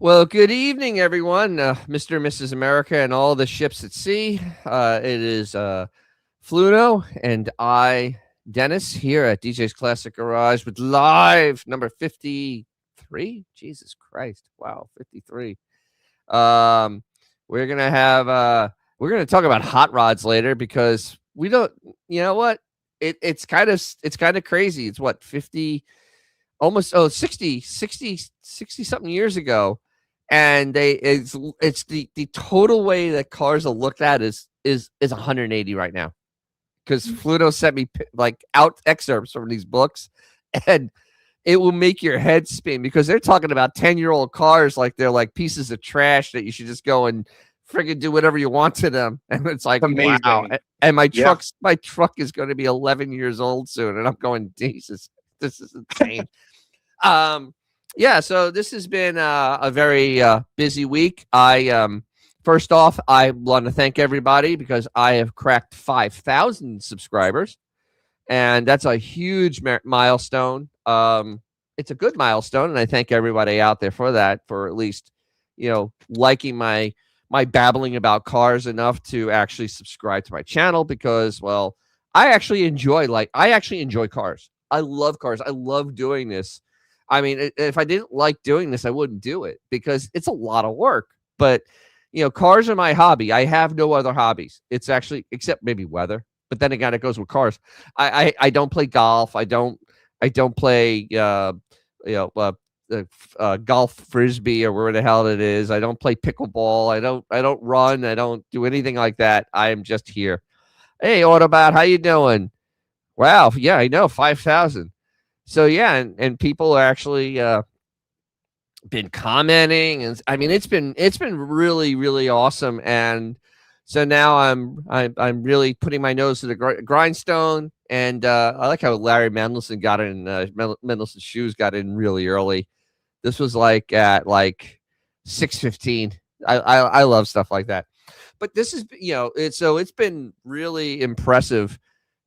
Well, good evening, everyone, Mr. and Mrs. America, and all the ships at sea. It is Fluno and I, Dennis, here at DJ's Classic Garage with live number 53. Jesus Christ! Wow, 53. Um, we're gonna have we're gonna talk about hot rods later because we don't. You know what? It's kind of crazy. It's what 50, almost 60 something years ago, and it's the total way that cars are looked at is 180 right now, because Fluto sent me like out excerpts from these books, and it will make your head spin because they're talking about 10-year-old cars like they're like pieces of trash that you should just go and friggin' do whatever you want to them. And it's like, Amazing. wow. And my truck is going to be 11 years old soon, and I'm going, Jesus, this is insane. Yeah, so this has been a very busy week. First off, I want to thank everybody because I have cracked 5,000 subscribers, and that's a huge milestone. It's a good milestone, and I thank everybody out there for that, for at least, liking my babbling about cars enough to actually subscribe to my channel, because, well, I actually enjoy cars. I love cars. I love doing this. I mean, if I didn't like doing this, I wouldn't do it because it's a lot of work. But, cars are my hobby. I have no other hobbies. It's actually, except maybe weather. But then again, it goes with cars. I don't play golf. I don't play, golf frisbee or where the hell it is. I don't play pickleball. I don't run. I don't do anything like that. I am just here. Hey, Autobot, how you doing? Wow. Yeah, I know. 5,000. So yeah, and people are actually been commenting, and I mean it's been really, really awesome. And so now I'm really putting my nose to the grindstone. And I like how Larry Mendelson got in. Mendelson's shoes got in really early. This was like at 6:15. I love stuff like that. But this is it's been really impressive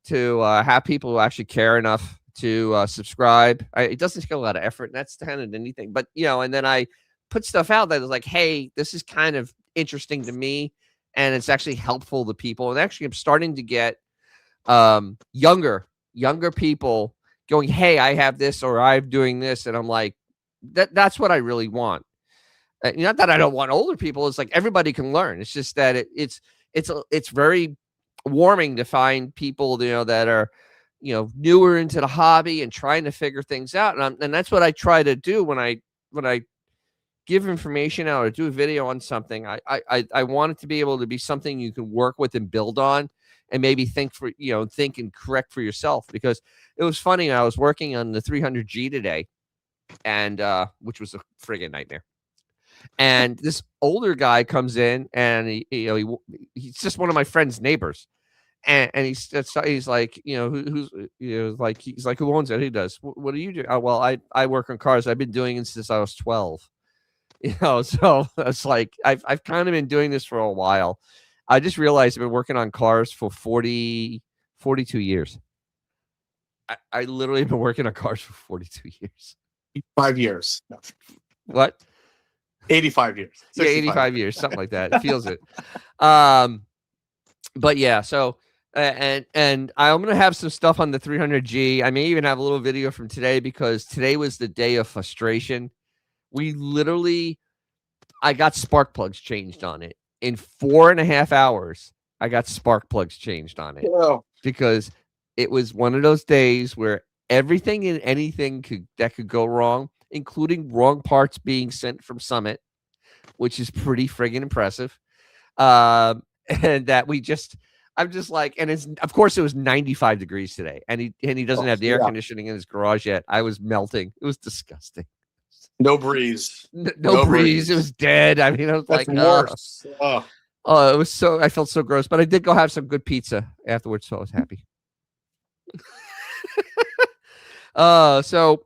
to have people who actually care enough to subscribe. It doesn't take a lot of effort, and that's kind of anything. But and then I put stuff out that is like, hey, this is kind of interesting to me, and it's actually helpful to people. And actually, I'm starting to get younger people going, hey, I have this, or I'm doing this, and I'm like, that's what I really want. Not that I don't want older people. It's like everybody can learn. It's just that it's very warming to find people that are newer into the hobby and trying to figure things out. And that's what I try to do when I give information out or do a video on something. I want it to be able to be something you can work with and build on, and maybe think and correct for yourself. Because it was funny, I was working on the 300G today, and which was a friggin' nightmare. And this older guy comes in, and he's just one of my friend's neighbors. And he's like, who's he's like, who owns it? He does. What do you do? Oh, well, I work on cars. I've been doing it since I was 12. So it's like I've kind of been doing this for a while. I just realized I've been working on cars for 42 years. I literally have been working on cars for 42 years. 5 years. No. What? 85 years. Yeah, 85 years, something like that. It feels it. But yeah, so and I'm gonna have some stuff on the 300G. I may even have a little video from today, because today was the day of frustration. I got spark plugs changed on it in 4.5 hours. I got spark plugs changed on it because it was one of those days where everything and anything that could go wrong, including wrong parts being sent from Summit, which is pretty friggin' impressive. And that I'm just like, and of course it was 95 degrees today, and he doesn't have the air conditioning in his garage yet. I was melting. It was disgusting. No breeze. No breeze. It was dead. I mean, I was That's like, worse. Oh, it was I felt so gross, but I did go have some good pizza afterwards, so I was happy. So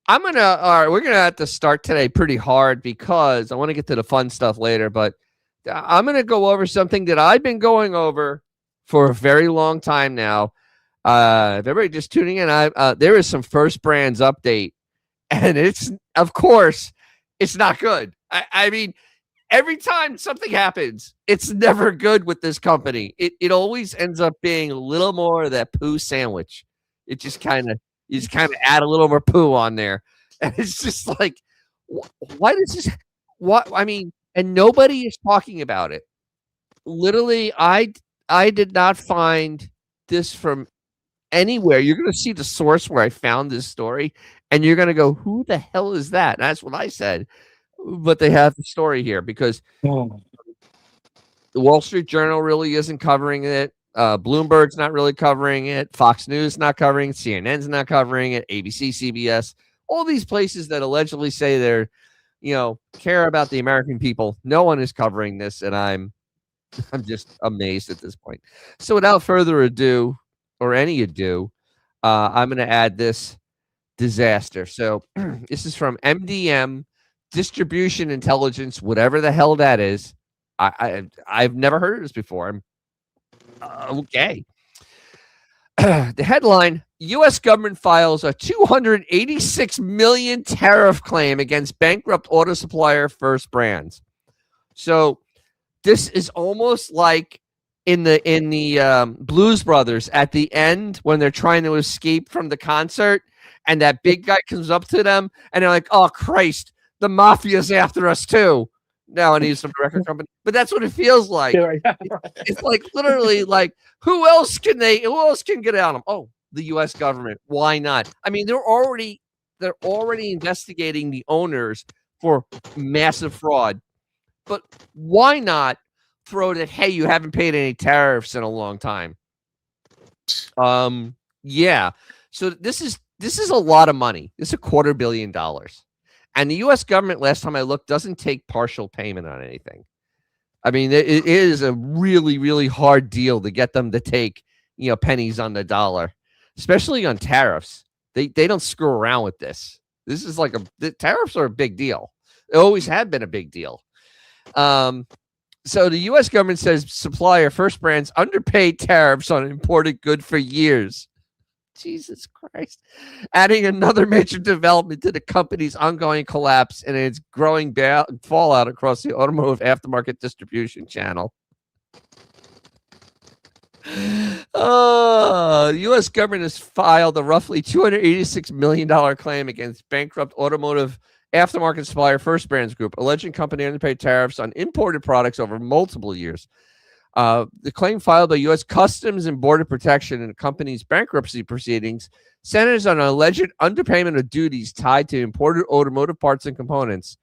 we're gonna have to start today pretty hard because I want to get to the fun stuff later, but I'm gonna go over something that I've been going over for a very long time now. If everybody just tuning in, there is some First Brands update, and it's, of course, it's not good. I mean, every time something happens, it's never good with this company. It always ends up being a little more of that poo sandwich. It just kind of you just kind of add a little more poo on there, and it's just like, why does this? What I mean, and nobody is talking about it. Literally, I did not find this from anywhere. You're going to see the source where I found this story, and you're going to go, "Who the hell is that?" And that's what I said. But they have the story here because Oh. the Wall Street Journal really isn't covering it. Bloomberg's not really covering it. Fox News not covering it. CNN's not covering it. ABC, CBS, all these places that allegedly say they're, care about the American people. No one is covering this, and I'm just amazed at this point. So without further ado, or any ado, I'm going to add this disaster. So this is from MDM Distribution Intelligence, whatever the hell that is. I've never heard of this before. I'm okay. The headline: U.S. government files a $286 million tariff claim against bankrupt auto supplier First Brands. So this is almost like in the Blues Brothers at the end when they're trying to escape from the concert, and that big guy comes up to them, and they're like, "Oh Christ, the mafia's after us too." Now I need some record company, but that's what it feels like. It's like literally like who else can get out of them? Oh, the U.S. government. Why not? I mean, they're already investigating the owners for massive fraud, but why not throw that? Hey, you haven't paid any tariffs in a long time. Yeah. So this is a lot of money. This is $250 million. And the U.S. government, last time I looked, doesn't take partial payment on anything. I mean, it is a really, really hard deal to get them to take, pennies on the dollar, especially on tariffs. They don't screw around with this. This is like the tariffs are a big deal. They always have been a big deal. So the U.S. government says supplier First Brands underpaid tariffs on imported good for years. Jesus Christ. Adding another major development to the company's ongoing collapse and its growing fallout across the automotive aftermarket distribution channel. The U.S. government has filed a roughly $286 million claim against bankrupt automotive aftermarket supplier First Brands Group, alleging company underpaid tariffs on imported products over multiple years. The claim filed by U.S. Customs and Border Protection in the company's bankruptcy proceedings centers on an alleged underpayment of duties tied to imported automotive parts and components.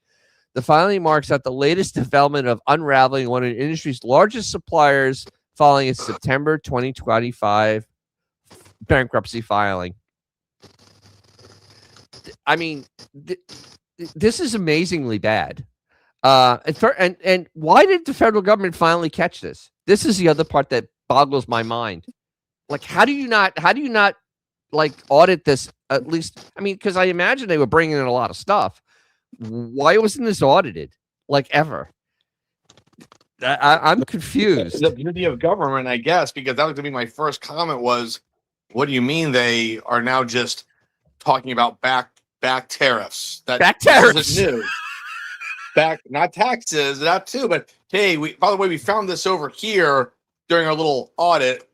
The filing marks out the latest development of unraveling one of the industry's largest suppliers following its September 2025 bankruptcy filing. I mean, this is amazingly bad. And why did the federal government finally catch this? This is the other part that boggles my mind. Like, how do you not like audit this at least? I mean, because I imagine they were bringing in a lot of stuff. Why wasn't this audited like ever? I'm confused. The beauty of government, I guess, because that was going to be my first comment was, what do you mean they are now just talking about back tariffs? Back tariffs. New. Back, not taxes, that too, but hey, by the way, we found this over here during our little audit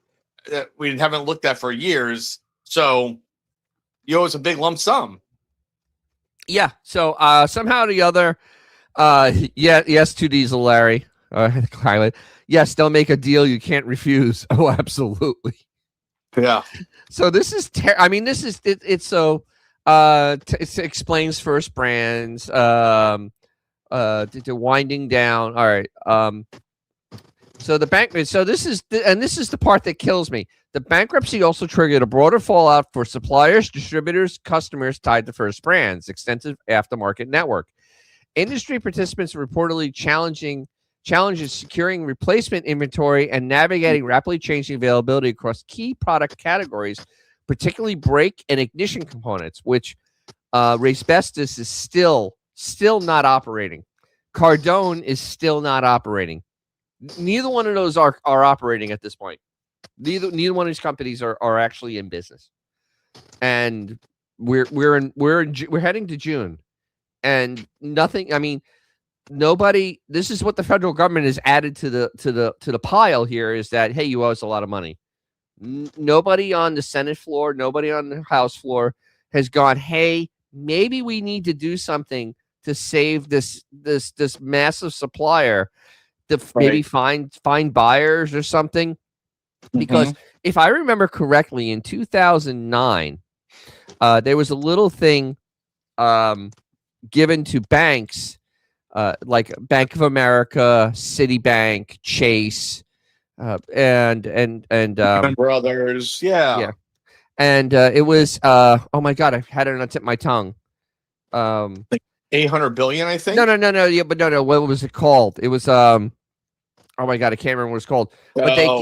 that we haven't looked at for years. So you owe us a big lump sum. Yeah. So somehow or the other, yes, to Diesel Larry. Yes, they'll make a deal you can't refuse. Oh, absolutely. Yeah. So this is it's so it explains First Brands to winding down. All right. So this is the part that kills me. The bankruptcy also triggered a broader fallout for suppliers, distributors, customers tied to First Brands' extensive aftermarket network. Industry participants are reportedly challenges securing replacement inventory and navigating rapidly changing availability across key product categories, particularly brake and ignition components, which Race-Bestis is still not operating. Cardone is still not operating. Neither one of those are operating at this point. Neither one of these companies are actually in business. And we're heading to June, and nothing. I mean, nobody. This is what the federal government has added to the pile here is that, hey, you owe us a lot of money. Nobody on the Senate floor, nobody on the House floor has gone, hey, maybe we need to do something to save this massive supplier, to maybe find buyers or something. Because if I remember correctly, in 2009, there was a little thing given to banks like Bank of America, Citibank, Chase, and Brothers, yeah. And it was oh my god, I had it on the tip of my tongue. 800 billion, I think. No. Yeah, but no. What was it called? It was oh my god, I can't remember what it's called. But they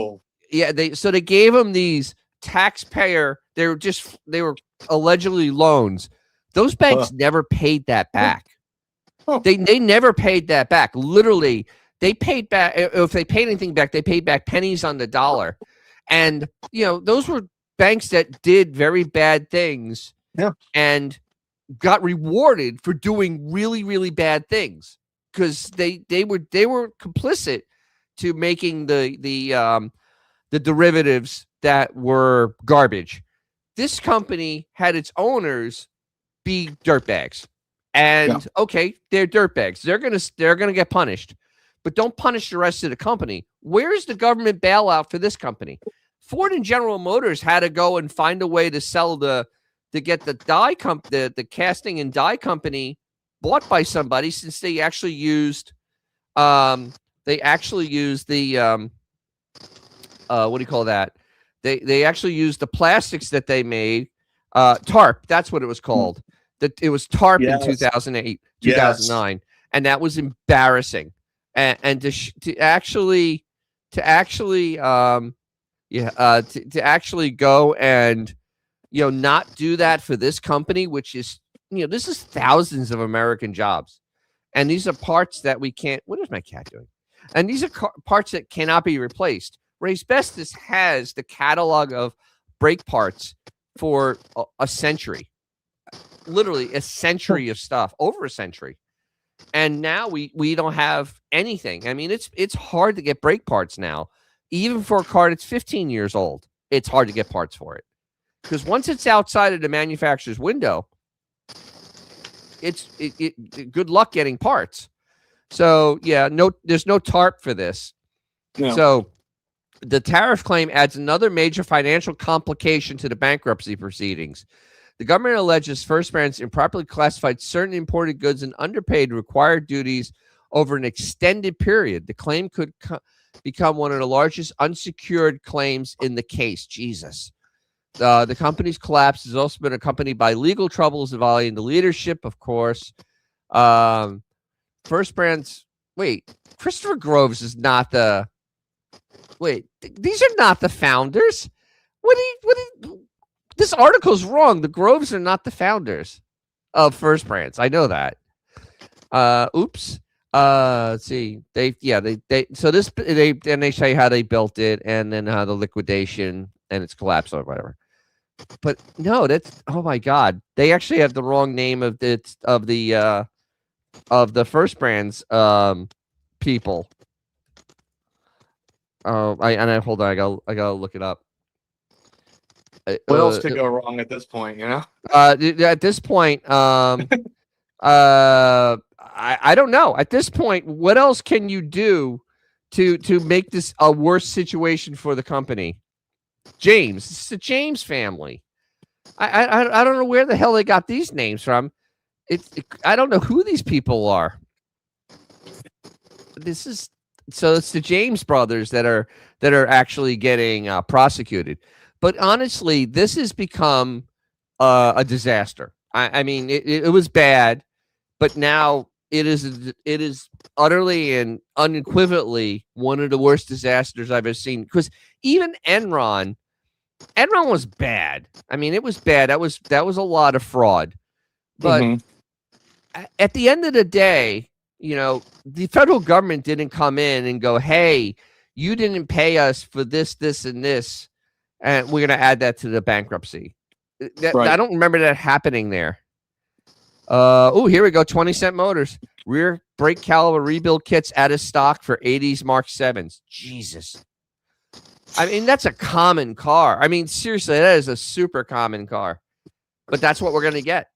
gave them these taxpayer. They were allegedly loans. Those banks never paid that back. They never paid that back. Literally, they paid back. If they paid anything back, they paid back pennies on the dollar. And those were banks that did very bad things. Yeah. And got rewarded for doing really, really bad things because they were complicit to making the derivatives that were garbage. This company had its owners be dirtbags, and okay, they're dirtbags. They're gonna get punished, but don't punish the rest of the company. Where's the government bailout for this company? Ford and General Motors had to go and find a way to sell to get the the casting and die company bought by somebody, since they actually used the what do you call that? They actually used the plastics that they made, tarp. That's what it was called. That it was tarp in 2008, 2009, and that was embarrassing. And to actually go and not do that for this company, which is this is thousands of American jobs, and these are parts that we can't. What is my cat doing? And these are parts that cannot be replaced. Racebetis has the catalog of brake parts for a century, literally a century of stuff, over a century. And now we don't have anything. I mean, it's hard to get brake parts now, even for a car that's 15 years old. It's hard to get parts for it because once it's outside of the manufacturer's window, it's good luck getting parts. So yeah, there's no tarp for this. No. So the tariff claim adds another major financial complication to the bankruptcy proceedings. The government alleges First Brands improperly classified certain imported goods and underpaid required duties over an extended period. The claim could become one of the largest unsecured claims in the case. Jesus. The company's collapse has also been accompanied by legal troubles involving the leadership, of course. First Brands. Wait, Christopher Groves is not the. Wait, these are not the founders. This article's wrong. The Groves are not the founders of First Brands. I know that. Oops. Let's see. They so this they show you how they built it and then the liquidation and its collapse or whatever. But no, that's oh my god. They actually have the wrong name of the First Brands people. Oh, hold on. I gotta look it up. What else could go wrong at this point? At this point, I don't know. At this point, what else can you do to make this a worse situation for the company? James, it's the James family. I don't know where the hell they got these names from. I don't know who these people are. It's the James brothers that are actually getting prosecuted. But honestly, this has become a disaster. I mean, it was bad, but now it is utterly and unequivocally one of the worst disasters I've ever seen. Because even Enron was bad. I mean, it was bad. That was a lot of fraud. But at the end of the day, the federal government didn't come in and go, "Hey, you didn't pay us for this, and this, and we're going to add that to the bankruptcy." I don't remember that happening there. Oh, here we go. 20-cent Motors. Rear brake caliber rebuild kits out of stock for 80s Mark 7s. Jesus. I mean, that's a common car. I mean, seriously, that is a super common car. But that's what we're going to get.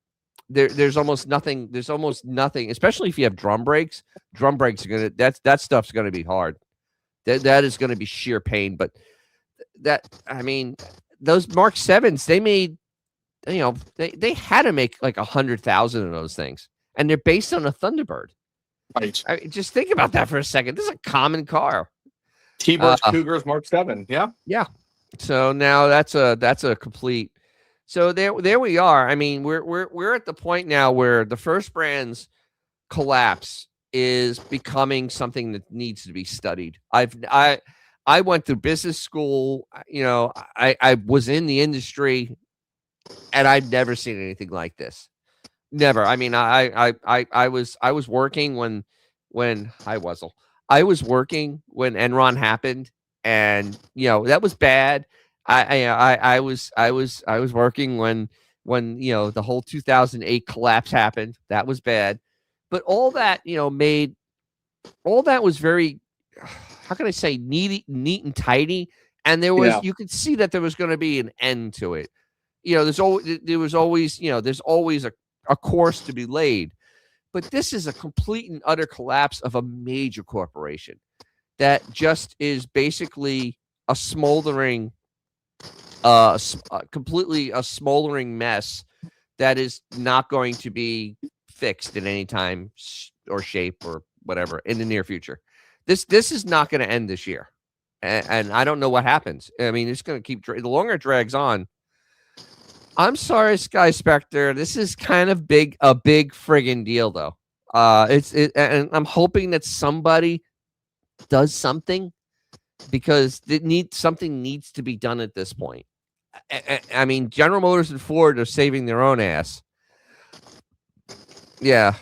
There's almost nothing. There's almost nothing, especially if you have drum brakes. Drum brakes are going to, that stuff's going to be hard. That is going to be sheer pain. But I mean, those Mark 7s, they made, they had to make like 100,000 of those things. And they're based on a Thunderbird. Right. I mean, just think about that for a second. This is a common car. T-Bird Cougars Mark 7. Yeah. Yeah. So now that's a complete. So there we are. I mean, we're at the point now where the First Brands collapse is becoming something that needs to be studied. I went through business school. I was in the industry, and I'd never seen anything like this. Never. I mean, I was working when I was working when Enron happened, and that was bad. I was working when the whole 2008 collapse happened. That was bad, but all that made all that was very, how can I say, neat and tidy, and you could see that there was going to be an end to it. There's always a course to be laid. But this is a complete and utter collapse of a major corporation that just is basically a smoldering, completely a smoldering mess that is not going to be fixed at any time or shape or whatever in the near future. This is not going to end this year, and I don't know what happens. I mean, it's going to keep the longer it drags on. I'm sorry, Sky Spectre. This is kind of a big friggin' deal, though. And I'm hoping that somebody does something, because something needs to be done at this point. I mean, General Motors and Ford are saving their own ass. Yeah,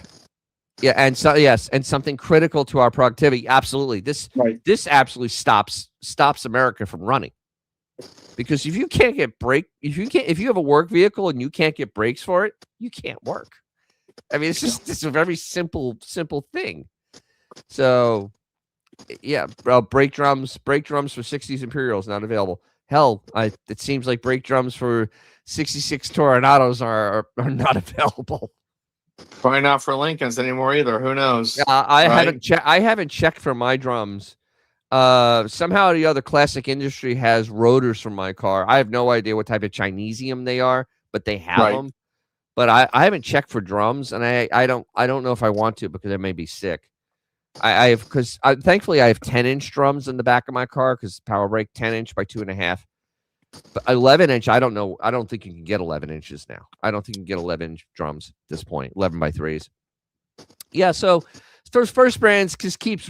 and something critical to our productivity. Absolutely, this absolutely stops America from running. Because if you can't get if you have a work vehicle and you can't get brakes for it, you can't work. I mean, it's a very simple thing. So, yeah, brake drums for 60s Imperials not available. Hell, it seems like brake drums for 66 Toronados are not available. Probably not for Lincolns anymore either. Who knows? I haven't checked for my drums. Somehow or the other, Classic Industry has rotors for my car. I have no idea what type of Chinesium they are, but they have them. But I haven't checked for drums, and I don't know if I want to, because I may be sick. Thankfully I have 10-inch drums in the back of my car, because power brake 10-inch by 2.5. But 11-inch, I don't know. I don't think you can get 11 inches now. I don't think you can get 11-inch drums at this point. 11 by 3s. Yeah. So First Brands just keeps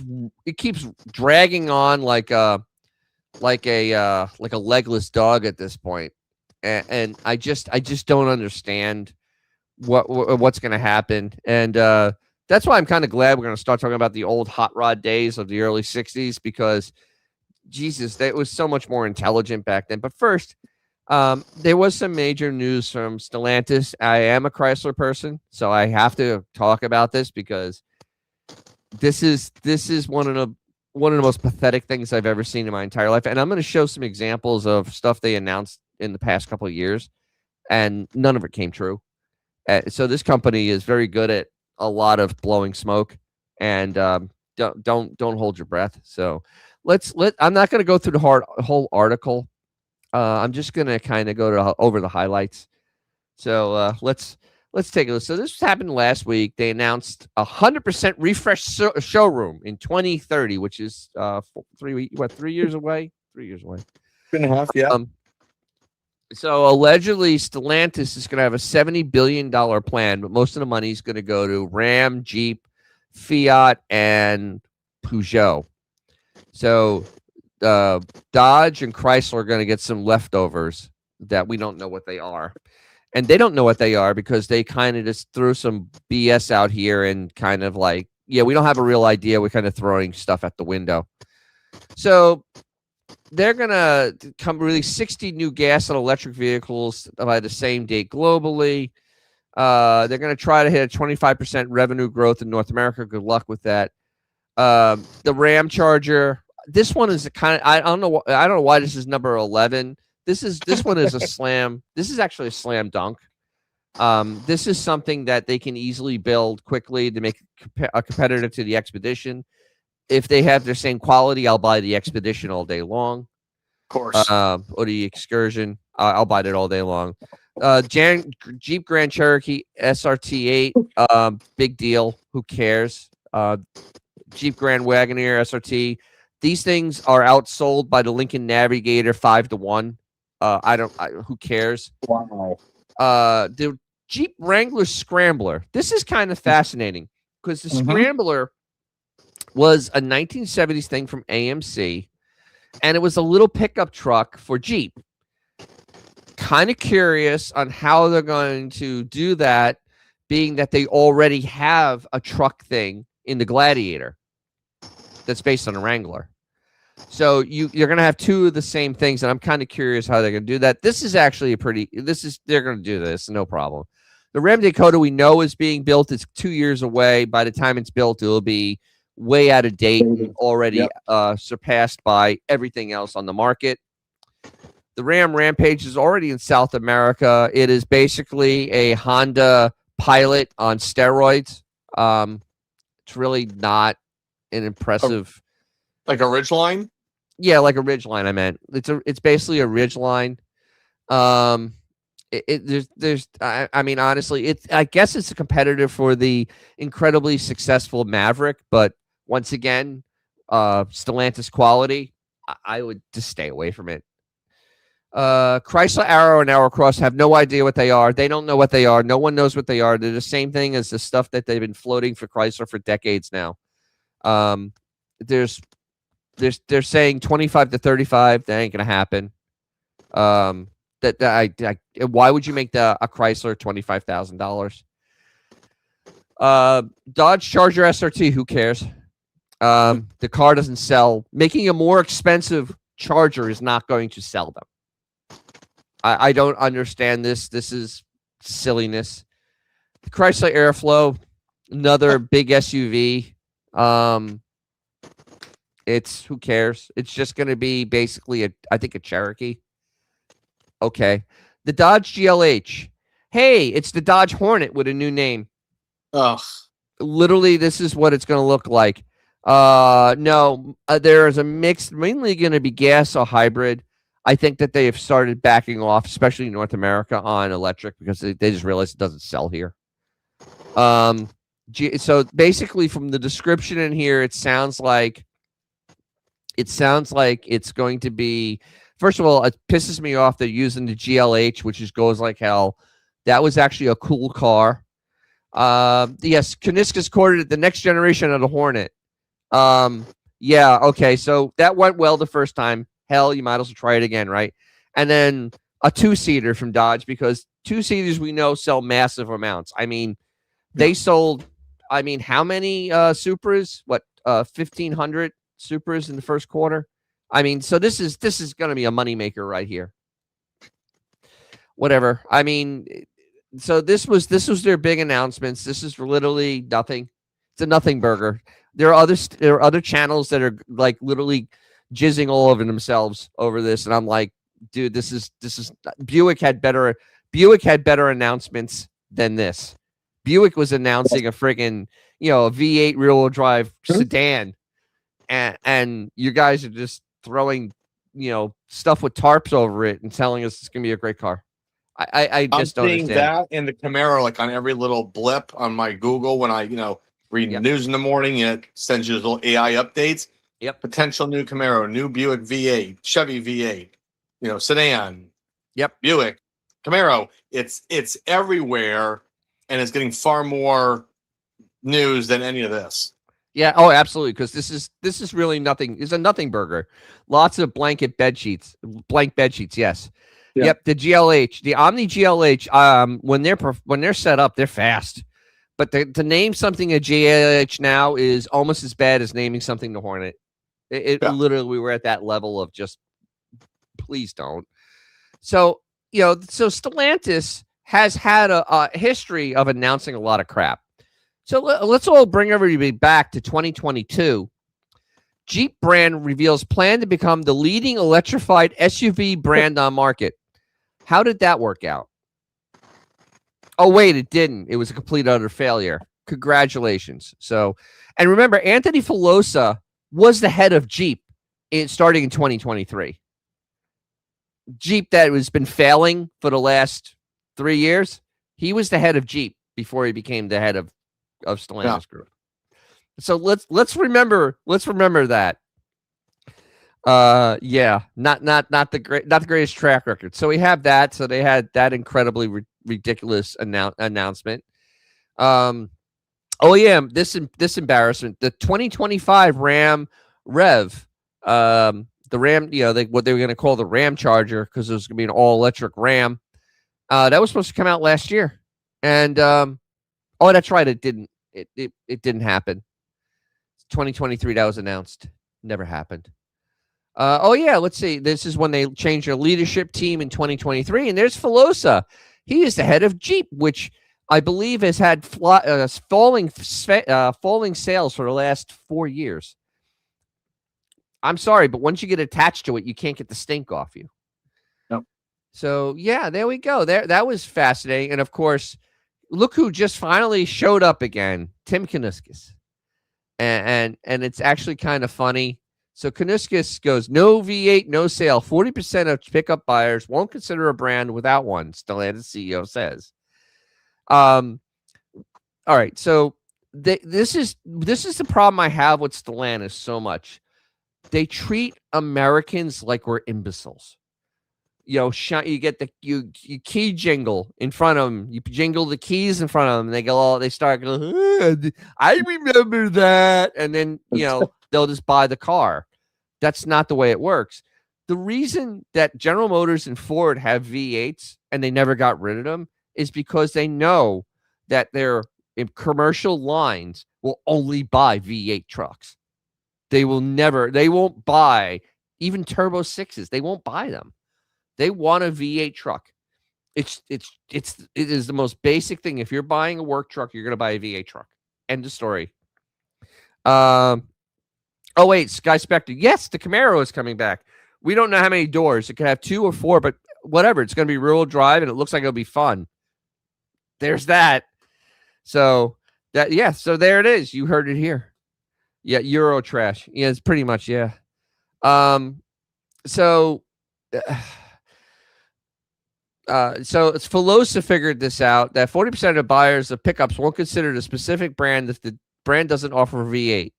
dragging on like a legless dog at this point, and I just don't understand what's going to happen, and that's why I'm kind of glad we're going to start talking about the old hot rod days of the early 60s, because Jesus, that was so much more intelligent back then. But first, there was some major news from Stellantis. I am a Chrysler person, so I have to talk about this, because this is one of the most pathetic things I've ever seen in my entire life. And I'm going to show some examples of stuff they announced in the past couple of years, and none of it came true. So this company is very good at a lot of blowing smoke, and don't hold your breath. So I'm not going to go through the whole article. I'm just going to kind of go over the highlights. So let's take a look. So this happened last week. They announced 100% refreshed showroom in 2030, which is 3 years away? 3 years away. 2.5, yeah. So allegedly, Stellantis is going to have a $70 billion plan, but most of the money is going to go to Ram, Jeep, Fiat, and Peugeot. So Dodge and Chrysler are going to get some leftovers that we don't know what they are. And they don't know what they are, because they kind of just threw some BS out here and kind of like, yeah, we don't have a real idea. We're kind of throwing stuff at the window. So they're going to release 60 new gas and electric vehicles by the same date globally. They're going to try to hit a 25% revenue growth in North America. Good luck with that. The Ram Charger. This one is a kind of I don't know why this is number 11. This one is a slam. This is actually a slam dunk. This is something that they can easily build quickly to make a competitor to the Expedition. If they have their same quality, I'll buy the Expedition all day long. Of course. Or the Excursion. I'll buy it all day long. Jeep Grand Cherokee SRT8. Big deal. Who cares? Jeep Grand Wagoneer SRT. These things are outsold by the Lincoln Navigator 5-1. Who cares? Wow. The Jeep Wrangler Scrambler. This is kind of fascinating because the Scrambler was a 1970s thing from AMC, and it was a little pickup truck for Jeep. Kind of curious on how they're going to do that, being that they already have a truck thing in the Gladiator that's based on a Wrangler. So you're going to have two of the same things, and I'm kind of curious how they're going to do that. This is actually they're going to do this, no problem. The Ram Dakota we know is being built. It's 2 years away. By the time it's built, it'll be way out of date and already surpassed by everything else on the market. The Ram Rampage is already in South America. It is basically a Honda Pilot on steroids. It's really not an impressive, like a Ridgeline. Yeah, like a Ridgeline. I meant it's basically a Ridgeline. I mean, honestly, I guess it's a competitor for the incredibly successful Maverick, but once again, Stellantis quality, I would just stay away from it. Chrysler Arrow and Arrowcross have no idea what they are. They don't know what they are. No one knows what they are. They're the same thing as the stuff that they've been floating for Chrysler for decades now. They're saying 25 to 35. That ain't gonna happen. Why would you make a Chrysler $25,000? Dodge Charger SRT. Who cares? The car doesn't sell. Making a more expensive Charger is not going to sell them. I don't understand this. This is silliness. The Chrysler Airflow, another big SUV. It's who cares? It's just going to be basically I think a Cherokee. Okay. The Dodge GLH. Hey, it's the Dodge Hornet with a new name. Ugh. Literally, this is what it's going to look like. No, there is a mix, mainly going to be gas or hybrid. I think that they have started backing off, especially in North America, on electric because they just realized it doesn't sell here. So basically, from the description in here, it sounds like it's going to be. First of all, it pisses me off they're using the GLH, which goes like hell. That was actually a cool car. Yes, Kuniska's quoted it, the next generation of the Hornet. Yeah, okay, so that went well the first time. Hell, you might as well try it again, right? And then a two-seater from Dodge, because two-seaters we know sell massive amounts. I mean, they sold, how many Supras? 1,500 Supras in the first quarter? I mean, so this is going to be a moneymaker right here. Whatever. I mean, so this was their big announcements. This is literally nothing. It's a nothing burger. There are other channels that are like literally jizzing all over themselves over this, and I'm like, dude, this is Buick had better announcements than this. Buick was announcing a friggin' a V8 rear-wheel drive sedan, and you guys are just throwing stuff with tarps over it and telling us it's gonna be a great car. I just don't understand that in the Camaro, like on every little blip on my Google when I read news in the morning, it sends you little AI updates. Yep. Potential new Camaro, new Buick V8, Chevy V8, sedan. Yep. Buick, Camaro. It's everywhere, and it's getting far more news than any of this. Yeah. Oh, absolutely. Because this is really nothing. It's a nothing burger. Lots of blank bed sheets. Yes. Yeah. Yep. The GLH, the Omni GLH. When they're set up, they're fast. But to name something a GLH now is almost as bad as naming something the Hornet. Literally, we were at that level of just, please don't. So Stellantis has had a history of announcing a lot of crap. So let's all bring everybody back to 2022. Jeep brand reveals plan to become the leading electrified SUV brand on market. How did that work out? Oh, wait, it didn't. It was a complete utter failure. Congratulations. So, and remember, Anthony Filosa was the head of Jeep starting in 2023. Jeep that has been failing for the last 3 years. He was the head of Jeep before he became the head of Stellantis Group. So let's remember that. Yeah, not the greatest track record. So we have that. So they had that incredibly ridiculous announcement. Oh yeah, this embarrassment. The 2025 Ram Rev, the Ram, what they were going to call the Ram Charger, because it was going to be an all electric Ram. That was supposed to come out last year, and oh, that's right, it didn't. It didn't happen. 2023 that was announced. Never happened. Oh yeah, let's see. This is when they changed their leadership team in 2023, and there's Filosa. He is the head of Jeep, which I believe has had falling sales for the last 4 years. I'm sorry, but once you get attached to it, you can't get the stink off you. Nope. So yeah, there we go. That was fascinating, and of course, look who just finally showed up again, Tim Kuniskis. And it's actually kind of funny. So Kuniskis goes, no V8, no sale. 40% of pickup buyers won't consider a brand without one, Stellantis CEO says. All right, so this is the problem I have with Stellantis so much. They treat Americans like we're imbeciles. You get you key jingle in front of them. You jingle the keys in front of them. And they start going, I remember that. And then, they'll just buy the car. That's not the way it works. The reason that General Motors and Ford have V8s and they never got rid of them is because they know that their commercial lines will only buy V8 trucks. They won't buy even Turbo 6s. They won't buy them. They want a V8 truck. It is the most basic thing. If you're buying a work truck, you're going to buy a V8 truck. End of story. Oh wait, Sky Spectre. Yes, the Camaro is coming back. We don't know how many doors. It could have 2 or 4, but whatever. It's going to be rear-wheel drive, and it looks like it'll be fun. There's that. So so there it is. You heard it here. Yeah, Euro trash. Yeah, it's pretty much So it's Filosa figured this out, that 40% of buyers of pickups won't consider the specific brand if the brand doesn't offer a V8.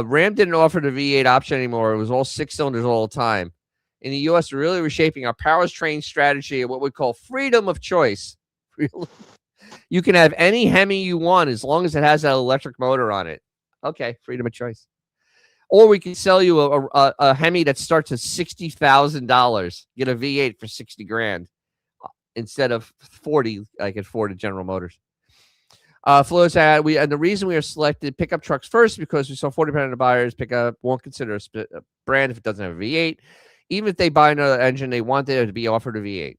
Ram didn't offer the V8 option anymore. It was all 6 cylinders all the time. In the U.S., we're really reshaping our powertrain strategy and what we call freedom of choice. You can have any Hemi you want as long as it has that electric motor on it. Okay, freedom of choice. Or we can sell you a Hemi that starts at $60,000. Get a V8 for $60,000 instead of 40 like at Ford and General Motors. Flo's and the reason we are selected pickup trucks first because we saw 40% of the buyers won't consider a brand if it doesn't have a V8. Even if they buy another engine, they want it to be offered a V8.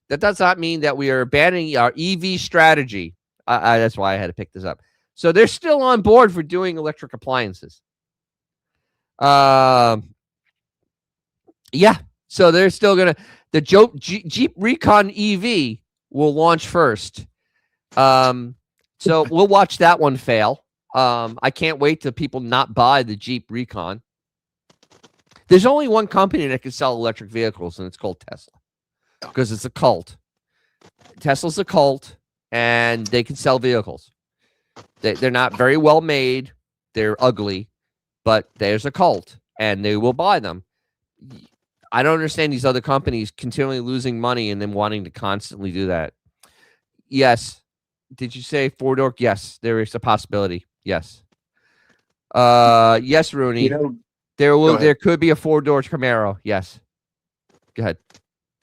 That does not mean that we are abandoning our EV strategy. That's why I had to pick this up. So they're still on board for doing electric appliances. Yeah. So they're still going to, the Jeep Recon EV will launch first. So we'll watch that one fail. I can't wait till people not buy the Jeep Recon. There's only one company that can sell electric vehicles, and it's called Tesla, because it's a cult. Tesla's a cult, and they can sell vehicles. They're not very well made. They're ugly, but there's a cult, and they will buy them. I don't understand these other companies continually losing money and then wanting to constantly do that. Yes. Did you say 4-door? Yes, there is a possibility. Yes. Yes, Rooney. There could be a 4-door Camaro. Yes. Go ahead.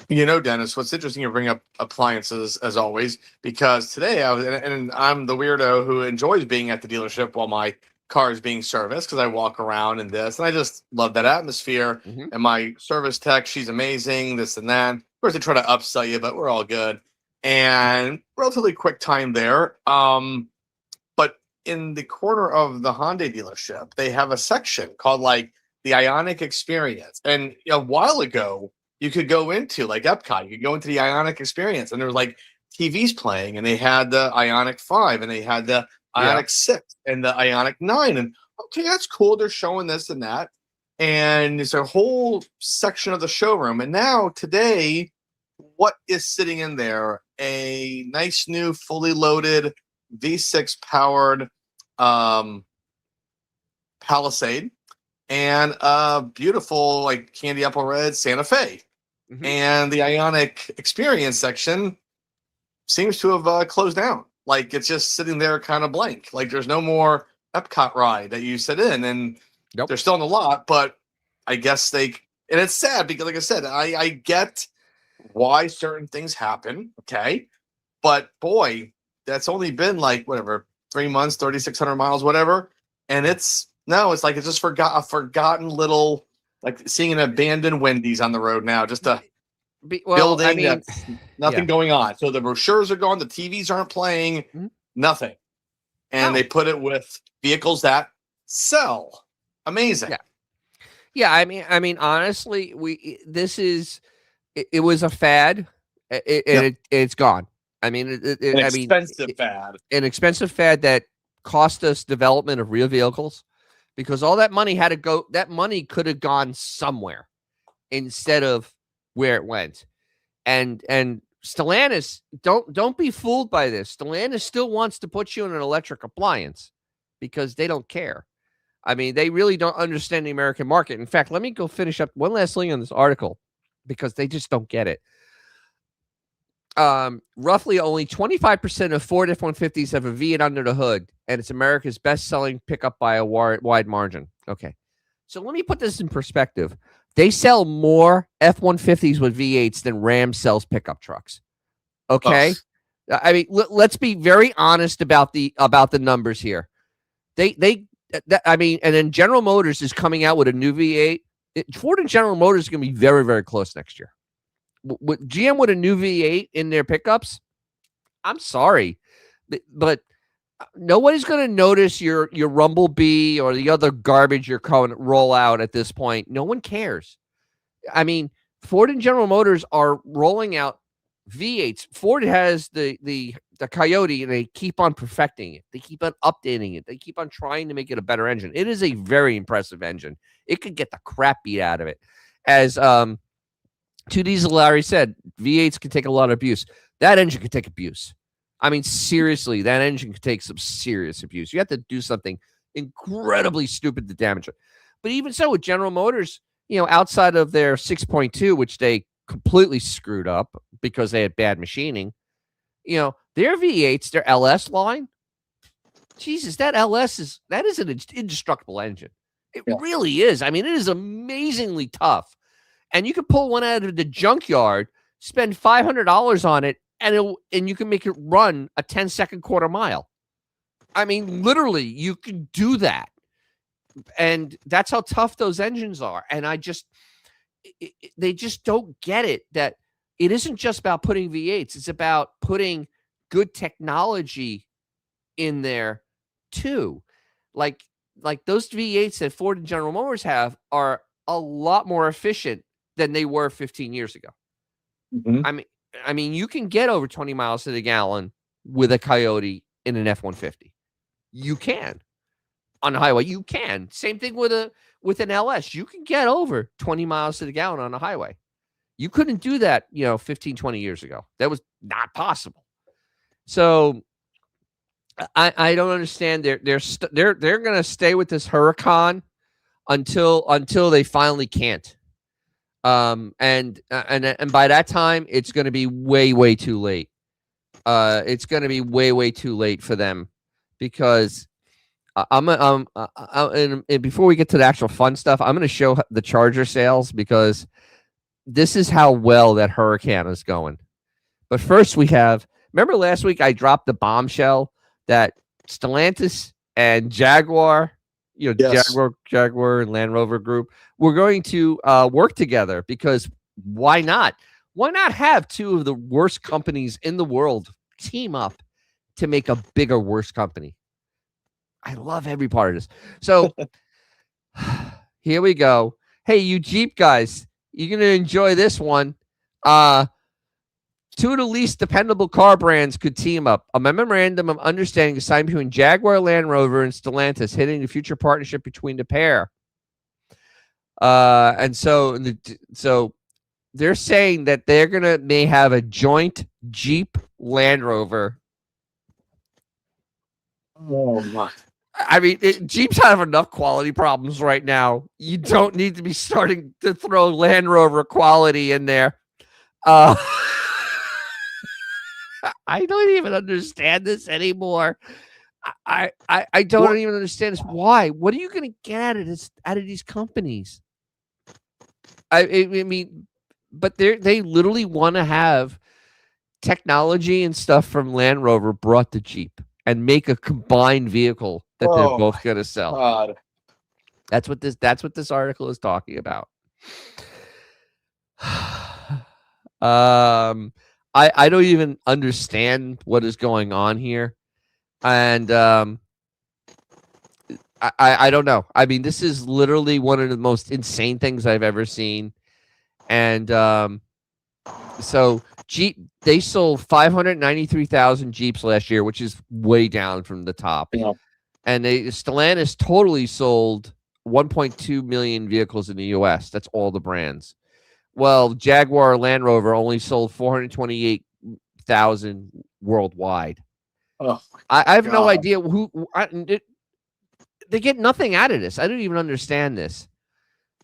Dennis, what's interesting, you bring up appliances as always, because today and I'm the weirdo who enjoys being at the dealership while my car is being serviced, because I walk around and this, and I just love that atmosphere. And my service tech, she's amazing, this and that. Of course, they try to upsell you, but we're all good. and relatively quick time there. But in the corner of the Hyundai dealership, they have a section called like the Ionic Experience. And a while ago, you could go into like Epcot, you could go into the Ionic Experience, and there was like TVs playing, and they had the Ionic 5, and they had the Ionic 6, and the Ionic 9. And okay, that's cool. They're showing this and that. And there's a whole section of the showroom. And now, today, what is sitting in there? A nice new fully loaded V6 powered Palisade and a beautiful like candy apple red Santa Fe. Mm-hmm. And the Ionic Experience section seems to have closed down. Like it's just sitting there kind of blank. Like there's no more Epcot ride that you sit in, and they're still in the lot, but I guess and it's sad because like I said, I get why certain things happen. Okay. But boy, that's only been like whatever, 3 months, 3,600 miles, whatever. And it's like it's just a forgotten little, like seeing an abandoned Wendy's on the road now, just a building that's nothing going on. So the brochures are gone, the TVs aren't playing, nothing. And they put it with vehicles that sell. Amazing. Yeah. I mean, honestly, it was a fad, it's gone. I mean, an expensive fad that cost us development of real vehicles, because all that money could have gone somewhere instead of where it went. And Stellantis, don't be fooled by this. Stellantis still wants to put you in an electric appliance because they don't care. I mean, they really don't understand the American market. In fact, let me go finish up one last thing on this article because they just don't get it. Roughly only 25% of Ford F-150s have a V8 under the hood, and it's America's best-selling pickup by a wide margin. Okay, so let me put this in perspective. They sell more F-150s with V8s than Ram sells pickup trucks. Okay, I mean, let's be very honest about the numbers here. I mean, and then General Motors is coming out with a new V8. Ford and General Motors is going to be very, very close next year. With GM with a new V8 in their pickups, I'm sorry, but nobody's going to notice your Rumblebee or the other garbage you're going to roll out at this point. No one cares. I mean, Ford and General Motors are rolling out V8s. Ford has the Coyote, and they keep on perfecting it. They keep on updating it. They keep on trying to make it a better engine. It is a very impressive engine. It could get the crap beat out of it. As Two Diesel Larry said, V8s can take a lot of abuse. That engine could take abuse. I mean, seriously, that engine could take some serious abuse. You have to do something incredibly stupid to damage it. But even so, with General Motors, outside of their 6.2, which they completely screwed up because they had bad machining, their V8s, their LS line, Jesus, that is an indestructible engine. It really is. I mean, it is amazingly tough. And you can pull one out of the junkyard, spend $500 on it, and you can make it run a 10-second quarter mile. I mean, literally, you can do that. And that's how tough those engines are. And they just don't get it, that it isn't just about putting V8s. It's about putting good technology in there too. Like those V8s that Ford and General Motors have are a lot more efficient than they were 15 years ago. Mm-hmm. I mean, you can get over 20 miles to the gallon with a Coyote in an F-150. You can. On the highway, you can. Same thing with an LS. You can get over 20 miles to the gallon on the highway. You couldn't do that, 15, 20 years ago. That was not possible. So I don't understand. They're going to stay with this Huracan until they finally can't. And by that time, it's going to be way, way too late. It's going to be way, way too late for them, because and before we get to the actual fun stuff, I'm going to show the Charger sales, because this is how well that Huracan is going. But first, remember last week I dropped the bombshell that Stellantis and Jaguar, Jaguar and Land Rover Group, we're going to work together, because why not? Why not have two of the worst companies in the world team up to make a bigger, worse company? I love every part of this. So here we go. Hey, you Jeep guys, you're going to enjoy this one. Two of the least dependable car brands could team up. A memorandum of understanding is signed between Jaguar Land Rover and Stellantis, hitting the future partnership between the pair. And so they're saying that they're may have a joint Jeep Land Rover. Oh my! I mean, Jeeps have enough quality problems right now. You don't need to be starting to throw Land Rover quality in there. I don't even understand this anymore. I don't even understand this. Why? What are you going to get out of these companies? I mean, but they literally want to have technology and stuff from Land Rover brought to Jeep and make a combined vehicle that they're both going to sell. God. That's what this article is talking about. I don't even understand what is going on here. And I don't know. I mean, this is literally one of the most insane things I've ever seen. And so Jeep, they sold 593,000 Jeeps last year, which is way down from the top. Yeah. And Stellantis totally sold 1.2 million vehicles in the U.S. That's all the brands. Well, Jaguar Land Rover only sold 428,000 worldwide. Oh, I have no idea they get nothing out of this. I don't even understand this.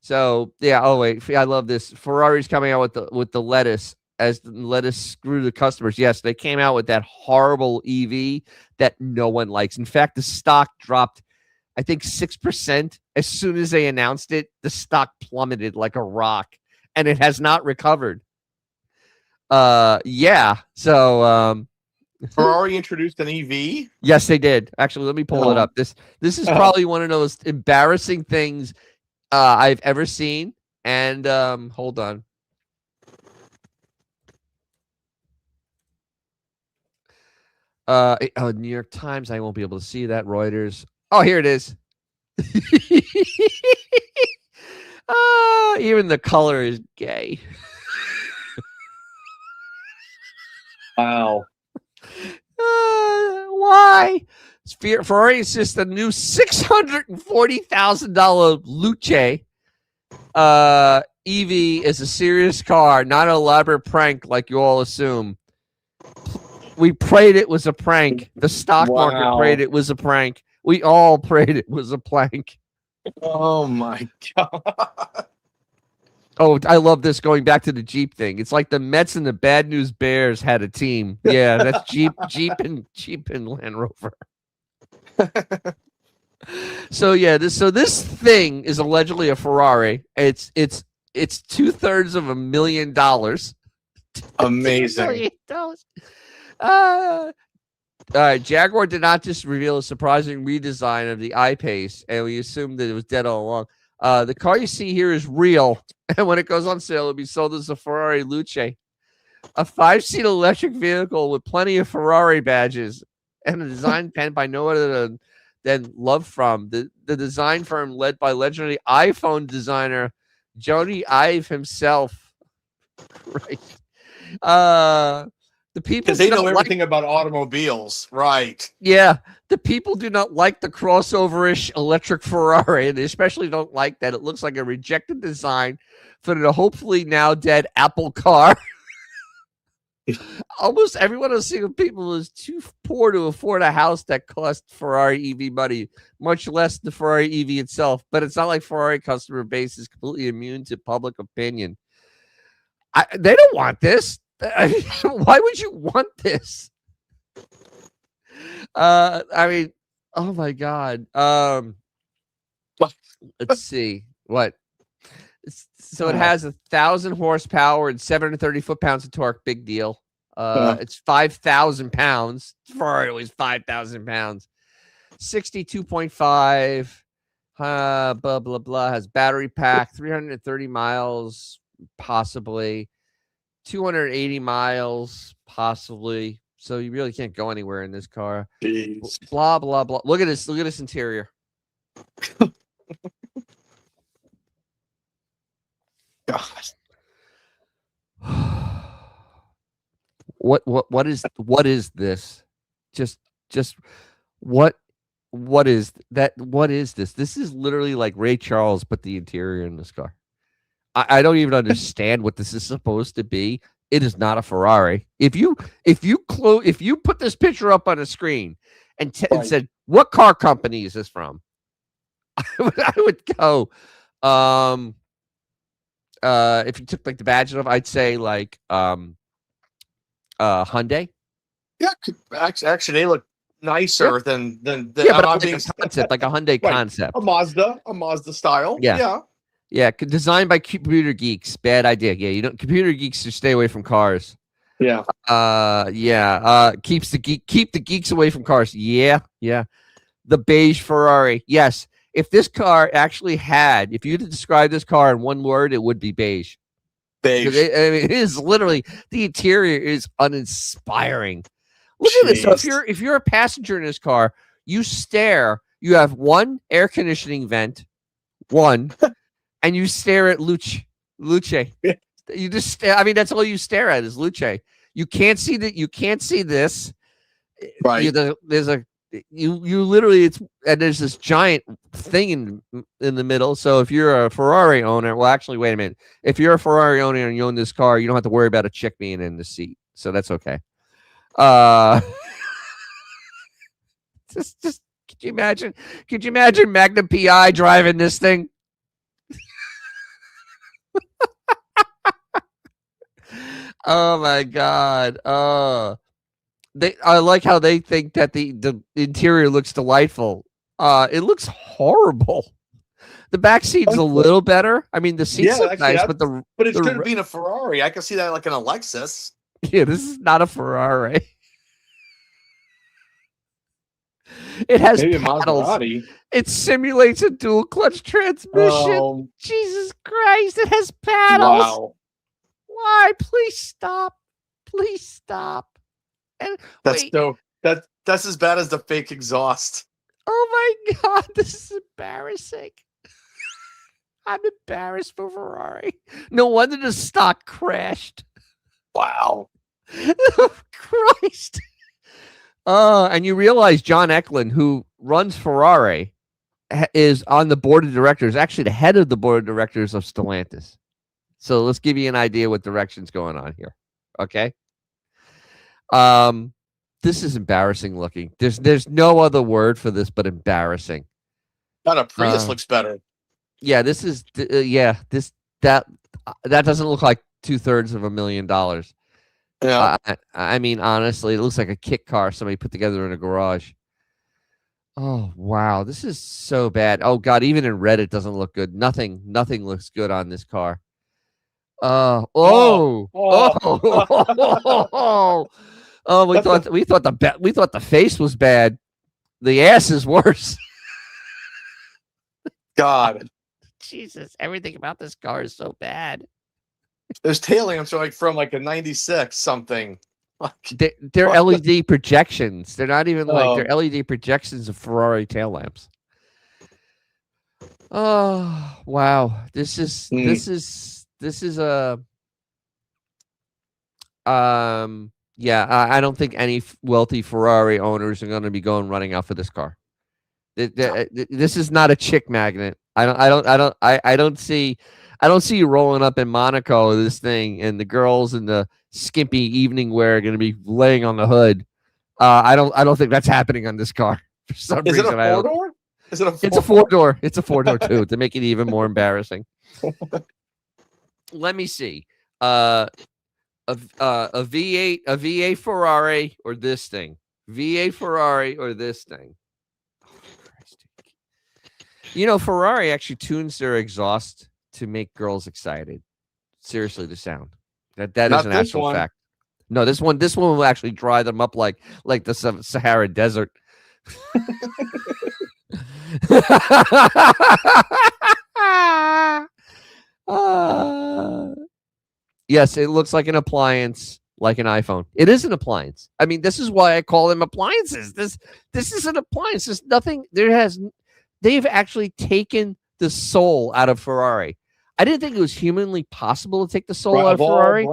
So yeah. Oh wait, I love this. Ferrari's coming out with the lettuce as the lettuce screw the customers. Yes, they came out with that horrible EV that no one likes. In fact, the stock dropped, I think 6% as soon as they announced it. The stock plummeted like a rock, and it has not recovered. Yeah. So Ferrari introduced an EV? Yes, they did. Actually, let me pull it up. This is probably one of those embarrassing things I've ever seen. And hold on. New York Times. I won't be able to see that. Reuters. Oh, here it is. Even the color is gay. Wow. Why? Ferrari is just a new $640,000 Luce. EV is a serious car, not an elaborate prank like you all assume. We prayed it was a prank. The stock market prayed it was a prank. We all prayed it was a prank. Oh my God. Oh, I love this, going back to the Jeep thing. It's like the Mets and the Bad News Bears had a team. Yeah, that's Jeep and Land Rover. So yeah, this thing is allegedly a Ferrari. It's $250,000. Amazing. All right, Jaguar did not just reveal a surprising redesign of the I-Pace, and we assumed that it was dead all along. The car you see here is real, and when it goes on sale, it'll be sold as a Ferrari Luce, a 5-seat electric vehicle with plenty of Ferrari badges, and a design penned by no other than Love From, the design firm led by legendary iPhone designer Jony Ive himself. Right. The people, because they know everything about automobiles, right? Yeah, the people do not like the crossover-ish electric Ferrari, and they especially don't like that it looks like a rejected design for the hopefully now dead Apple car. Almost everyone I've seen of people is too poor to afford a house that costs Ferrari EV money, much less the Ferrari EV itself. But it's not like Ferrari customer base is completely immune to public opinion. They don't want this. Why would you want this? I mean, oh my God. Let's see what. So it has 1,000 horsepower and 730 foot-pounds of torque. Big deal. It's 5,000 pounds. Ferrari always 5,000 pounds. 62.5. Blah blah blah. Has battery pack. 330 miles possibly. 280 miles, possibly. So you really can't go anywhere in this car. Jeez. Blah blah blah. Look at this. Look at this interior. God. What is this? Just what is that? What is this? This is literally like Ray Charles, but the interior in this car. I don't even understand what this is supposed to be. It is not a Ferrari. If you put this picture up on a screen and said, what car company is this from? I would go, if you took like the badge off, I'd say like Hyundai. Yeah, actually, they look nicer than Yeah, but I'm like a concept, like a Hyundai concept. A Mazda style. Yeah. Yeah, designed by computer geeks. Bad idea. Yeah, you don't. Computer geeks should stay away from cars. Yeah. Keep the geeks away from cars. Yeah. The beige Ferrari. Yes. If this car actually had, if you had to describe this car in one word, it would be beige. Beige. It is literally, the interior is uninspiring. Look at this. So if you're a passenger in this car, you stare. You have one air conditioning vent, and you stare at Luce. Yeah. You just stare. I mean, that's all you stare at is Luce. You can't see that. You can't see this. Right. You literally, there's this giant thing in the middle. So if you're a Ferrari owner, well, actually, wait a minute. If you're a Ferrari owner and you own this car, you don't have to worry about a chick being in the seat. So that's okay. Just could you imagine? Could you imagine Magnum PI driving this thing? Oh my God. I like how they think that the interior looks delightful. It looks horrible. The back seat's a little better. I mean, the seats look nice, but it should have been a Ferrari. I can see that like an Lexus. Yeah, this is not a Ferrari. It has paddles. It simulates a dual clutch transmission. Jesus Christ! It has paddles. Wow. Why? Please stop. Please stop. And that's as bad as the fake exhaust. Oh my God, this is embarrassing. I'm embarrassed for Ferrari. No wonder the stock crashed. Wow. Christ. And you realize John Eklund, who runs Ferrari, is on the board of directors, actually the head of the board of directors of Stellantis. So let's give you an idea what direction's going on here. Okay. This is embarrassing looking. There's no other word for this but embarrassing. God, a Prius looks better. Yeah, this is that doesn't look like $250,000. Yeah. I mean, honestly, it looks like a kit car somebody put together in a garage. Oh wow, this is so bad. Oh God, even in red, it doesn't look good. Nothing looks good on this car. We thought the face was bad. The ass is worse. God, Jesus, everything about this car is so bad. Those tail lamps are like from like a 96 something. They're LED projections. They're not even they're LED projections of Ferrari tail lamps. Oh wow, this is a I don't think any wealthy Ferrari owners are going to be running out for this car. This is not a chick magnet. I don't see you rolling up in Monaco with this thing and the girls in the skimpy evening wear are going to be laying on the hood. I don't think that's happening on this car for some reason. Is it a four-door? It's a four-door. It's a four-door too, to make it even more embarrassing. Let me see. A V8 Ferrari or this thing. V8 Ferrari or this thing. You know, Ferrari actually tunes their exhaust to make girls excited. Seriously, the sound. That is an actual fact. No, this one will actually dry them up like the Sahara Desert. Yes, it looks like an appliance, like an iPhone. It is an appliance. I mean, this is why I call them appliances. This is an appliance. There's nothing. They've actually taken the soul out of Ferrari. I didn't think it was humanly possible to take the soul out of Ferrari.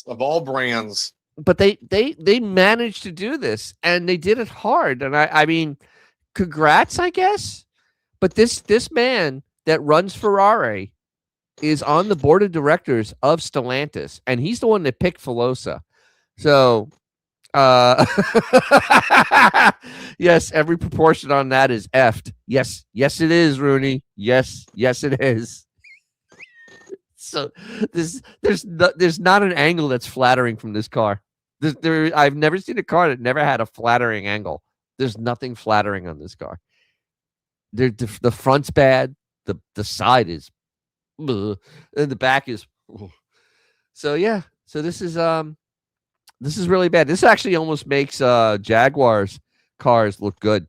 Of all brands, but they managed to do this, and they did it hard. And I mean, congrats, I guess. But this man that runs Ferrari is on the board of directors of Stellantis, and he's the one that picked Filosa. So, yes, every proportion on that is effed. Yes, it is, Rooney. Yes, it is. So there's not an angle that's flattering from this car. I've never seen a car that never had a flattering angle. There's nothing flattering on this car. The front's bad. The side is, and the back is. So yeah. So this is really bad. This actually almost makes Jaguar's cars look good.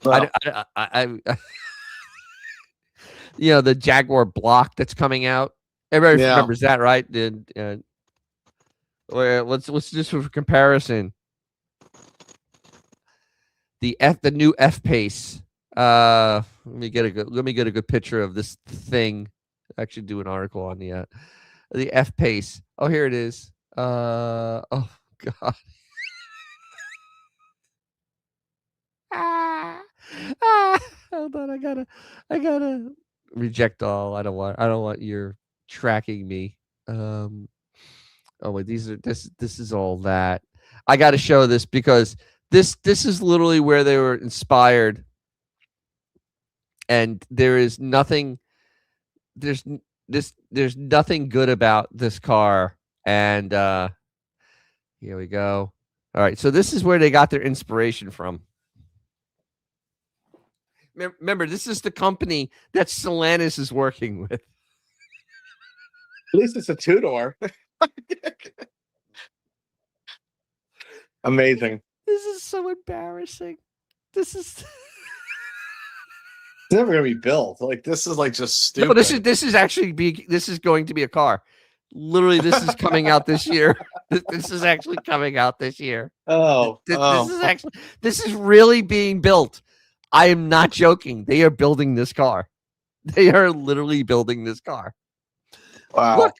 Well, I you know, the Jaguar block that's coming out. Everybody remembers that, right? Let's just for comparison. The new F Pace. Let me get a good picture of this thing. Actually, do an article on the F Pace. Oh, here it is. Oh God. Hold on, I gotta reject all. I don't want your tracking me. Oh wait, this is all that. I got to show this because this is literally where they were inspired, and there is nothing. There's nothing good about this car, and here we go. All right, so this is where they got their inspiration from. Remember, this is the company that Stellantis is working with. At least it's a two-door. Amazing. This is so embarrassing. This is It's never gonna be built. Like, this is like just stupid. no. This is going to be a car. Literally, this is coming out this year. This is actually coming out this year. This is really being built. I am not joking. They are building this car. They are literally building this car. Wow.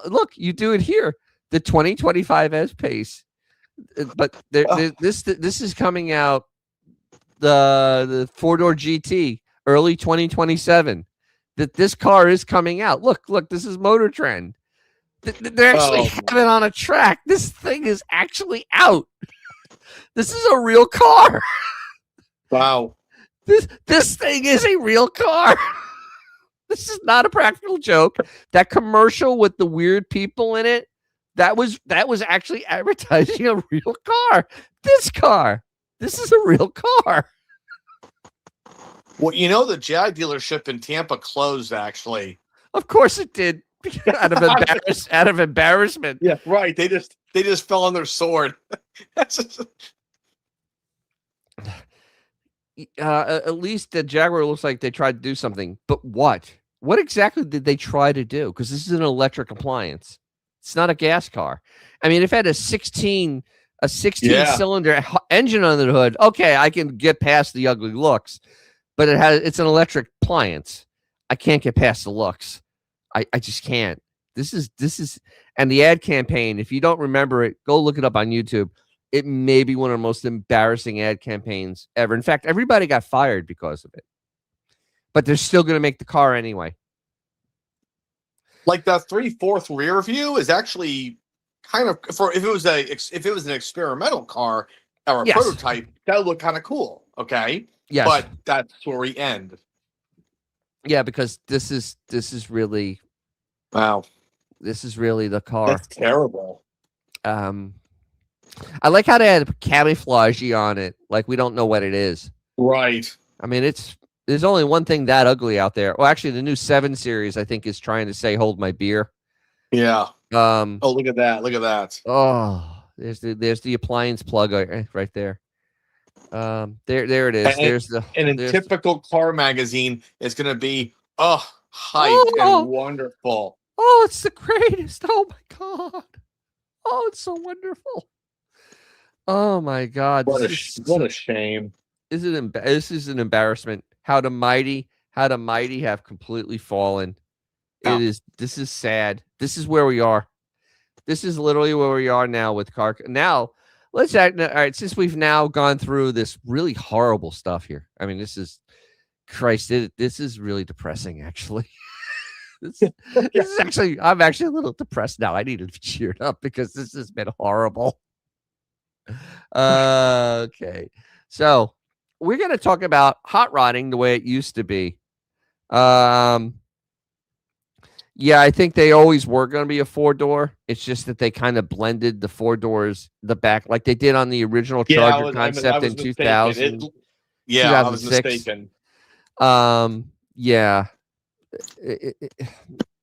Look, you do it here. The 2025 S Pace. But this is coming out the 4-door GT early 2027. That this car is coming out. Look, this is Motor Trend. They're actually having it on a track. This thing is actually out. This is a real car. Wow. This thing is a real car. This is not a practical joke. That commercial with the weird people in it, that was actually advertising a real car. This is a real car. Well, you know, the Jag dealership in Tampa closed, actually. Of course it did. out of embarrassment. Yeah, right. They just fell on their sword. At least the Jaguar looks like they tried to do something. But what? What exactly did they try to do? Because this is an electric appliance. It's not a gas car. I mean, if it had a 16 cylinder engine under the hood, okay, I can get past the ugly looks. But it's an electric appliance. I can't get past the looks. I just can't. This is and the ad campaign, if you don't remember it, go look it up on YouTube. It may be one of the most embarrassing ad campaigns ever. In fact, everybody got fired because of it. But they're still going to make the car anyway. Like the 3/4 rear view is actually kind of, for if it was an experimental car or a prototype, that would look kind of cool. Okay. Yes. But that's where we end. Yeah, because this is really wow. This is really the car. That's terrible. I like how they had camouflage on it, like we don't know what it is. Right. I mean, there's only one thing that ugly out there. Well, actually, the new 7 Series, I think, is trying to say "Hold my beer." Yeah. Oh, look at that! Look at that! Oh, there's the appliance plug right there. There it is. In typical car magazine, it's going to be hyped and wonderful. Oh, it's the greatest. Oh my God. Oh, it's so wonderful. Oh my God. What a shame. This is an embarrassment. How the mighty have completely fallen. Yeah. This is sad. This is where we are. This is literally where we are now with car. Now, let's act. All right, since we've now gone through this really horrible stuff here. I mean, this is this is really depressing, actually. this is actually, I'm actually a little depressed now. I need to be cheered up because this has been horrible. Okay, so we're going to talk about hot rodding the way it used to be. Yeah, I think they always were going to be a 4-door. It's just that they kind of blended the 4 doors, the back, like they did on the original Charger concept in 2000. I was mistaken. Yeah,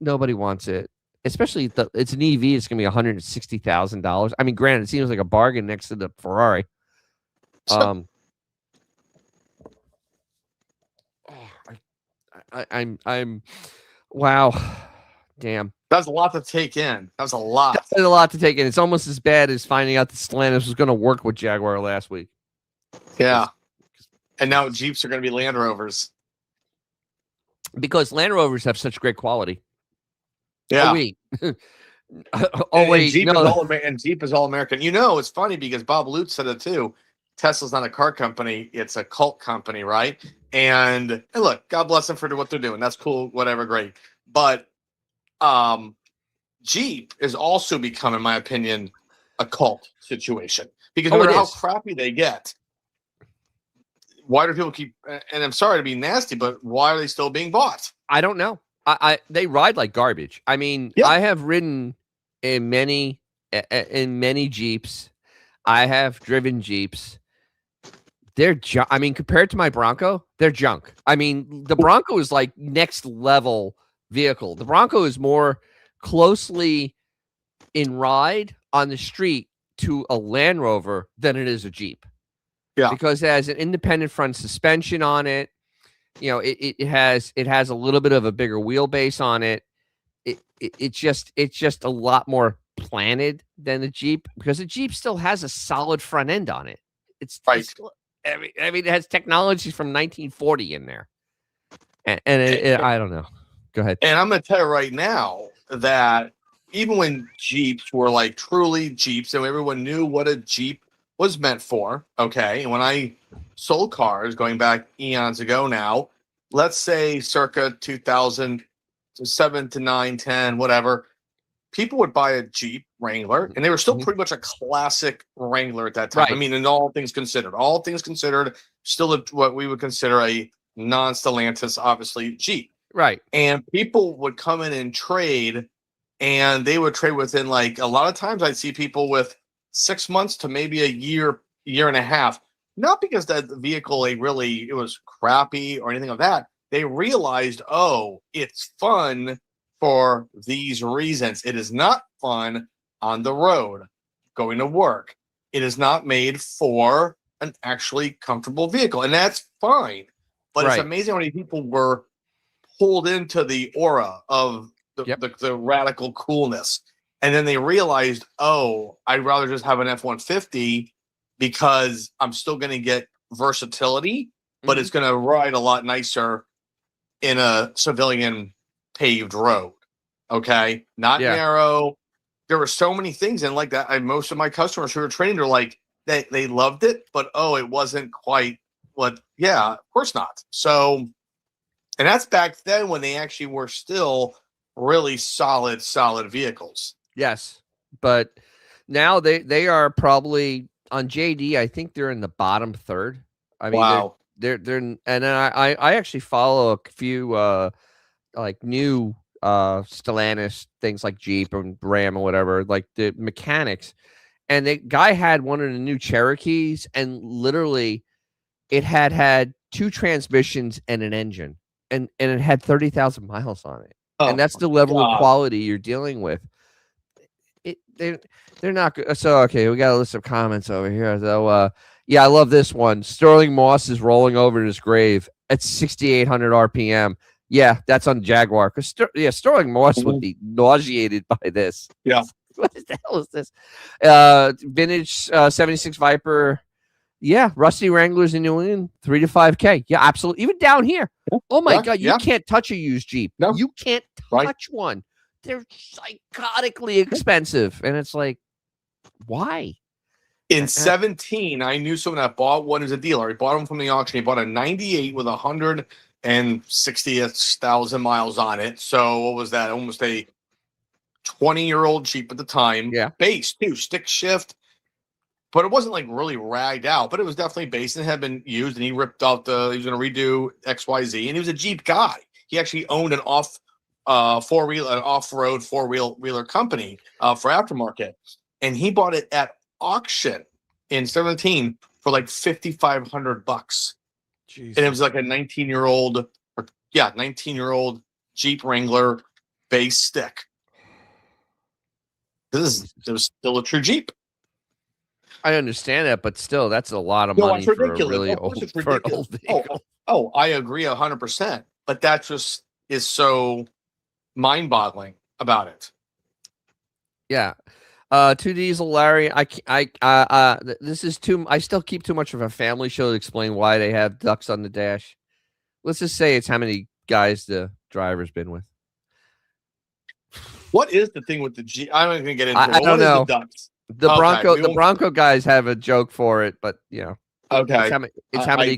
nobody wants it, especially it's an EV. It's going to be $160,000. I mean, granted, it seems like a bargain next to the Ferrari. I'm wow. Damn. That's a lot to take in. That was a lot. That's a lot to take in. It's almost as bad as finding out that Stellantis was going to work with Jaguar last week. Yeah. And now Jeeps are going to be Land Rovers. Because Land Rovers have such great quality. Yeah. Oh, wait. And Jeep is all American. You know, it's funny because Bob Lutz said it too. Tesla's not a car company. It's a cult company, right? And look, God bless them for what they're doing. That's cool. Whatever. Great. But Jeep is also become, in my opinion, a cult situation because no matter how crappy they get, why do people keep? And I'm sorry to be nasty, but why are they still being bought? I don't know. They ride like garbage. I mean, I have ridden in many Jeeps. I have driven Jeeps. They're junk. I mean, compared to my Bronco, they're junk. I mean, the Bronco is like next level vehicle. The Bronco is more closely in ride on the street to a Land Rover than it is a Jeep. Yeah, because it has an independent front suspension on it. You know, it has a little bit of a bigger wheelbase on it. It's just a lot more planted than the Jeep because the Jeep still has a solid front end on it. It's right. I mean, it has technology from 1940 in there, and I don't know. Go ahead. And I'm going to tell you right now that even when Jeeps were like truly Jeeps, and everyone knew what a Jeep was meant for, okay? And when I sold cars going back eons ago now, let's say circa 2007 to 9, 10, whatever, people would buy a Jeep Wrangler, and they were still pretty much a classic Wrangler at that time. Right. I mean, in all things considered, still what we would consider a non-Stellantis, obviously, Jeep. Right. And people would come in and trade, and they would trade within, like, a lot of times I'd see people with 6 months to maybe a year and a half. Not because that vehicle, it was crappy or anything like that. They realized, oh, it's fun for these reasons. It is not fun on the road, going to work. It is not made for an actually comfortable vehicle, and that's fine. But It's amazing how many people were pulled into the aura of the radical coolness. And then they realized, oh, I'd rather just have an F-150 because I'm still going to get versatility, but it's going to ride a lot nicer in a civilian paved road. Okay? Not narrow. There were so many things. And like that, most of my customers who were trained are like, they loved it, but it wasn't quite what, of course not. So, and that's back then when they actually were still really solid vehicles. Yes, but now they are probably on JD. I think they're in the bottom third. I mean, wow. They're and then I actually follow a few like new Stellantis things like Jeep and Ram or whatever, like the mechanics. And the guy had one of the new Cherokees, and literally, it had 2 transmissions and an engine, and it had 30,000 miles on it. Oh, and that's the level of quality you're dealing with. They're not good. So, okay, we got a list of comments over here. So, I love this one. Sterling Moss is rolling over in his grave at 6,800 RPM. Yeah, that's on Jaguar. Because Sterling Moss would Mhm. be nauseated by this. Yeah. What the hell is this? Vintage 76 Viper. Yeah, Rusty Wranglers in New England, 3 to 5K. Yeah, absolutely. Even down here. Oh my Yeah, God, you yeah. can't touch a used Jeep. No, You can't right. touch one. They're psychotically expensive. And it's like, why? In 17, I knew someone that bought one as a dealer. He bought them from the auction. He bought a 98 with 160,000 miles on it. So what was that? Almost a 20-year-old Jeep at the time. Yeah. Base too, stick shift. But it wasn't like really ragged out, but it was definitely base and had been used. And he ripped out he was going to redo XYZ. And he was a Jeep guy. He actually owned an off-road four-wheeler company for aftermarket. And he bought it at auction in 17 for like $5,500. And it was like a 19-year-old Jeep Wrangler base stick. It was still a true Jeep. I understand that, but still, that's a lot of money for a really old vehicle. Oh, I agree 100%. But that just is so mind-boggling about it. Yeah. 2 Diesel Larry, this is I still keep too much of a family show to explain why they have ducks on the dash. Let's just say it's how many guys the driver's been with. What is the thing with the Jeep? I'm not going to get into it. I don't know. The ducks? The Bronco guys have a joke for it, but okay. It's how many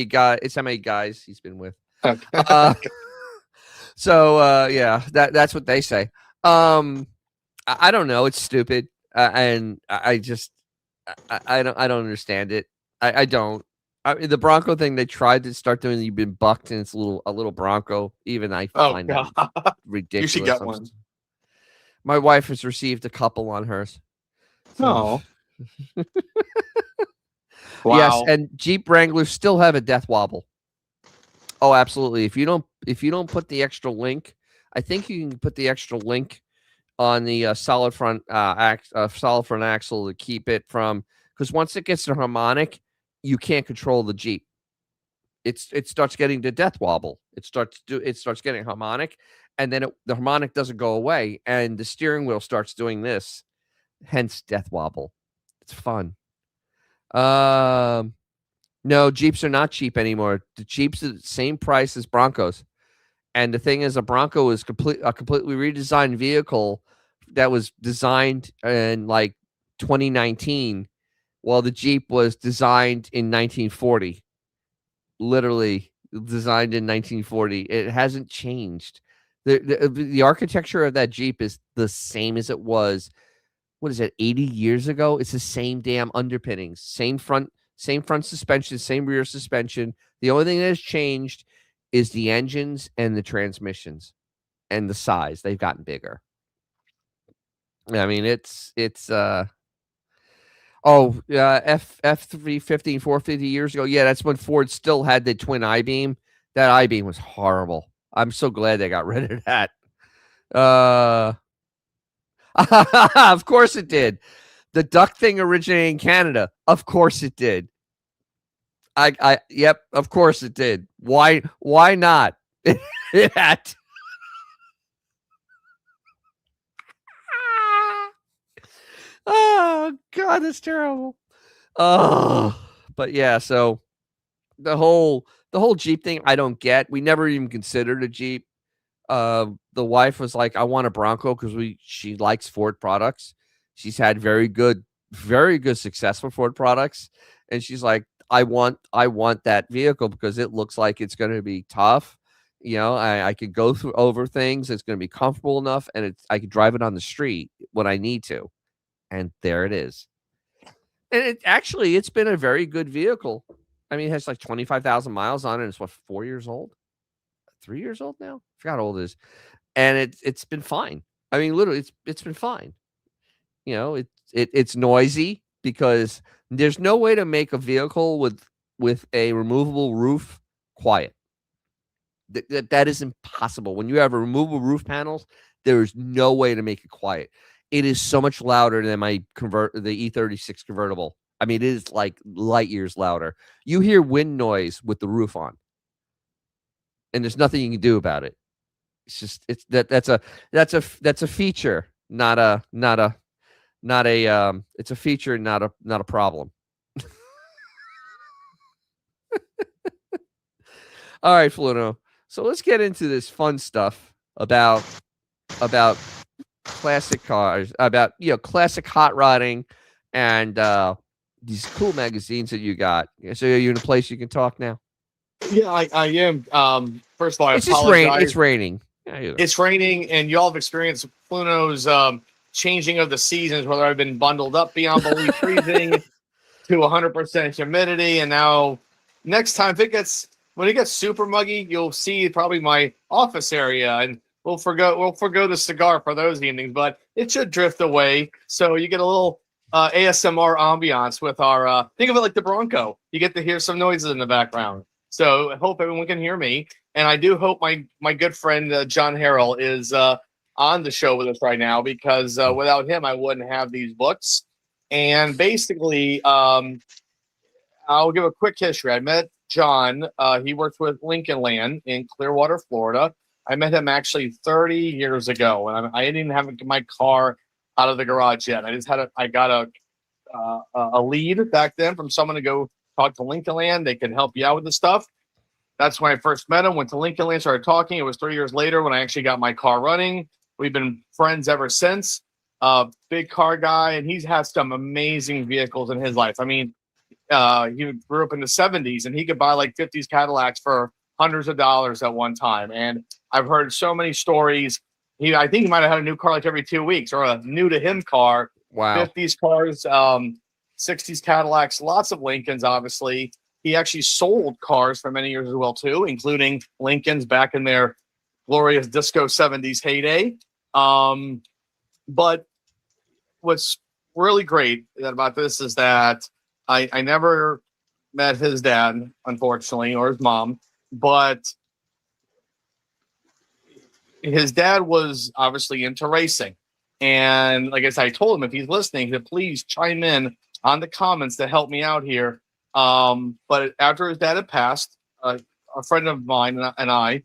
guys he's been with. Okay. So yeah, that's what they say. I don't know. It's stupid, and I just I don't understand it. I don't. The Bronco thing they tried to start doing. You've been bucked, and it's a little Bronco. Even I find that ridiculous. You should get one. My wife has received a couple on hers. So. Oh. Wow. Yes, and Jeep Wranglers still have a death wobble. Oh, absolutely. If you don't put the extra link, I think you can put the extra link on the solid front axle to keep it from, because once it gets to harmonic, you can't control the Jeep. It starts getting the death wobble. It starts getting harmonic, and then the harmonic doesn't go away, and the steering wheel starts doing this. Hence death wobble. It's fun. No, Jeeps are not cheap anymore. The Jeeps are the same price as Broncos. And the thing is, a Bronco is a completely redesigned vehicle that was designed in like 2019, while the Jeep was designed in 1940. Literally designed in 1940. It hasn't changed. The architecture of that Jeep is the same as it was. What is it, 80 years ago? It's the same damn underpinnings, same front suspension, same rear suspension. The only thing that has changed is the engines and the transmissions and the size. They've gotten bigger. I mean, it's F350 450 years ago. Yeah, that's when Ford still had the twin I-beam. That I-beam was horrible. I'm so glad they got rid of that. Of course it did. The duck thing originated in Canada. Of course it did. Yep, of course it did. Why not? It had to. Oh God, that's terrible. Oh, but yeah, so the whole Jeep thing I don't get. We never even considered a Jeep. The wife was like, I want a Bronco because she likes Ford products. She's had very good success with Ford products. And she's like, I want that vehicle because it looks like it's going to be tough. I could go over things. It's going to be comfortable enough. And I could drive it on the street when I need to. And there it is. And it's been a very good vehicle. I mean, it has like 25,000 miles on it. It's 4 years old? 3 years old now? I forgot how old it is. And it's been fine. I mean, literally, it's been fine. It's noisy because there's no way to make a vehicle with a removable roof quiet. That is impossible. When you have a removable roof panels, there is no way to make it quiet. It is so much louder than the E36 convertible. I mean, it is like light years louder. You hear wind noise with the roof on. and there's nothing you can do about it. It's just that's a feature, not a it's a feature, not a problem. All right, Fluno. So let's get into this fun stuff about classic cars, about classic hot rodding, and these cool magazines that you got. So are you in a place you can talk now? Yeah, I am. First of all, I It's just apologize. It's raining. Yeah, It's raining, and y'all have experienced Fluno's changing of the seasons, whether I've been bundled up beyond belief freezing to 100% humidity, and now next time when it gets super muggy, you'll see probably my office area, and we'll forgo the cigar for those evenings, but it should drift away. So you get a little ASMR ambiance with our think of it like the Bronco. You get to hear some noises in the background. So I hope everyone can hear me. And I do hope my good friend John Harrell is on the show with us right now, because without him, I wouldn't have these books. And basically, I'll give a quick history. I met John. He works with Lincoln Land in Clearwater, Florida. I met him actually 30 years ago, and I didn't even have my car out of the garage yet. I got a lead back then from someone to go talk to Lincoln Land. They can help you out with the stuff. That's when I first met him. Went to Lincoln Land, started talking. It was 3 years later when I actually got my car running. We've been friends ever since. Big car guy, and he's had some amazing vehicles in his life. I mean, he grew up in the 70s, and he could buy like 50s Cadillacs for hundreds of dollars at one time. And I've heard so many stories. I think he might have had a new car like every 2 weeks, or a new to him car. Wow. 50s cars, 60s Cadillacs, lots of Lincolns, obviously. He actually sold cars for many years as well, too, including Lincolns back in their glorious disco 70s heyday. But what's really great about this is that I never met his dad, unfortunately, or his mom, but his dad was obviously into racing. And like I said, I told him if he's listening to please chime in on the comments to help me out here. But after his dad had passed, a friend of mine and I,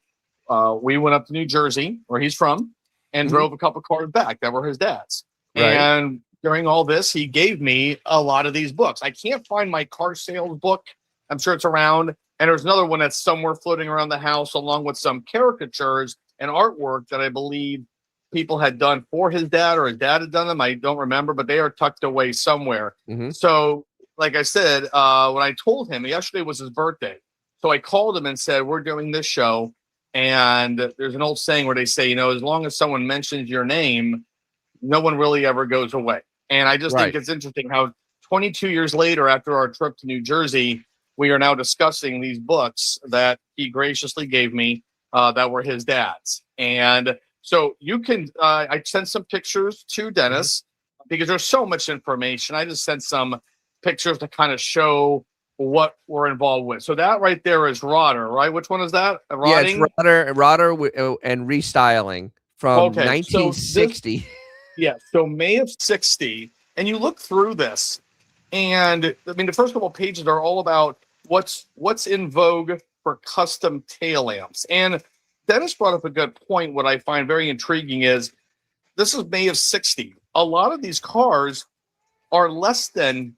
we went up to New Jersey, where he's from, and drove a couple cars back that were his dad's. Right. And during all this, he gave me a lot of these books. I can't find my car sales book. I'm sure it's around. And there's another one that's somewhere floating around the house, along with some caricatures and artwork that I believe people had done for his dad, or his dad had done them. I don't remember, but they are tucked away somewhere. So, like I said, when I told him, yesterday was his birthday. So I called him and said, we're doing this show. And there's an old saying where they say, as long as someone mentions your name, no one really ever goes away. And I just think it's interesting how 22 years later, after our trip to New Jersey, we are now discussing these books that he graciously gave me that were his dad's. And so you can, I sent some pictures to Dennis because there's so much information. I just sent some pictures to kind of show what we're involved with. So that right there is Rodder, right? Which one is that? Rodding? Yeah, it's Rodder and restyling from 1960. So so May of 60. And you look through this, and I mean, the first couple of pages are all about what's in vogue for custom tail lamps. And Dennis brought up a good point. What I find very intriguing is this is May of 60. A lot of these cars are less than,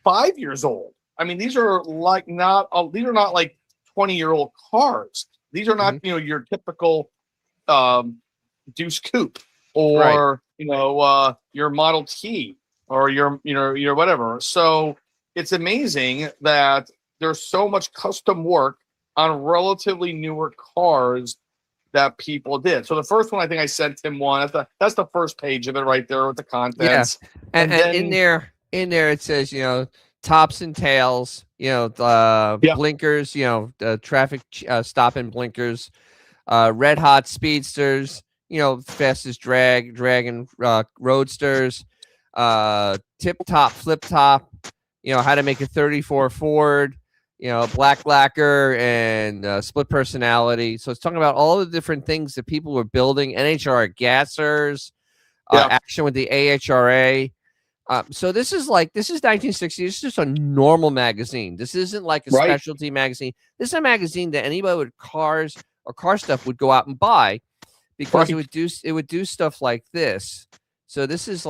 5 years old. I mean, these are not like 20-year-old cars. These are not, your typical Deuce Coupe or your Model T or your whatever. So it's amazing that there's so much custom work on relatively newer cars that people did. So the first one, I think I sent him one. That's the first page of it right there with the contents. Yeah. And then, in there it says, tops and tails, blinkers, traffic stopping blinkers, red hot speedsters, fastest dragon roadsters, tip top, flip top, how to make a 34 Ford, black lacquer and split personality. So it's talking about all the different things that people were building, NHRA gassers, action with the AHRA. So this is 1960. This is just a normal magazine. This isn't like a Right. specialty magazine. This is a magazine that anybody with cars or car stuff would go out and buy because Right. it would do stuff like this. So this is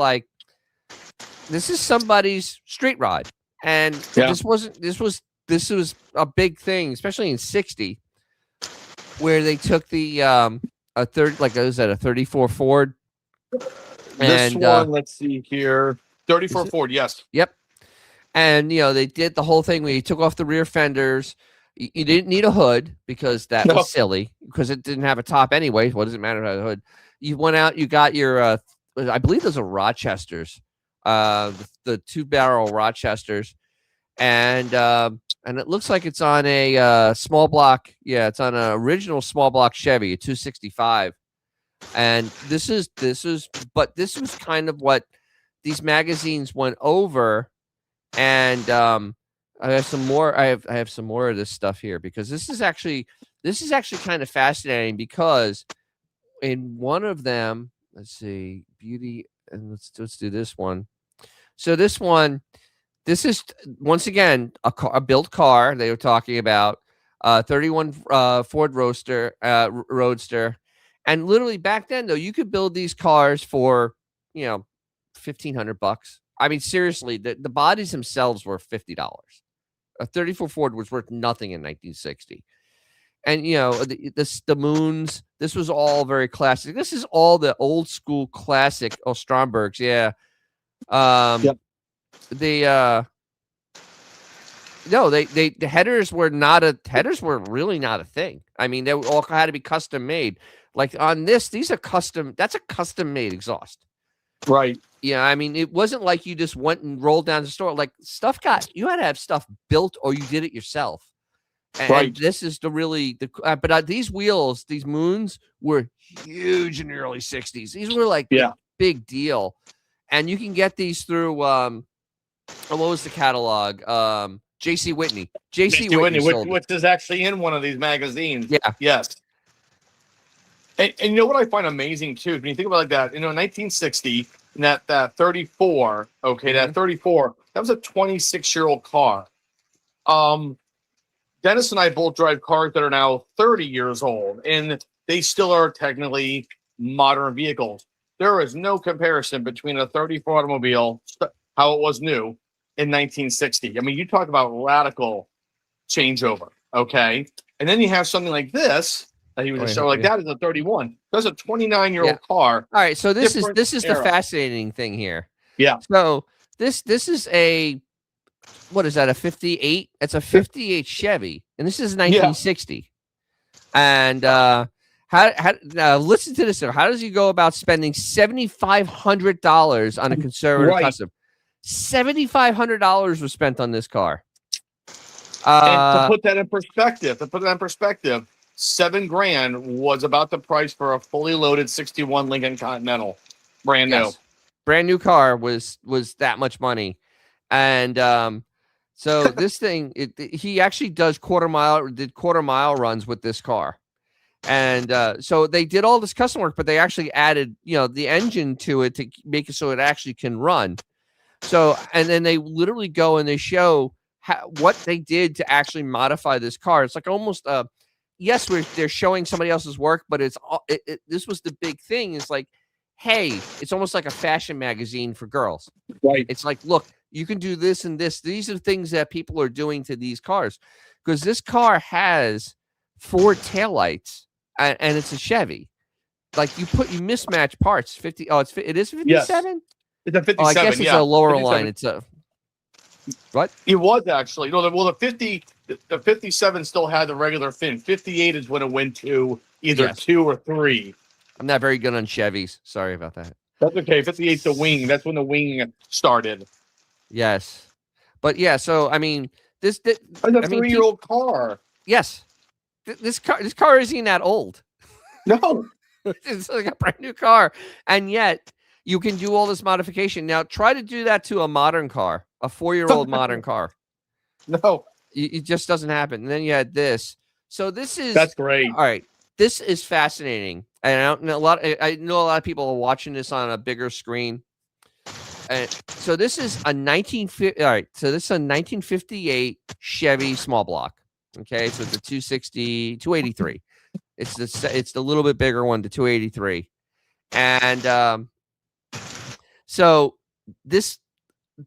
somebody's street rod, and Yeah. this was a big thing, especially in '60, where they took the a third was that a 34 Ford. This And one, let's see here, 34 it? Ford. Yes. Yep. And they did the whole thing where you took off the rear fenders. You didn't need a hood because that was silly, because it didn't have a top anyway. What does it matter about a hood? You went out, you got your I believe those are Rochesters, the 2-barrel Rochesters, and it looks like it's on a small block. Yeah, it's on an original small block Chevy, a 265. And this was kind of what these magazines went over. And I have some more. I have some more of this stuff here, because this is actually kind of fascinating, because in one of them, let's see, beauty, and let's do this one. So this is once again a built car they were talking about, 31 Ford Roadster, and literally back then though you could build these cars for $1,500. I mean, seriously, the bodies themselves were $50. A 34 Ford was worth nothing in 1960. And the moons, this was all very classic. This is all the old school classic Strombergs. Yeah. Yep. The headers were really not a thing. I mean, they all had to be custom made. Like on this, that's a custom made exhaust. Right. Yeah, I mean, it wasn't like you just went and rolled down to the store. Like you had to have stuff built, or you did it yourself. And this is but these wheels, these moons were huge in the early '60s. These were like big deal, and you can get these through. What was the catalog? J.C. Whitney. J.C. Whitney, which is actually in one of these magazines. Yeah. Yes. And you know what I find amazing too, when you think about like that, 1960, that 34, okay, that 34, that was a 26-year-old car. Dennis and I both drive cars that are now 30 years old, and they still are technically modern vehicles. There is no comparison between a 34 automobile, how it was new, in 1960. I mean, you talk about radical changeover, okay? And then you have something like this that he was just showing, that is a 31. That's a 29-year-old car. All right, so this is the fascinating thing here. Yeah. So this is a, what is that, a 58? It's a 58 Chevy, and this is 1960. And now listen to this. How does he go about spending $7,500 on a conservative custom? $7,500 was spent on this car. And to put that in perspective, $7,000 was about the price for a fully loaded 61 Lincoln Continental, brand new. Brand new car was that much money. And so this thing, he actually did quarter mile runs with this car. And so they did all this custom work, but they actually added, the engine to it to make it so it actually can run. So, and then they literally go and they show what they did to actually modify this car. It's like almost, yes, they're showing somebody else's work, but this was the big thing. It's like, hey, it's almost like a fashion magazine for girls. Right. It's like, look, you can do this and this. These are things that people are doing to these cars, because this car has 4 taillights and it's a Chevy. Like you mismatch parts. It is 57. Yes. It's a 57. I guess it's a lower 57. Line. It's a what? It was actually the 57 still had the regular fin. 58 is when it went to either 2 or 3. I'm not very good on Chevys. Sorry about that. That's okay. 58's the wing. That's when the wing started. Yes, but yeah. So I mean, this it's a 3-year-old car. Yes, this car isn't that old. No, it's like a brand new car, and yet you can do all this modification. Now try to do that to a modern car, a 4-year-old modern car. No, it just doesn't happen. And then you had this. So that's great. All right, this is fascinating. And I know a lot of people are watching this on a bigger screen. So this is a 1950. All right. So this is a 1958 Chevy small block. Okay. So it's a 283. It's the little bit bigger one, the 283. And so this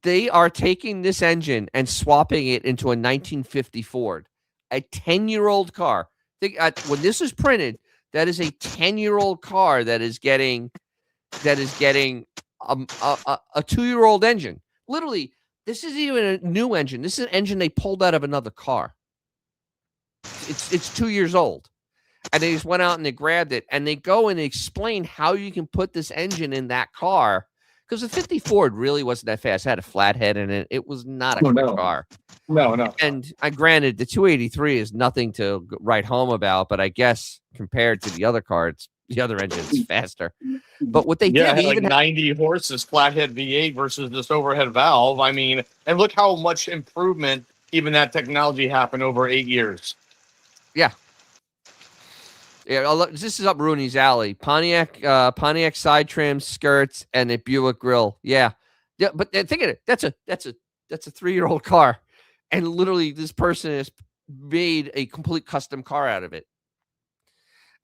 they are taking this engine and swapping it into a 1950 Ford, a 10-year-old car. Think when this is printed, that is a 10-year-old car that is getting a 2-year-old engine. Literally, this isn't even a new engine. This is an engine they pulled out of another car. It's 2 years old. And they just went out and they grabbed it, and they go and explain how you can put this engine in that car. Because the 50 Ford really wasn't that fast. It had a flathead in it. It was not a quick car. No. And granted, the 283 is nothing to write home about, but I guess compared to the other cars, the other engine's faster. But what they did, they even 90 horses, flathead V8 versus this overhead valve. I mean, and look how much improvement even that technology happened over 8 years. Yeah. Yeah, this is up Rooney's alley. Pontiac side trim, skirts, and a Buick grill. Yeah. But think of it. That's a 3-year-old car, and literally this person has made a complete custom car out of it.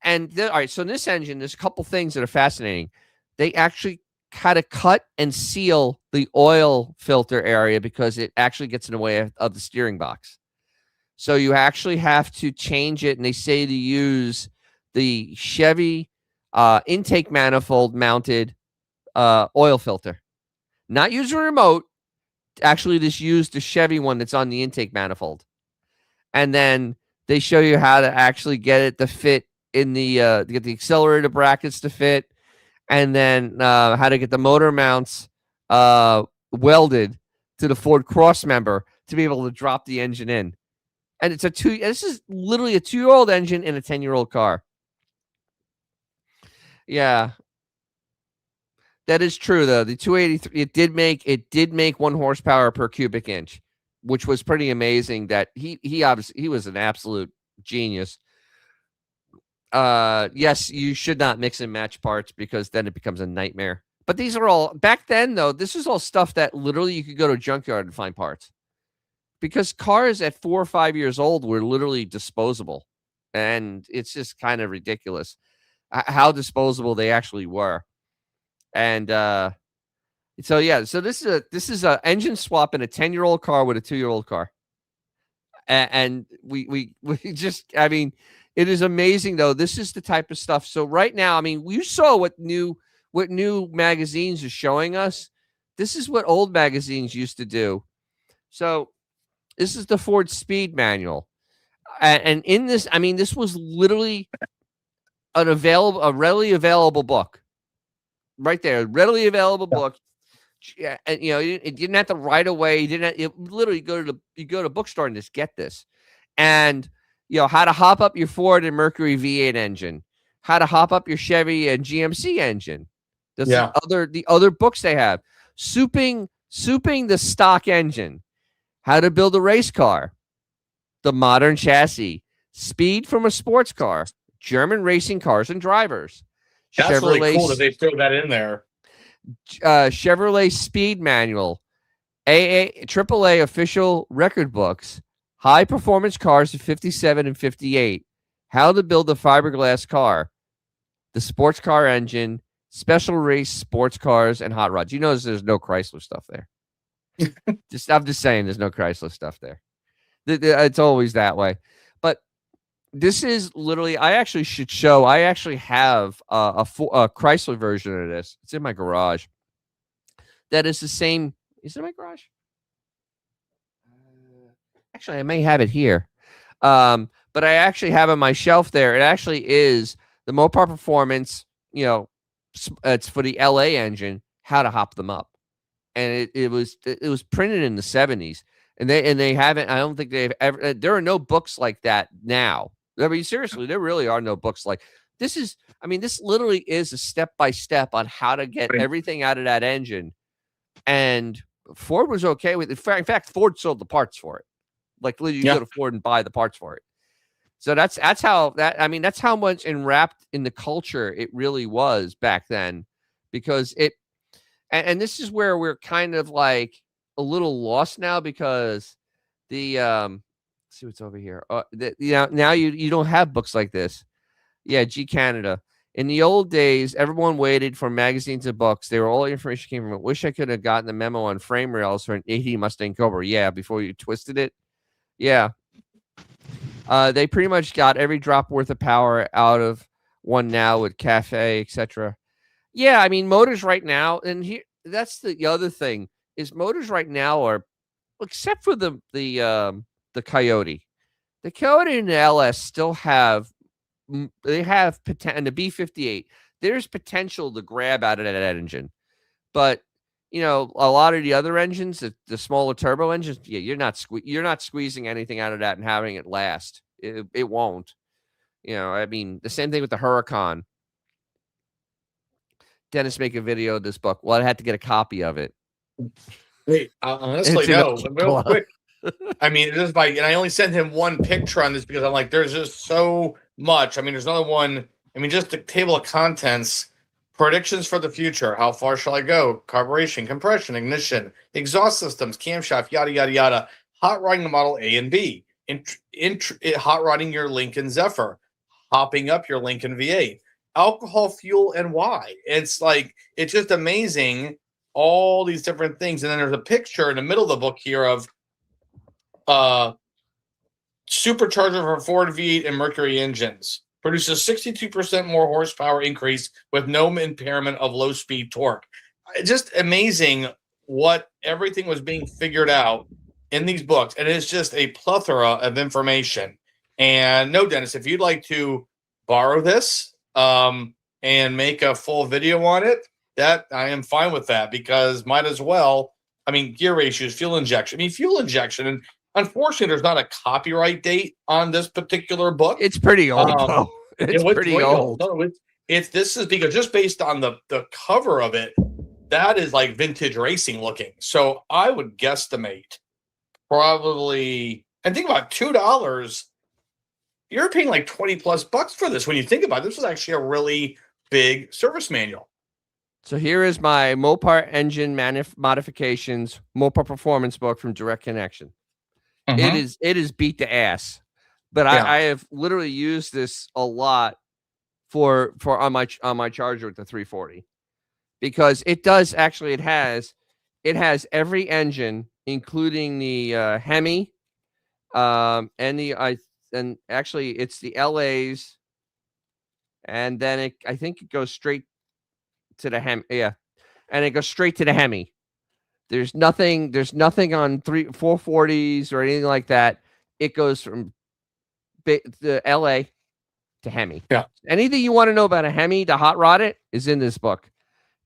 And all right, so in this engine, there's a couple things that are fascinating. They actually had to cut and seal the oil filter area because it actually gets in the way of the steering box. So you actually have to change it, and they say to use the Chevy intake manifold mounted oil filter. Not use a remote. Actually, just use the Chevy one that's on the intake manifold. And then they show you how to actually get it to fit in the get the accelerator brackets to fit, and then how to get the motor mounts welded to the Ford cross member to be able to drop the engine in. And this is literally a 2-year-old engine in a 10-year-old car. Yeah. That is true though. The 283 it did make 1 horsepower per cubic inch, which was pretty amazing. That he obviously was an absolute genius. Yes, you should not mix and match parts because then it becomes a nightmare. But these are all back then though. This is all stuff that literally you could go to a junkyard and find parts. Because cars at 4 or 5 years old were literally disposable, and it's just kind of ridiculous how disposable they actually were. And so this is a engine swap in a 10-year-old car with a 2-year-old car. And we just, I mean, it is amazing though. This is the type of stuff. So right now, I mean, you saw what new magazines are showing us. This is what old magazines used to do. So this is the Ford Speed Manual. And in this, I mean, this was literally a readily available book. Right there, readily available book. Yeah, and it didn't have to right away. You literally go to the bookstore and just get this. And how to hop up your Ford and Mercury V8 engine, how to hop up your Chevy and GMC engine. The other books they have. Souping the stock engine, how to build a race car, the modern chassis, speed from a sports car, German racing cars and drivers. That's really cool that they throw that in there. Chevrolet Speed Manual, AAA official record books, high performance cars of 57 and 58, how to build a fiberglass car, the sports car engine, special race sports cars, and hot rods. You notice there's no Chrysler stuff there. I'm just saying there's no Chrysler stuff there. It's always that way. But this is literally, I actually have a Chrysler version of this. It's in my garage. That is the same. Is it in my garage? Actually, I may have it here. But I actually have on my shelf there. It actually is the Mopar Performance, it's for the LA engine, how to hop them up. And it was printed in the 70s. And they haven't, I don't think they've ever, there are no books like that now. I mean, seriously, there really are no books like this. This literally is a step-by-step on how to get everything out of that engine. And Ford was okay with it. In fact, Ford sold the parts for it. Like, you go to Ford and buy the parts for it. So that's how much enwrapped in the culture it really was back then, because and this is where we're kind of like a little lost now because the let's see what's over here. Now you don't have books like this. Yeah, G Canada. In the old days, everyone waited for magazines and books. They were all the information came from it. Wish I could have gotten the memo on frame rails for an 80 Mustang Cobra. Yeah, before you twisted it. Yeah. They pretty much got every drop worth of power out of one now with Cafe, etc. Yeah, I mean motors right now, and here that's the other thing is motors right now are, except for the Coyote. The Coyote and the LS still have they have potential, and the B58. There's potential to grab out of that engine, but a lot of the other engines, the smaller turbo engines, yeah, you're not squeezing anything out of that and having it last. It won't. I mean, the same thing with the Huracan. Dennis make a video of this book. Well, I had to get a copy of it. Wait, honestly, no. Real quick. I mean, just and I only sent him one picture on this because I'm like, there's just so much. I mean, there's another one. I mean, just the table of contents, predictions for the future. How far shall I go? Carburation, compression, ignition, exhaust systems, camshaft, yada, yada, yada. Hot rodding the Model A and B. Hot rodding your Lincoln Zephyr. Hopping up your Lincoln V8. Alcohol, fuel, and why. It's like, it's just amazing. All these different things. And then there's a picture in the middle of the book here of supercharger for Ford V8 and Mercury engines. Produces 62% more horsepower increase with no impairment of low speed torque. Just amazing what everything was being figured out in these books. And it's just a plethora of information. And no, Dennis, if you'd like to borrow this and make a full video on it, that I am fine with that, because might as well. I mean, gear ratios, fuel injection. I mean, fuel injection, and unfortunately, there's not a copyright date on this particular book. It's pretty old, though. It's pretty old. No, this is because just based on the cover of it, that is like vintage racing looking. So I would guesstimate probably, and think about $2. You're paying like 20 plus bucks for this. When you think about it, this was actually a really big service manual. So here is my Mopar engine modifications Mopar performance book from Direct Connection. It is beat to ass, but yeah. I have literally used this a lot for on my Charger with the 340, because it does actually it has every engine, including the Hemi, and actually it's the LAs, and then I think it goes straight to the Hemi, yeah, and it goes straight to the Hemi. There's nothing on 440s or anything like that. It goes from the LA to Hemi. Yeah. Anything you want to know about a Hemi to hot rod it is in this book.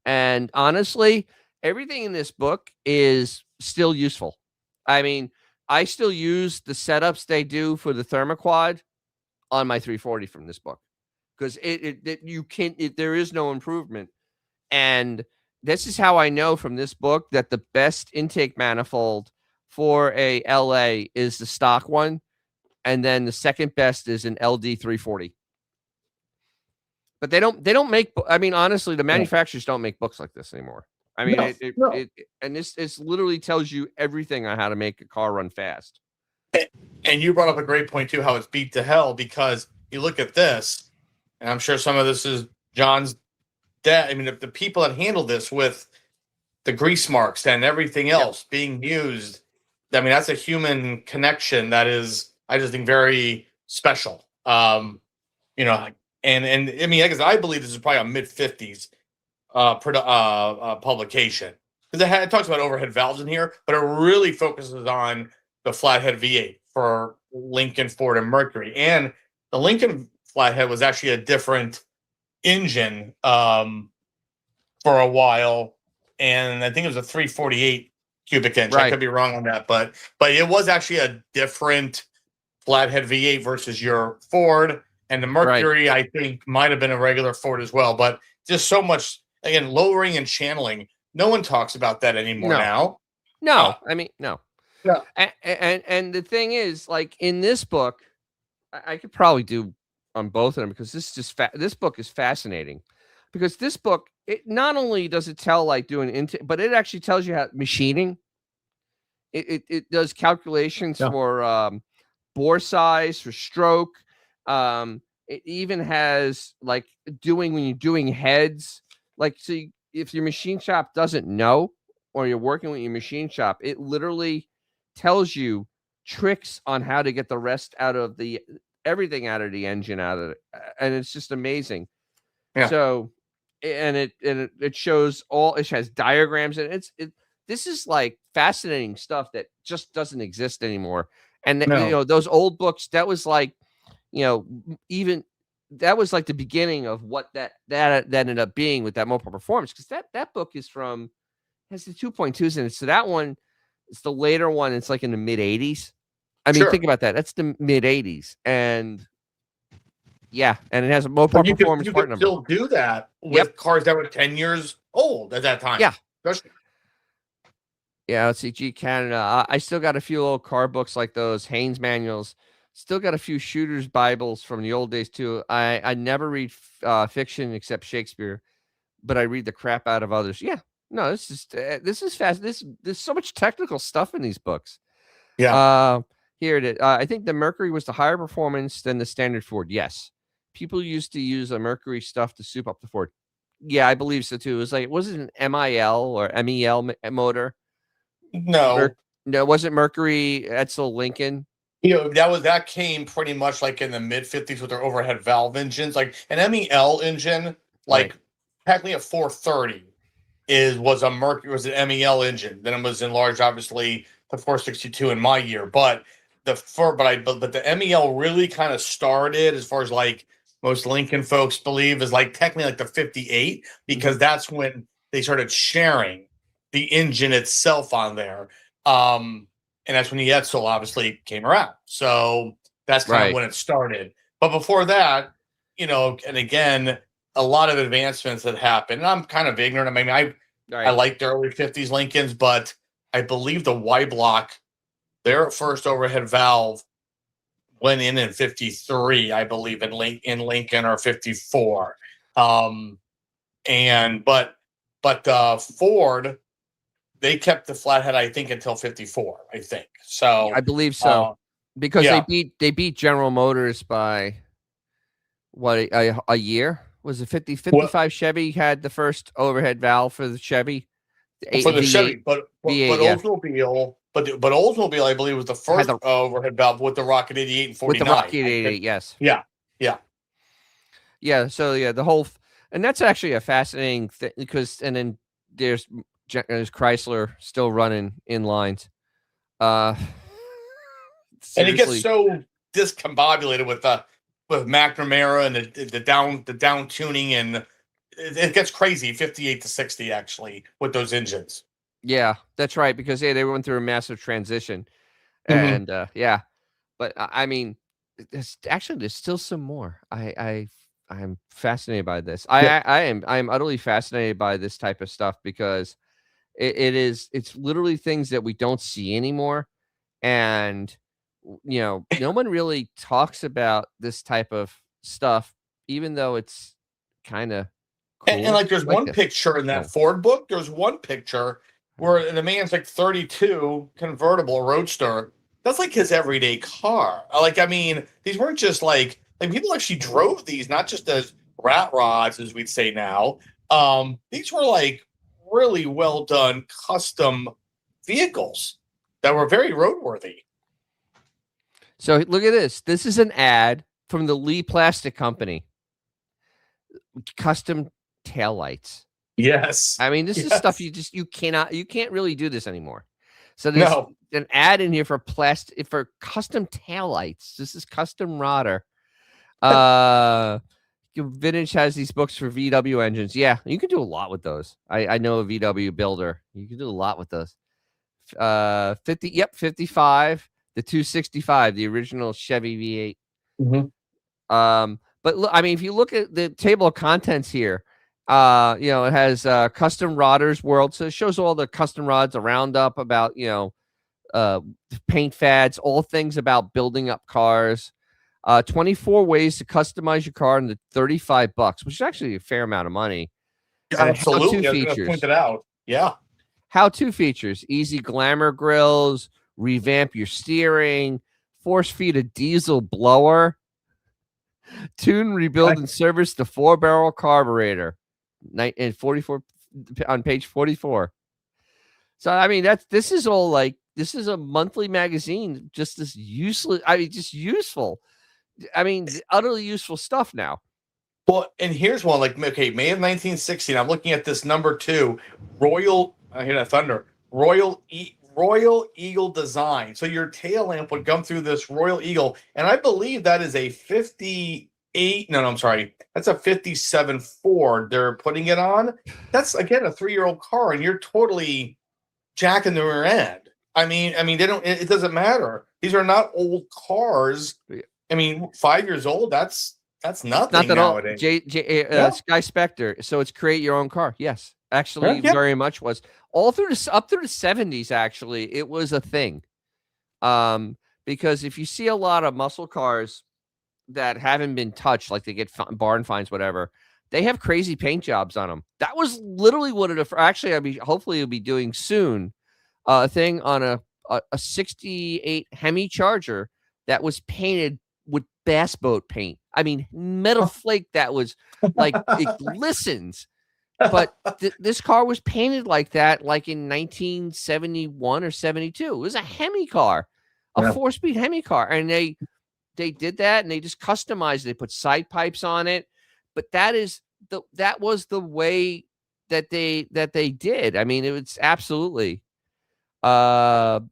And honestly, everything in this book is still useful. I mean, I still use the setups they do for the Thermoquad on my 340 from this book, because there is no improvement. And this is how I know from this book that the best intake manifold for a LA is the stock one, and then the second best is an LD 340. But they don't make. I mean, honestly, the manufacturers don't make books like this anymore. I mean, and this literally tells you everything on how to make a car run fast. And you brought up a great point too, how it's beat to hell, because you look at this, and I'm sure some of this is John's dad. I mean, the people that handle this with the grease marks and everything else being used, I mean, that's a human connection that is, I just think, very special. And I mean, I guess I believe this is probably a mid-50s publication, because it talks about overhead valves in here, but it really focuses on the flathead V8 for Lincoln, Ford, and Mercury. And the Lincoln flathead was actually a different engine for a while, and I think it was a 348 cubic inch. I could be wrong on that, but it was actually a different flathead V8 versus your Ford. And the Mercury, I think, might have been a regular Ford as well. But just so much, again, lowering and channeling. No one talks about that anymore now. No, I mean, no. No. And the thing is, like, in this book, I could probably do on both of them, because this is just this book is fascinating, because this book it not only does it tell like doing intake, but it actually tells you how machining. It does calculations Yeah. for bore size, for stroke. It even has like doing when you're doing heads. Like, so if your machine shop doesn't know, or you're working with your machine shop, it literally tells you tricks on how to get the rest out of the everything out of the engine out of it, and it's just amazing. Yeah. So, and it shows all. It has diagrams, and this is like fascinating stuff that just doesn't exist anymore. And you No. know, those old books, that was like, you know, even that was like the beginning of what that ended up being with that Mopar Performance, because that book is from, has the 2.2s in it. So that one, it's the later one. It's like in the mid 80s. I mean, Sure. think about that. That's the mid 80s, and yeah, and it has a Mopar But you Performance part could number. still do that with Yep. cars that were 10 years old at that time. Yeah. Especially. Yeah, let's see, G Canada. I still got a few old car books like those, Haynes manuals. Still got a few shooters Bibles from the old days too. I never read fiction except Shakespeare, but I read the crap out of others. Yeah, no, this is fast. There's so much technical stuff in these books. Yeah. Here it is. I think the Mercury was the higher performance than the standard Ford. Yes, people used to use a Mercury stuff to soup up the Ford. Yeah, I believe so too. It was like, was it an MIL or MEL motor? No. No, wasn't Mercury Edsel Lincoln? You know, that came pretty much like in the mid 50s with their overhead valve engines. Like an MEL engine, like Right. technically a 430 was an MEL engine. Then it was enlarged, obviously, to 462 in my year. But the MEL really kind of started, as far as like most Lincoln folks believe, is like technically like the 58, because that's when they started sharing the engine itself on there. And that's when the Edsel obviously came around. So that's kind of Right. when it started. But before that, you know, and again, a lot of advancements that happened. And I'm kind of ignorant. I mean, I Right. like the early 50s Lincolns, but I believe the Y block, their first overhead valve, went in 53, I believe, in Lincoln, or 54. But Ford, they kept the flathead, I think, until 54, I think. So I believe so. Because yeah. they beat General Motors by what, a year? Was it 55 Chevy had the first overhead valve for the Chevy? For the V8, Chevy, but V8, yeah. Oldsmobile, but Oldsmobile, I believe, was the first overhead valve with the Rocket 88 and 49. With the Rocket 88, yes. Yeah. So yeah, the whole, and that's actually a fascinating thing, because, and then there's Chrysler still running in lines. And it gets so discombobulated with McNamara and the down tuning, and it gets crazy 58 to 60 actually with those engines. Yeah, that's right, because they went through a massive transition, and yeah, but I mean, there's still some more. I'm fascinated by this. I'm utterly fascinated by this type of stuff, because it's literally things that we don't see anymore, and you know, no one really talks about this type of stuff, even though it's kind of cool. And like, there's one picture in that Ford book. There's one picture where the man's like 32 convertible roadster. That's like his everyday car. Like, I mean, these weren't just like people actually drove these, not just as rat rods, as we'd say now. These were like really well done custom vehicles that were very roadworthy. So look at this. This is an ad from the Lee Plastic Company. Custom taillights. Yes. I mean, this is stuff you can't really do this anymore. So there's an ad in here for custom taillights. This is custom rodder. Vintage has these books for VW engines. Yeah, you can do a lot with those. I know a VW builder. You can do a lot with those. 55, the 265, the original Chevy V8. But look, I mean, if you look at the table of contents here, you know, it has custom rodders world. So it shows all the custom rods, a roundup about, you know, paint fads, all things about building up cars. 24 ways to customize your car under $35, which is actually a fair amount of money. Absolutely. How-to I was going to point features. it out. Yeah. How-to features: easy glamour grills, revamp your steering, force feed a diesel blower, tune, rebuild, and service the 4-barrel carburetor. And 44 on page 44. So I mean, this is all like, this is a monthly magazine, just this useless. I mean, just useful. I mean, utterly useful stuff now. Well, and here's one like, okay, May of 1916. I'm looking at this number 2, Royal. I hear that thunder. Royal Eagle design. So your tail lamp would come through this Royal Eagle, and I believe that is a 58. No, I'm sorry. That's a 57 Ford. They're putting it on. That's again a 3-year-old car, and you're totally jacking the rear end. I mean, they don't. It doesn't matter. These are not old cars. I mean, 5 years old. That's nothing Not that nowadays. Sky Spectre. So it's create your own car. Yes, actually, very much was all through up through the 70s. Actually, it was a thing. Because if you see a lot of muscle cars that haven't been touched, like they get barn finds, whatever, they have crazy paint jobs on them. That was literally what it. Actually, hopefully it'll be doing soon. A thing on a 68 Hemi Charger that was painted with bass boat paint. I mean, metal flake that was like, it glistens. But this car was painted like that, like in 1971 or 72. It was a Hemi car, a 4-speed Hemi car. And they did that, and they just customized it. They put side pipes on it. But that was the way that they did. I mean, it was absolutely. Oh,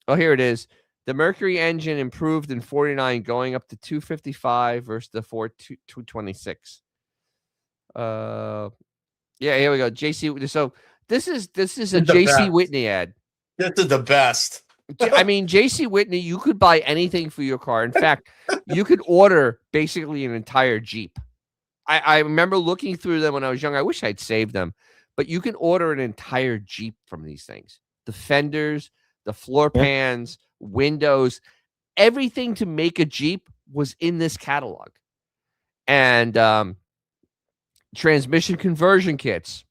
here it is. The Mercury engine improved in 49, going up to 255 versus the Ford 226. Yeah, here we go. JC. So this is a JC Whitney ad. This is the best. I mean, JC Whitney, you could buy anything for your car. In fact, you could order basically an entire Jeep. I remember looking through them when I was young. I wish I'd saved them. But you can order an entire Jeep from these things. The fenders, the floor pans, windows, everything to make a Jeep was in this catalog. And transmission conversion kits.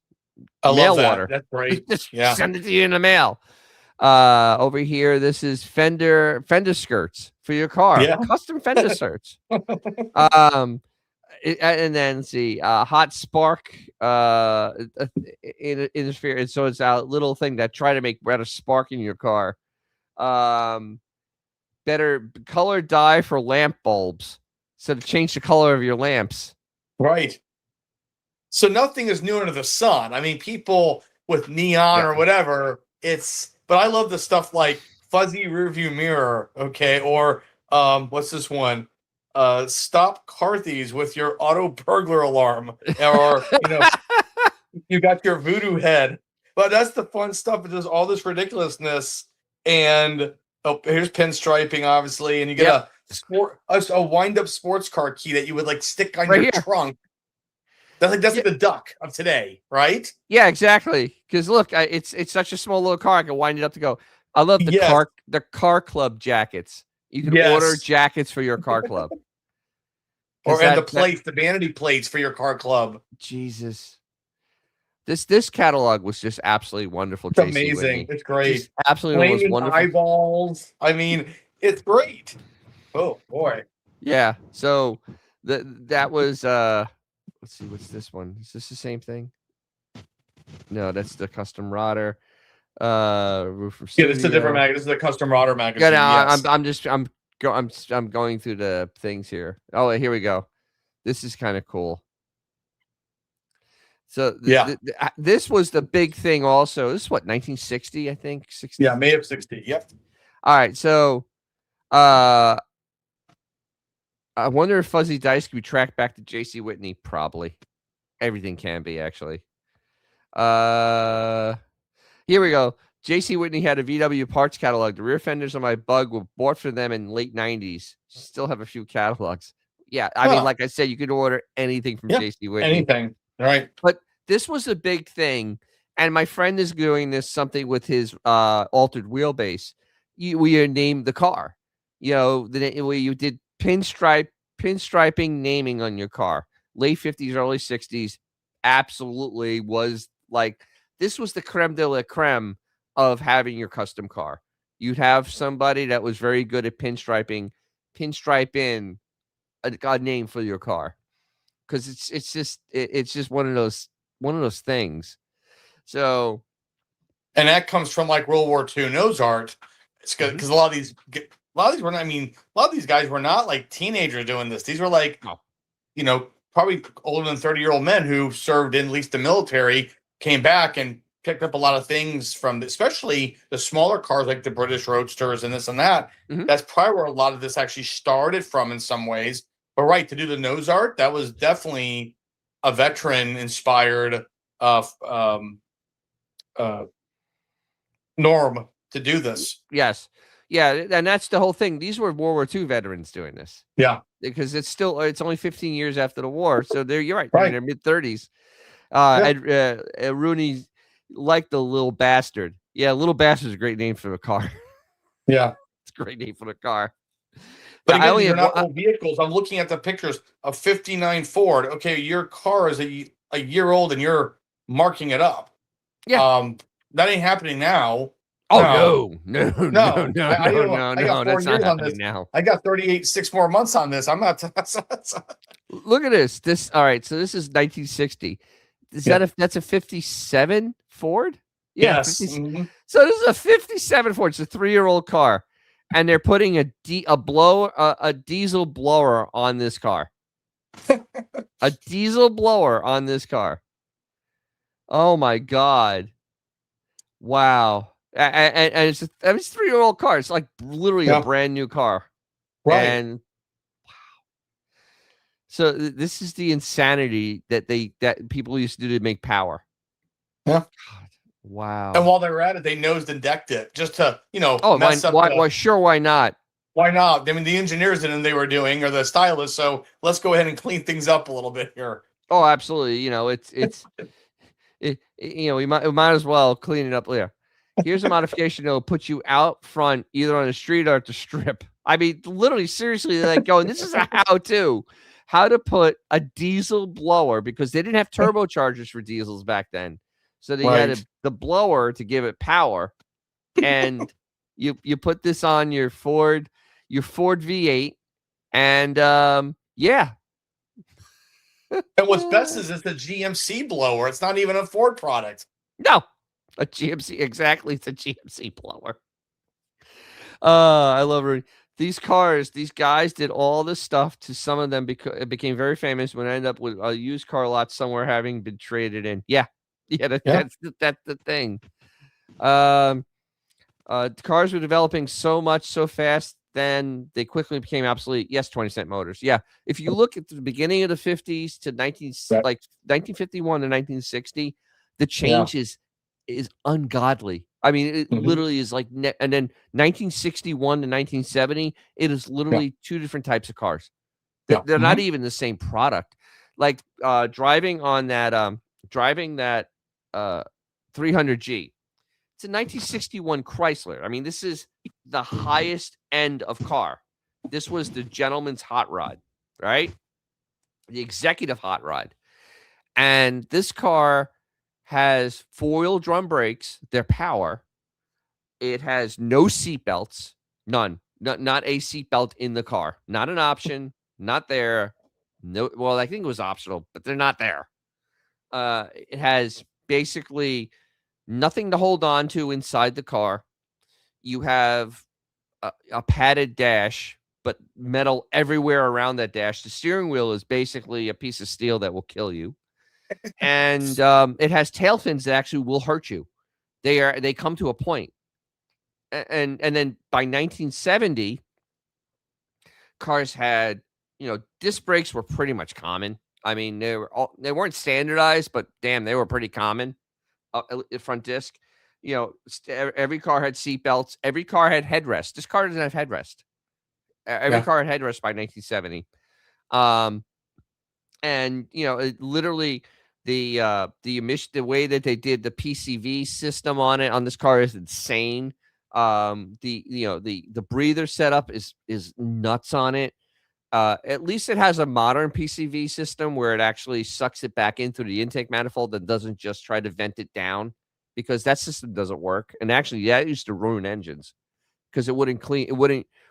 I mail love that. order. That's great. Just send it to you in the mail. Over here, this is fender skirts for your car. Yeah. Custom fender skirts. And then see, hot spark in the sphere. And so it's a little thing that try to make better spark in your car. Better color dye for lamp bulbs. So to change the color of your lamps. Right. So nothing is new under the sun. I mean, people with neon or whatever, but I love the stuff like fuzzy rearview mirror. Okay. Or, what's this one? Stop car thieves with your auto burglar alarm, or you got your voodoo head. But that's the fun stuff. It's just all this ridiculousness, and here's pinstriping, obviously, and you get a wind-up sports car key that you would like stick on your trunk. That's like the duck of today, right? Yeah, exactly. Because look, it's such a small little car. I can wind it up to go. I love the car club jackets. You can order jackets for your car club. The vanity plates for your car club. Jesus. This catalog was just absolutely wonderful. It's amazing. Whitney. It's great. Just absolutely was wonderful. Eyeballs. I mean, it's great. Oh boy. Yeah. So that was let's see, what's this one? Is this the same thing? No, that's the custom rodder. Roofer Studio. This is a different magazine. This is the custom rodder magazine. Yeah, no, I'm going through the things here. Oh, here we go. This is kind of cool. So this was the big thing. Also, this is what, 1960, I think. 60. Yeah, May of 60. Yep. All right, so I wonder if fuzzy dice can be tracked back to JC Whitney. Probably, everything can be actually. Here we go. JC Whitney had a VW parts catalog. The rear fenders on my Bug were bought for them in late 90s. Still have a few catalogs. Yeah, I mean, like I said, you could order anything from JC Whitney. Anything, right? But this was a big thing, and my friend is doing something with his altered wheelbase. We named the car. Where you did pinstriping naming on your car. Late 50s, early 60s. absolutely was like, this was the creme de la creme of having your custom car. You'd have somebody that was very good at pinstriping, pinstripe in a name for your car, because it's just one of those things. So, And that comes from like World War II nose art. It's because a lot of these were not, I mean, a lot of these guys were not like teenagers doing this. These were like, probably older than 30-year-old men who served in at least the military, came back and picked up a lot of things from, especially the smaller cars like the British Roadsters and this and that. That's probably where a lot of this actually started from in some ways. But right, to do the nose art, that was definitely a veteran inspired norm to do this. Yes. Yeah, and that's the whole thing. These were World War II veterans doing this. Yeah. Because it's only 15 years after the war. So you're right. Right. In their mid-30s. Rooney liked the Little Bastard. Yeah, Little Bastard is a great name for a car. Yeah. It's a great name for a car. But again, these are not old vehicles. I'm looking at the pictures of 59 Ford. Okay, your car is a year old and you're marking it up. Yeah. That ain't happening now. Oh, no. I got 4 years on this. Now. I got 6 more months on this. I'm not. Look at this. All right. So this is 1960. That's a 57 Ford? Yeah. Yes. So this is a 57 Ford. It's a 3-year-old car. And they're putting a diesel blower on this car. A diesel blower on this car. Oh my God. Wow. And it's a 3-year-old car. It's like literally a brand new car. Right. And wow. So this is the insanity that people used to do to make power. Yeah. God, wow. And while they were at it, they nosed and decked it just to, mess up. Why not? Why not? I mean, the engineers didn't know they were doing, or the stylists. So let's go ahead and clean things up a little bit here. Oh, absolutely. We might as well clean it up later. Here's a modification that will put you out front, either on the street or at the strip. I mean, literally, seriously, like going, this is a how to put a diesel blower, because they didn't have turbochargers for diesels back then. So they had the blower to give it power. And you put this on your Ford V8. And yeah. And what's best is it's a GMC blower. It's not even a Ford product. No, a GMC. Exactly. It's a GMC blower. I love it. These cars, these guys did all this stuff to some of them because it became very famous when I ended up with a used car lot somewhere having been traded in. Yeah. That's the thing. Cars were developing so much so fast, then they quickly became obsolete. Yes, 20-cent motors. Yeah. If you look at the beginning of the 50s to 1951 to 1960, the change is ungodly. I mean, it literally is like, and then 1961 to 1970, it is literally two different types of cars. They're not even the same product. Like driving that 300G. It's a 1961 Chrysler. I mean, this is the highest end of car. This was the gentleman's hot rod, right? The executive hot rod. And this car has 4-wheel drum brakes. They're power. It has no seat belts. None. Not a seat belt in the car. Not an option. Not there. No. Well, I think it was optional, but they're not there. It has basically nothing to hold on to inside the car. You have a padded dash, but metal everywhere around that dash. The steering wheel is basically a piece of steel that will kill you. And it has tail fins that actually will hurt you. They come to a point. And then by 1970, cars had, disc brakes were pretty much common. I mean, they weren't standardized, but damn, they were pretty common. Front disc, every car had seat belts. Every car had headrest. This car doesn't have headrest. Every car had headrest by 1970. And it literally the emission, the way that they did the PCV system on this car is insane. The breather setup is nuts on it. At least it has a modern PCV system where it actually sucks it back into the intake manifold and doesn't just try to vent it down, because that system doesn't work. And actually, that used to ruin engines because it wouldn't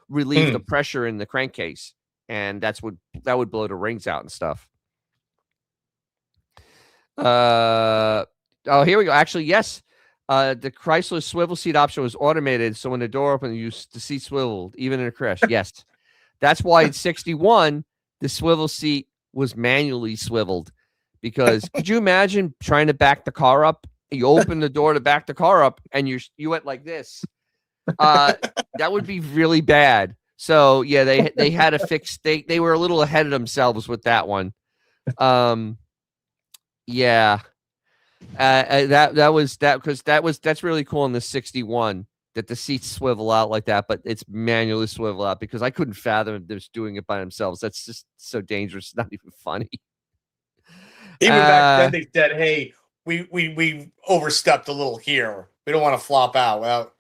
relieve the pressure in the crankcase, and that would blow the rings out and stuff. Oh, here we go. Actually, yes. The Chrysler swivel seat option was automated, so when the door opened, the seat swiveled, even in a crash. Yes. That's why in 61, the swivel seat was manually swiveled, because could you imagine trying to back the car up? You open the door to back the car up and you went like this. That would be really bad. So yeah, they had to fix, they were a little ahead of themselves with that one. Yeah. That's really cool in the 61. That the seats swivel out like that, but it's manually swivel out, because I couldn't fathom just doing it by themselves. That's just so dangerous. It's not even funny. Even back then, they said, "Hey, we overstepped a little here. We don't want to flop out without,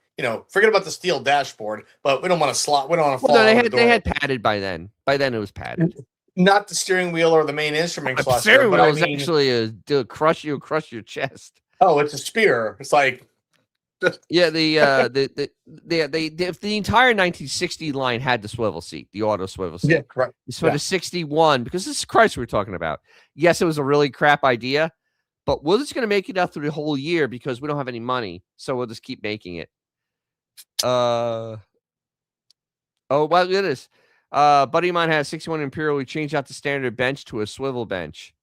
forget about the steel dashboard, but we don't want to slot. We don't want to fall." No, they had padded by then. By then, it was padded. Not the steering wheel or the main instrument cluster. The steering wheel is actually crush your chest. Oh, it's a spear. It's like. Yeah, the entire 1960 line had the swivel seat, the auto swivel seat. Yeah, correct. So the 61, because this is Chrysler we're talking about. Yes, it was a really crap idea, but we're just going to make it out through the whole year because we don't have any money, so we'll just keep making it. Oh, well, look at this. Buddy of mine had a 61 Imperial. We changed out the standard bench to a swivel bench.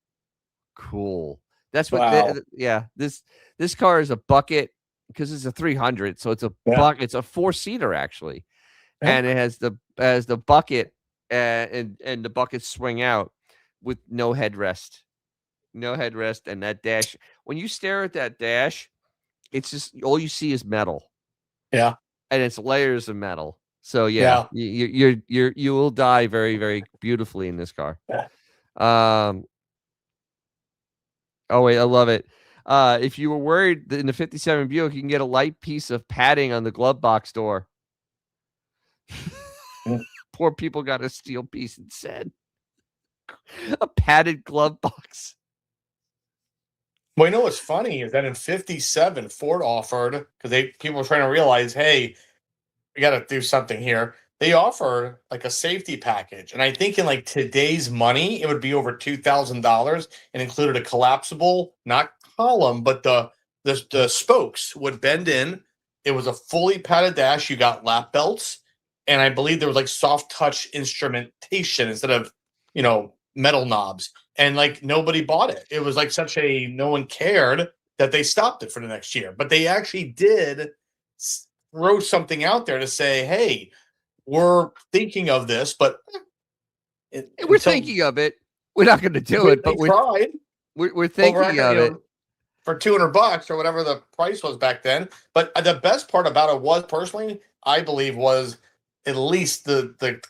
Cool. That's what. Wow. This car is a bucket. Because it's a 300, so it's a bucket. It's a 4-seater actually, and it has the bucket, and the buckets swing out with no headrest, and that dash. When you stare at that dash, it's just all you see is metal. Yeah, and it's layers of metal. So you will die very, very beautifully in this car. Yeah. Oh wait, I love it. If you were worried that in the 57 Buick, you can get a light piece of padding on the glove box door. Poor people got a steel piece instead. A padded glove box. Well, you know what's funny is that in 57, Ford offered, because people were trying to realize, hey, we got to do something here. They offered like a safety package. And I think in like today's money, it would be over $2,000 and included a collapsible, not column, but the spokes would bend in. It was a fully padded dash. You got lap belts, and I believe there was like soft touch instrumentation instead of metal knobs. And like nobody bought it. It was like no one cared that they stopped it for the next year. But they actually did throw something out there to say, hey, we're thinking of this, but we're thinking of it. We're not going to do it, but we're thinking of it. For $200 or whatever the price was back then. But the best part about it was, personally, I believe, was at least the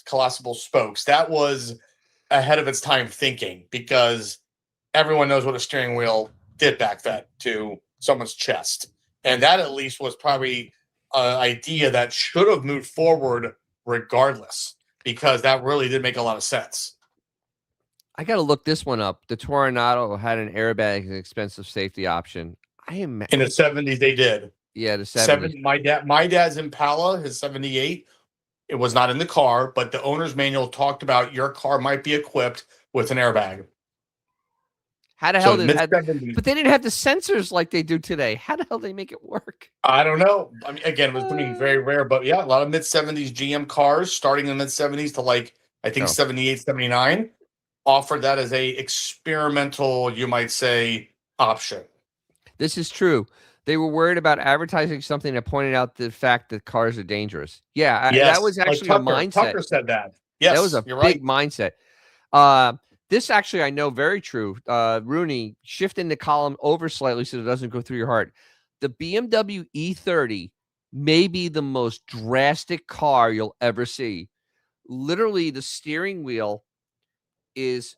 collapsible spokes. That was ahead of its time thinking, because everyone knows what a steering wheel did back then to someone's chest. And that at least was probably an idea that should have moved forward regardless, because that really did make a lot of sense. I got to look this one up. The Toronado had an airbag as an expensive safety option. In the 70s, they did. Yeah, the 70s. My dad's Impala, his 78, it was not in the car, but the owner's manual talked about your car might be equipped with an airbag. How the hell did it? But they didn't have the sensors like they do today. How the hell did they make it work? I don't know. I mean, again, it was something very rare, but yeah, a lot of mid-70s GM cars starting in the mid-70s to like, I think 78, 79. Offered that as a experimental, you might say, option. This is true. They were worried about advertising something that pointed out the fact that cars are dangerous. Yeah, that was actually a mindset. Tucker said that. Yes, that was a big mindset. This actually, I know, very true. Rooney, shifting the column over slightly so it doesn't go through your heart. The BMW E30 may be the most drastic car you'll ever see. Literally, the steering wheel is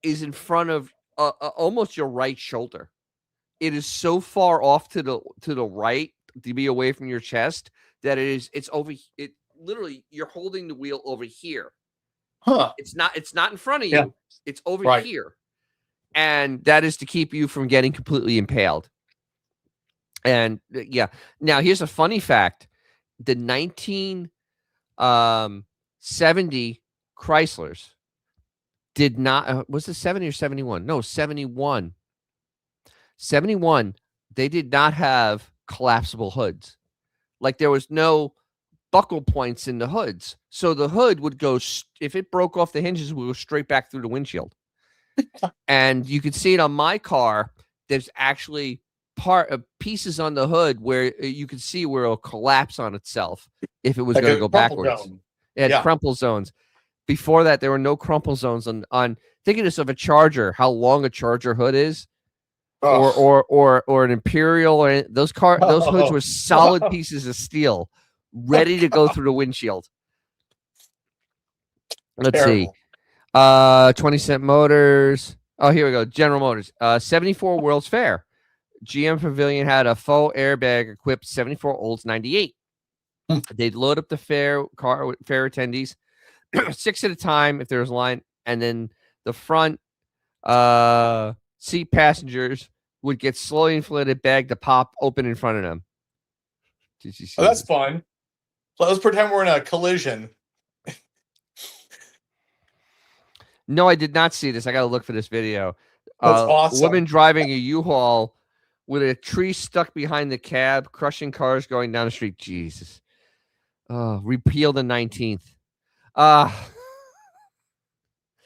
in front of almost your right shoulder. It is so far off to the right to be away from your chest that it's over. It literally, you're holding the wheel over here. Huh. It's not in front of Yeah. you. It's over Right. here. And that is to keep you from getting completely impaled. And yeah. Now here's a funny fact. The 1970 Chryslers did not was it 70 or 71? No, 71. 71, they did not have collapsible hoods. Like there was no buckle points in the hoods. So the hood would go, if it broke off the hinges, it would go straight back through the windshield. And you can see it on my car. There's actually pieces on the hood where you can see where it'll collapse on itself if it was Like going to a go crumple backwards. zone. It had crumple zones. Before that, there were no crumple zones on think of this of a Charger, how long a Charger hood is. Or an Imperial, or those hoods were solid pieces of steel, ready to go through the windshield. Let's see. 20-cent Motors. Oh, here we go. General Motors. 74 World's Fair. GM Pavilion had a faux airbag equipped 74 Olds 98. They'd load up the fair attendees, 6 at a time if there was a line, and then the front seat passengers would get slowly inflated bag to pop open in front of them. Did you see that's fun. So let's pretend we're in a collision. No, I did not see this. I got to look for this video. That's awesome. Woman driving a U-Haul with a tree stuck behind the cab, crushing cars going down the street. Jesus. Repeal the 19th.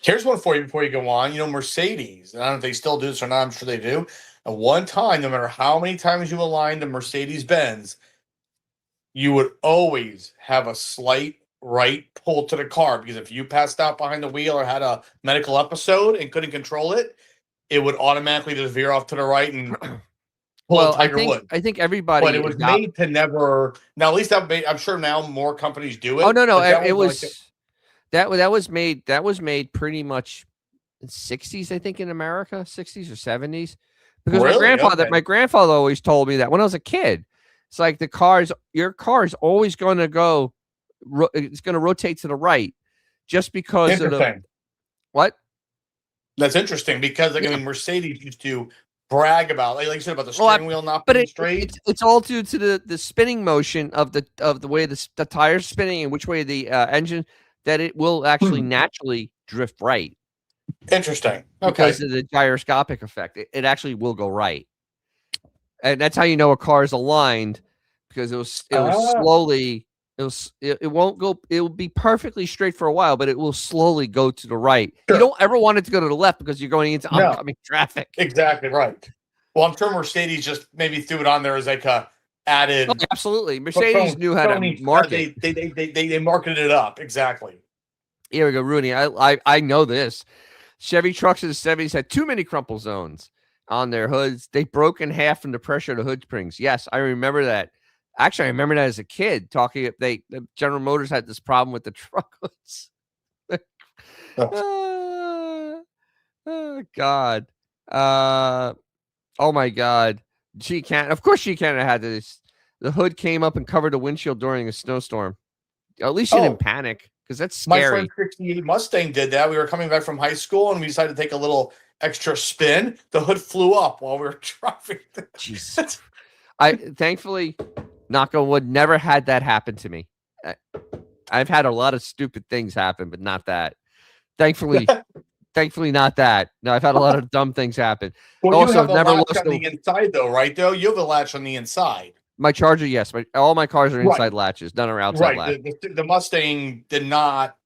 Here's one for you before you go on. You know, Mercedes, and I don't know if they still do this or not. I'm sure they do. At one time, no matter how many times you aligned a Mercedes-Benz, you would always have a slight right pull to the car, because if you passed out behind the wheel or had a medical episode and couldn't control it, it would automatically just veer off to the right and pull a Tiger Wood. I think everybody, but it was made to never. Now, at least I'm sure now more companies do it. Oh no, it was that was made pretty much in 60s, I think, in America, 60s or 70s. Because my grandfather always told me that when I was a kid. It's like your car is always going to go. It's going to rotate to the right, just because of the what? That's interesting because I mean, Mercedes used to brag about, like you said, about the steering wheel not being straight. It's all due to the spinning motion of the way the tires spinning and which way the engine, that it will actually naturally drift right. Interesting. Okay. Because of the gyroscopic effect, it actually will go right, and that's how you know a car is aligned, because it will slowly. It won't go. It will be perfectly straight for a while, but it will slowly go to the right. Sure. You don't ever want it to go to the left because you're going into oncoming traffic. Exactly right. Well, I'm sure Mercedes just maybe threw it on there as like a added. Oh, absolutely, Mercedes knew how to market. They marketed it up exactly. Here we go, Rooney. I know this. Chevy trucks in the 70s had too many crumple zones on their hoods. They broke in half from the pressure of the hood springs. Yes, I remember that. Actually, I remember that as a kid talking. General Motors had this problem with the truck hoods. Oh God. Oh my God. Of course she can't have had this. The hood came up and covered the windshield during a snowstorm. At least you didn't panic, because that's scary. My friend 68 Mustang did that. We were coming back from high school and we decided to take a little extra spin. The hood flew up while we were driving. Jesus. I thankfully, knock on wood, never had that happen to me. I've had a lot of stupid things happen, but not that. Thankfully not that. No, I've had a lot of dumb things happen. Well, also, you have never latch on the inside, though, right? Though you have a latch on the inside. My Charger, yes. All my cars are inside latches. None are outside latches. The Mustang did not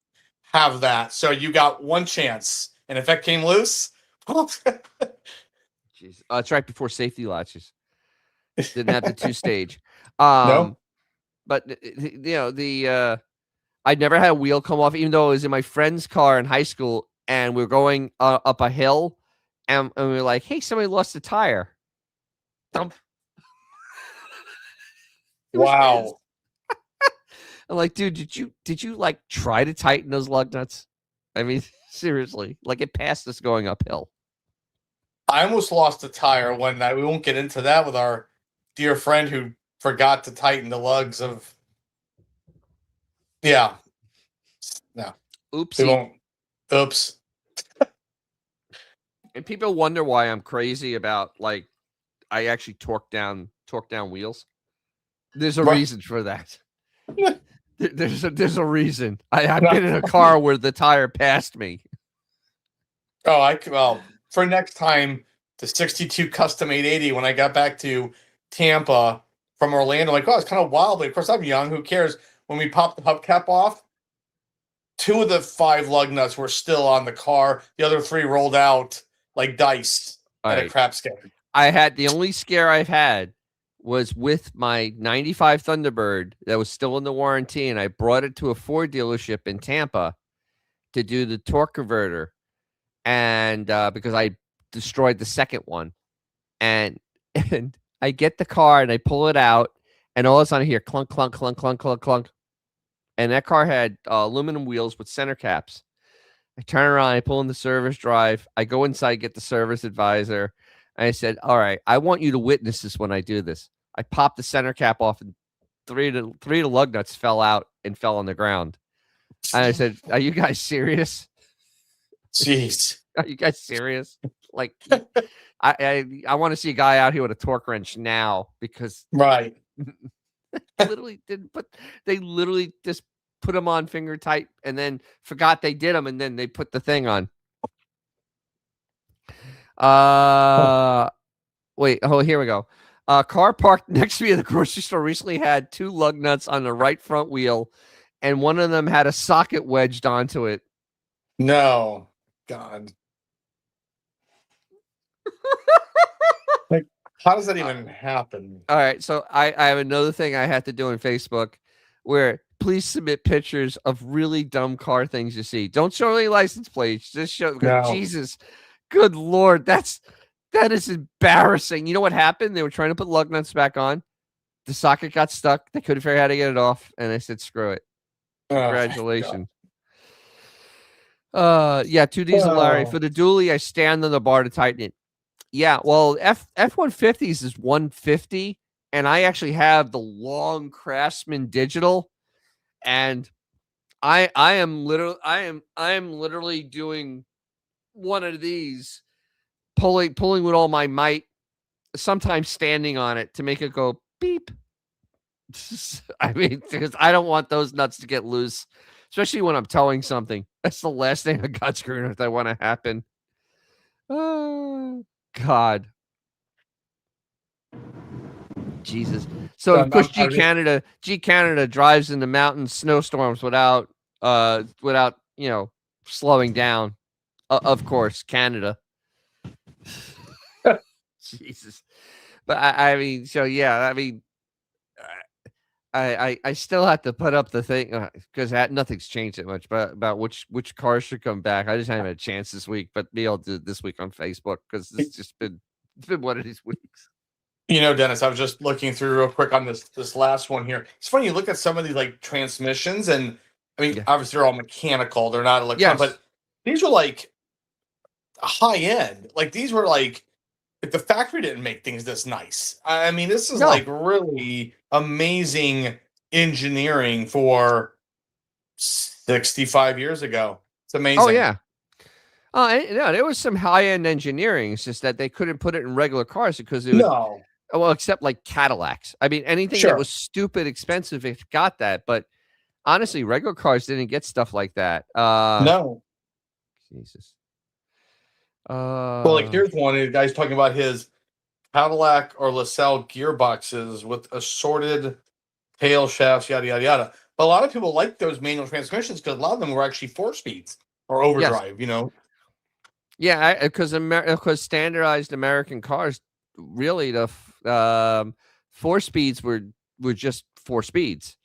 have that, so you got one chance, and if that came loose, jeez, it's right before safety latches. Didn't have the 2-stage. No, but I never had a wheel come off, even though it was in my friend's car in high school, and we were going up a hill, and we were like, "Hey, somebody lost a tire." Dump. Wow. I'm like, dude, did you like try to tighten those lug nuts? I mean, seriously, like it passed us going uphill. I almost lost a tire one night. We won't get into that with our dear friend who forgot to tighten the lugs of. Yeah. No. Oopsie. Oops. And people wonder why I'm crazy about like I actually torque down wheels. There's a Right. reason for that. There's a reason. I've been in a car where the tire passed me. Well, for next time, the 62 Custom 880, when I got back to Tampa from Orlando, like, oh, it's kind of wild. But of course, I'm young. Who cares? When we popped the hubcap off, 2 of the 5 lug nuts were still on the car. The other 3 rolled out like dice at a crap scare. The only scare I've had was with my 95 Thunderbird that was still in the warranty, and I brought it to a Ford dealership in Tampa to do the torque converter, and because I destroyed the second one, and I get the car and I pull it out, and all of a sudden I hear clunk, clunk, clunk, clunk, clunk, clunk, and that car had aluminum wheels with center caps. I turn around, I pull in the service drive, I go inside, get the service advisor, and I said, all right, I want you to witness this when I do this. I popped the center cap off, and three of the lug nuts fell out and fell on the ground. And I said, are you guys serious? Jeez. Are you guys serious? Like, I want to see a guy out here with a torque wrench now, because right. They literally just put them on finger tight and then forgot they did them, and then they put the thing on. Wait, here we go. Car parked next to me at the grocery store recently had 2 lug nuts on the right front wheel, and one of them had a socket wedged onto it. No, God. Like, how does that even happen? All right, so I have another thing I had to do on Facebook, where please submit pictures of really dumb car things you see. Don't show any license plates. Just show. No. Jesus, good Lord, that is embarrassing. You know what happened? They were trying to put lug nuts back on. The socket got stuck. They couldn't figure out how to get it off, and I said, "Screw it." Congratulations. Yeah, 2Ds of Larry. For the dually, I stand on the bar to tighten it. Yeah, well, F-150s is 150, and I actually have the long Craftsman digital, and I am literally doing one of these, pulling with all my might, sometimes standing on it to make it go beep. I mean, because I don't want those nuts to get loose, especially when I'm towing something. That's the last thing a gut screw that I want to happen. Oh, God. Jesus. So, of course, G Canada drives in the mountains, snowstorms without slowing down. Of course, Canada. Jesus. But I mean, so yeah, I mean, I still have to put up the thing because nothing's changed that much, but about which cars should come back. I just haven't had a chance this week, but maybe I'll do it this week on Facebook, because it's just been one of these weeks. You know, Dennis, I was just looking through real quick on this last one here. It's funny, you look at some of these like transmissions, and I mean, obviously they're all mechanical, they're not electronic, but these were like high end. Like, these were like the factory didn't make things this nice. I mean, this is like really amazing engineering for 65 years ago. It's amazing. Oh, yeah. No, there was some high-end engineering. It's just that they couldn't put it in regular cars because it was, well, except like Cadillacs. I mean, anything that was stupid expensive, it got that. But honestly, regular cars didn't get stuff like that. No. Jesus. Well, like, here's one. The guy's talking about his Cadillac or LaSalle gearboxes with assorted tail shafts, yada, yada, yada. But a lot of people like those manual transmissions because a lot of them were actually 4-speeds or overdrive, you know? Yeah, because standardized American cars, really, the 4-speeds were just 4 speeds.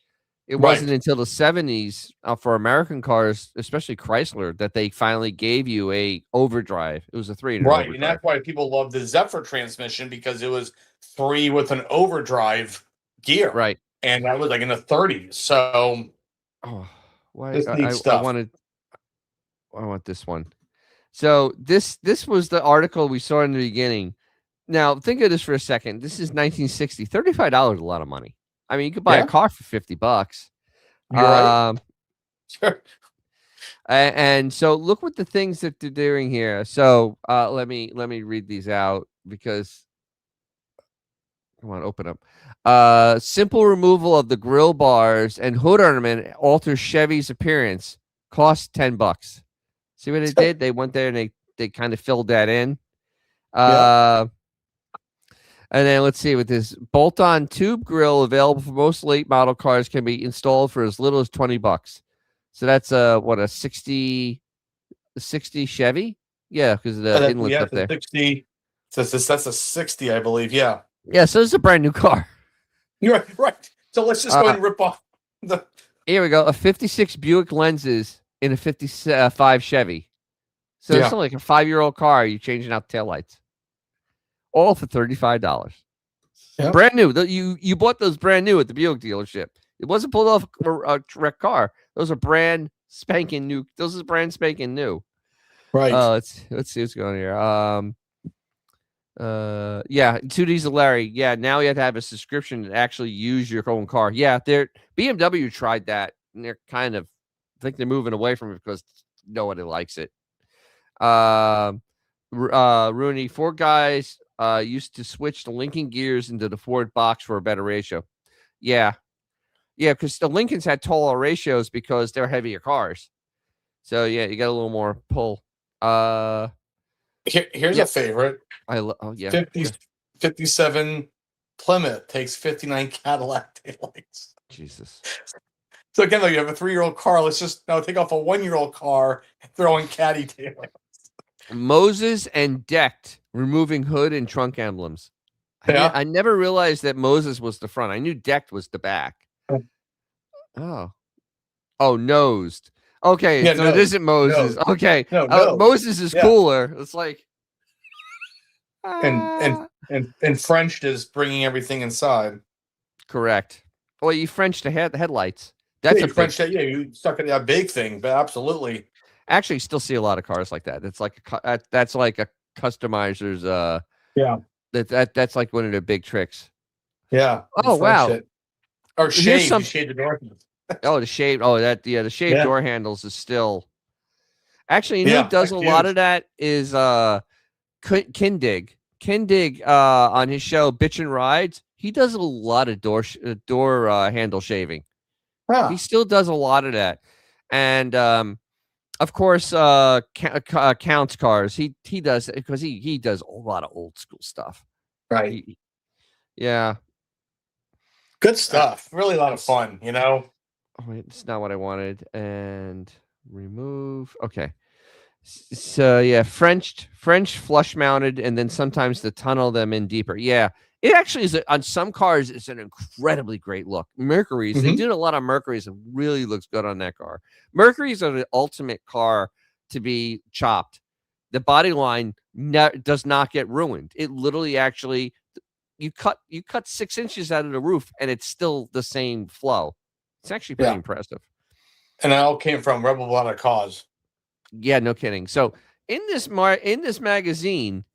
It wasn't until the 70s for American cars, especially Chrysler, that they finally gave you a overdrive. It was a 3 overdrive. And that's why people love the Zephyr transmission, because it was 3 with an overdrive gear. Right. And that was like in the 30s. So I want this one. So this was the article we saw in the beginning. Now, think of this for a second. This is 1960. $35 is a lot of money. I mean, you could buy a car for $50. You're right. Sure. And so look what the things that they're doing here. So let me read these out because come on, open up. Simple removal of the grill bars and hood ornament alters Chevy's appearance. Cost $10. See what they did? They went there and they kind of filled that in. Yeah. And then let's see, with this bolt-on tube grill available for most late model cars can be installed for as little as $20. So that's what, a 60 Chevy? Yeah, because the inlet's up there. 60. That's a 60, I believe. Yeah. Yeah, so it's a brand new car. You're right. Right. So let's just go ahead and rip off the. Here we go. A 56 Buick lenses in a 55 Chevy. So it's only like a 5-year-old car. You're changing out taillights. All for $35. Yep. Brand new. You bought those brand new at the Buick dealership. It wasn't pulled off a wrecked car. Those are brand spanking new. Those are brand spanking new. Right. Let's see what's going on here. Yeah, 2D's Larry. Yeah, now you have to have a subscription to actually use your own car. Yeah, BMW tried that, and they're kind of, I think they're moving away from it because nobody likes it. Rooney, Ford guys used to switch the Lincoln gears into the Ford box for a better ratio. Yeah, because the Lincolns had taller ratios because they're heavier cars. So yeah, you got a little more pull. Here's a favorite. 57 Plymouth takes 59 Cadillac taillights. Jesus. So again, though, you have a 3-year-old car. Let's just now take off a 1-year-old car and throw in caddy taillights. Moses and Decked removing hood and trunk emblems. Yeah. I never realized that Moses was the front. I knew Decked was the back. Oh, nosed. Okay, yeah, so it isn't Moses. No. Okay, no. Moses is cooler. It's like, and Frenched is bringing everything inside. Correct. Well, you Frenched the headlights. That's a French. Yeah, you stuck in that big thing, but absolutely. Actually, still see a lot of cars like that. It's like that's like a customizer's. Yeah. That's like one of their big tricks. Yeah. Oh wow. It. Or shade. You shade the door. Oh, the shade. Oh, the shade door handles is still. Actually, you know who does a lot of that is Kindig. Kindig on his show Bitch and Rides. He does a lot of door handle shaving. Huh. He still does a lot of that, and of course, Count's cars. He does because he does a lot of old school stuff. Right. Yeah. Good stuff. Really a lot of fun, you know. Oh, wait, it's not what I wanted. And remove. Okay. So yeah, French flush mounted, and then sometimes to tunnel them in deeper. Yeah. It actually is on some cars. It's an incredibly great look. Mercury's, they did a lot of Mercury's. It really looks good on that car. Mercury's are the ultimate car to be chopped. The body line does not get ruined. It literally actually, you cut 6 inches out of the roof, and it's still the same flow. It's actually pretty impressive. And that all came from Rebel Without a Cause. Yeah, no kidding. So in this magazine,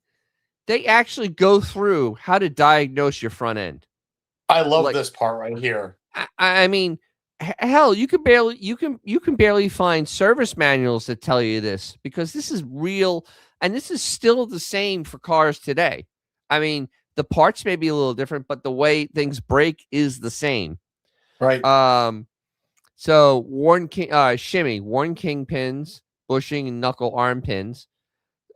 they actually go through how to diagnose your front end. I love this part right here. I mean, hell, you can barely find service manuals that tell you this, because this is real, and this is still the same for cars today. I mean, the parts may be a little different, but the way things break is the same. Right. So shimmy, worn king pins, bushing, and knuckle arm pins.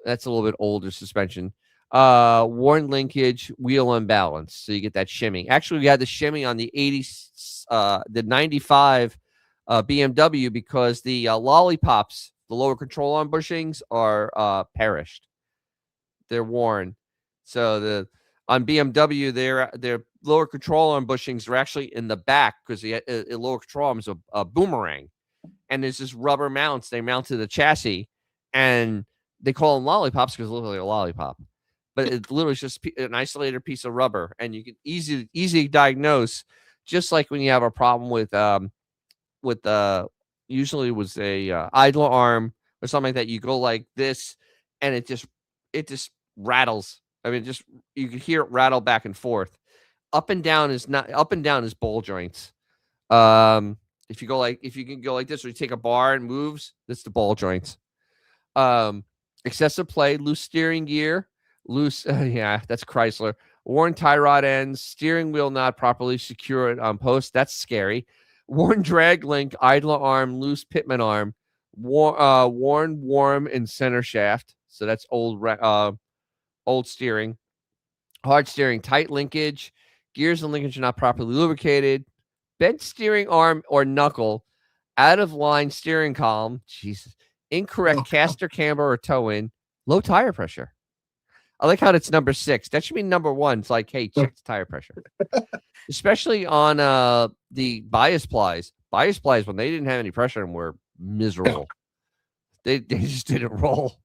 That's a little bit older suspension. Worn linkage, wheel unbalance. So you get that shimmy. Actually, we had the shimmy on the 95 BMW because the lollipops, the lower control arm bushings, are perished. They're worn. So on BMW, their lower control arm bushings are actually in the back because the lower control arm is a boomerang, and there's this rubber mounts. They mount to the chassis, and they call them lollipops because it looks like a lollipop, but it literally is just an isolated piece of rubber, and you can easily diagnose. Just like when you have a problem with usually it was a idler arm or something like that. You go like this, and it just rattles. I mean, you can hear it rattle back and forth. Up and down is ball joints. If you can go like this, or you take a bar and moves, that's the ball joints. Excessive play, loose steering gear, loose, yeah, that's Chrysler. Worn tie rod ends, steering wheel not properly secured on post. That's scary. Worn drag link, idler arm, loose pitman arm, worn worm in center shaft. So that's old steering. Hard steering, tight linkage, gears and linkage are not properly lubricated. Bent steering arm or knuckle, out of line steering column. Jesus. Incorrect caster camber or toe in. Low tire pressure. I like how it's number 6. That should be number 1. It's like, hey, check the tire pressure. Especially on the bias plies. Bias plies, when they didn't have any pressure on them, were miserable. They just didn't roll.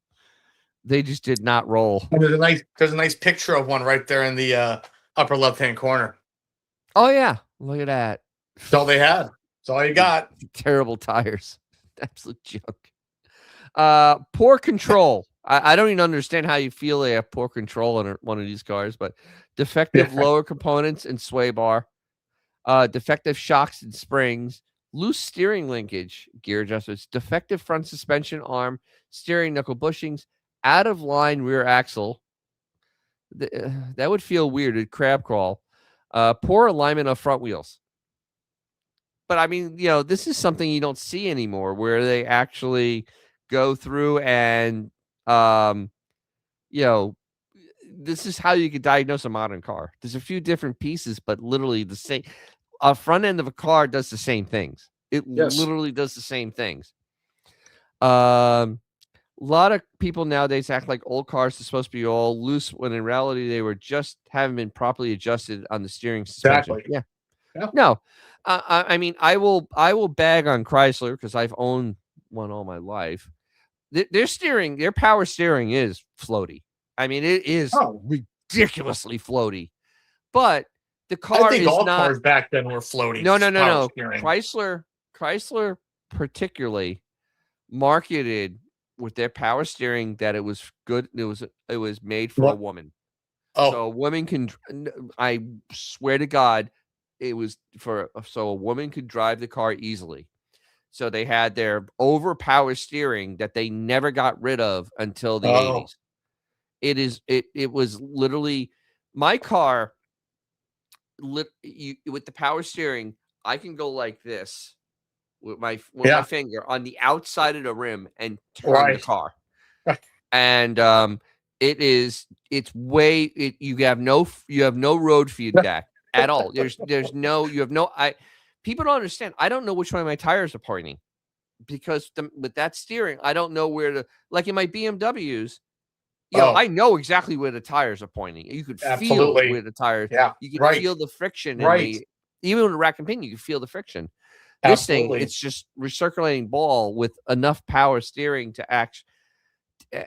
They just did not roll. And there's a nice picture of one right there in the upper left-hand corner. Oh, yeah. Look at that. That's all they had. That's all you got. Terrible tires. Absolute junk. Poor control. I don't even understand how you feel they have poor control in one of these cars, but defective lower components and sway bar, defective shocks and springs, loose steering linkage, gear adjustments, defective front suspension arm, steering knuckle bushings, out of line rear axle. That would feel weird. It'd crab crawl. Poor alignment of front wheels. But I mean, this is something you don't see anymore, where they actually go through and, this is how you could diagnose a modern car. There's a few different pieces, but literally the same. A front end of a car does the same things. It literally does the same things. A lot of people nowadays act like old cars are supposed to be all loose, when in reality they haven't been properly adjusted on the steering suspension. Exactly. Yeah. No, I mean, I will bag on Chrysler because I've owned one all my life. Their power steering is floaty. I mean, it is ridiculously floaty. But the car I think is all not. Cars back then were floaty. No. Steering. Chrysler particularly marketed with their power steering that it was good. It was made for a woman. Oh, so a woman can. I swear to God, it was so a woman could drive the car easily. So they had their overpower steering that they never got rid of until the 80s. It was literally my car. With the power steering, I can go like this with my finger on the outside of the rim and turn the car. And you have no road feedback at all. People don't understand. I don't know which way my tires are pointing, because with that steering, I don't know where to, like in my BMWs, I know exactly where the tires are pointing. You could feel where the tires, you can feel the friction. Even with a rack and pinion, you can feel the friction. This thing, it's just recirculating ball with enough power steering to act.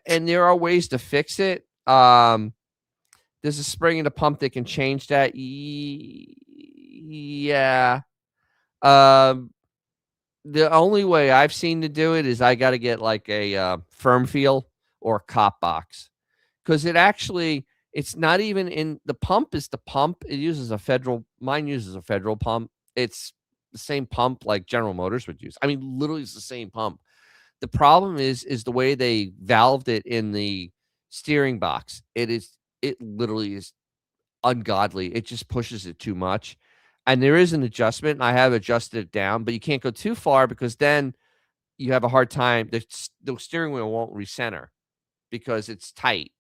And there are ways to fix it. There's a spring in the pump that can change that. Yeah. The only way I've seen to do it is I got to get like a firm feel or a cop box, because it's not even in the pump. Is the pump. It uses mine uses a federal pump. It's the same pump like General Motors would use. I mean, literally it's the same pump. The problem is the way they valved it in the steering box. It literally is ungodly. It just pushes it too much. And there is an adjustment, and I have adjusted it down, but you can't go too far, because then you have a hard time. The steering wheel won't recenter because it's tight.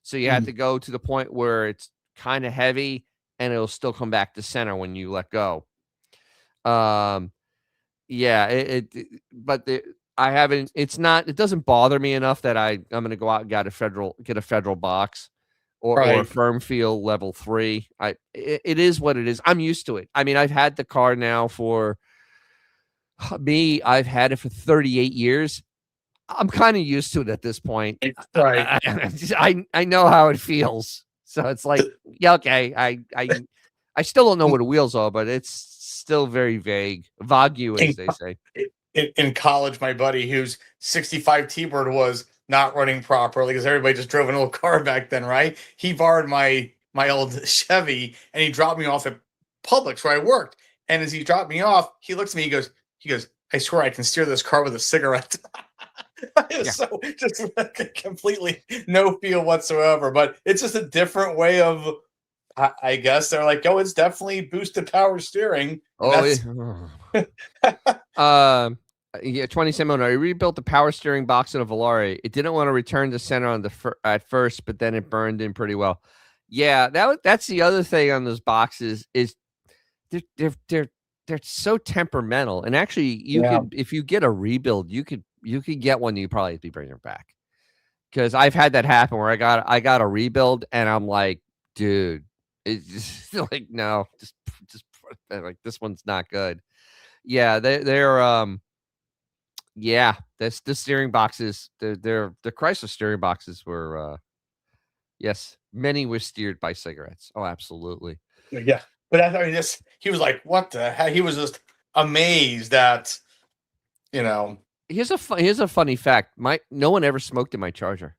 So you have to go to the point where it's kind of heavy, and it'll still come back to center when you let go. I haven't. It's not. It doesn't bother me enough that I'm going to go out and get a federal box. Or a firm feel level 3. It is what it is. I'm used to it. I mean, I've had the car now for me. I've had it for 38 years. I'm kind of used to it at this point. I know how it feels. So it's like, okay. I still don't know what the wheels are, but it's still very vague. Vague, as they say. In college, my buddy whose 65 T-Bird was not running properly, because everybody just drove an old car back then, right? He borrowed my old Chevy, and he dropped me off at Publix where I worked. And as he dropped me off, he looks at me. He goes, I swear I can steer this car with a cigarette. Yeah. So just like completely no feel whatsoever. But it's just a different way of, I guess they're like, oh, it's definitely boosted power steering. Oh, yeah. 20 motor. I rebuilt the power steering box in a Volare. It didn't want to return to center on at first, but then it burned in pretty well. Yeah, that's the other thing on those boxes is they're so temperamental. And actually, you could, if you get a rebuild, you could get one you probably have to bring it back. Because I've had that happen where I got a rebuild and I'm like, dude, it's just like, no, just like this one's not good. Yeah, they're yeah, that's the steering boxes. The Chrysler steering boxes were yes, many were steered by cigarettes. Oh, absolutely. Yeah, but I mean, he was like, what the heck? He was just amazed that, you know. Here's a funny fact. No one ever smoked in my Charger.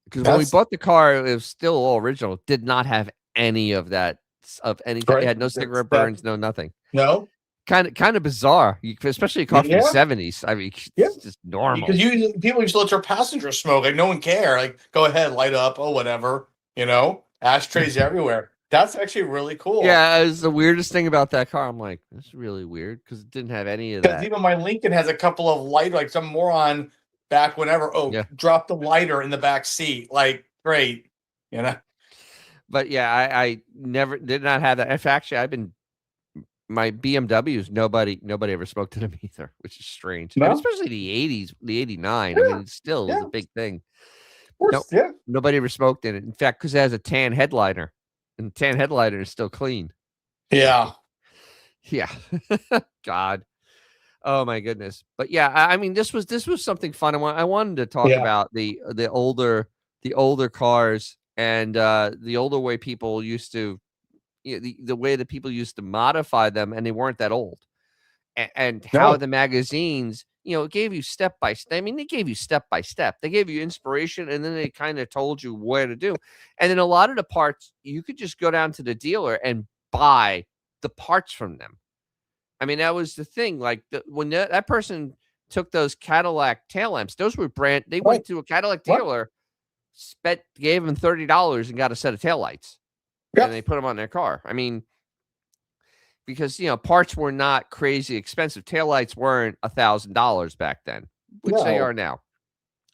Because when we bought the car, it was still all original. Did not have any of that of anything. It had no cigarette burns, no nothing. No. Kind of bizarre, especially a car from the 70s. I mean, it's just normal. Because people used to let their passengers smoke. Like no one cared. Like go ahead, light up, oh whatever. You know, ashtrays everywhere. That's actually really cool. Yeah, it was the weirdest thing about that car. I'm like, this is really weird because it didn't have any of that. Even my Lincoln has a couple of light, like some moron back whenever. Oh, yeah. Drop the lighter in the back seat. Like great, you know. But yeah, I never did not have that. If actually, I've been my BMWs. Nobody ever spoke to them either, which is strange. No? Especially the 80s, the 89. Yeah. I mean, it still is a big thing. Nobody ever smoked in it. In fact, because it has a tan headliner. And the tan headliner is still clean. Yeah. Yeah. God. Oh my goodness. But yeah, I mean, this was something fun. I wanted to talk about the older cars and the older way people used to, the way that people used to modify them, and they weren't that old, and how the magazines, it gave you step by step. I mean, they gave you step by step. They gave you inspiration, and then they kind of told you where to do. And then a lot of the parts, you could just go down to the dealer and buy the parts from them. I mean, that was the thing. Like when that person took those Cadillac tail lamps, those were brand. They went to a Cadillac dealer, gave them $30 and got a set of taillights. And they put them on their car. I mean, because, parts were not crazy expensive. Taillights weren't $1,000 back then, which they are now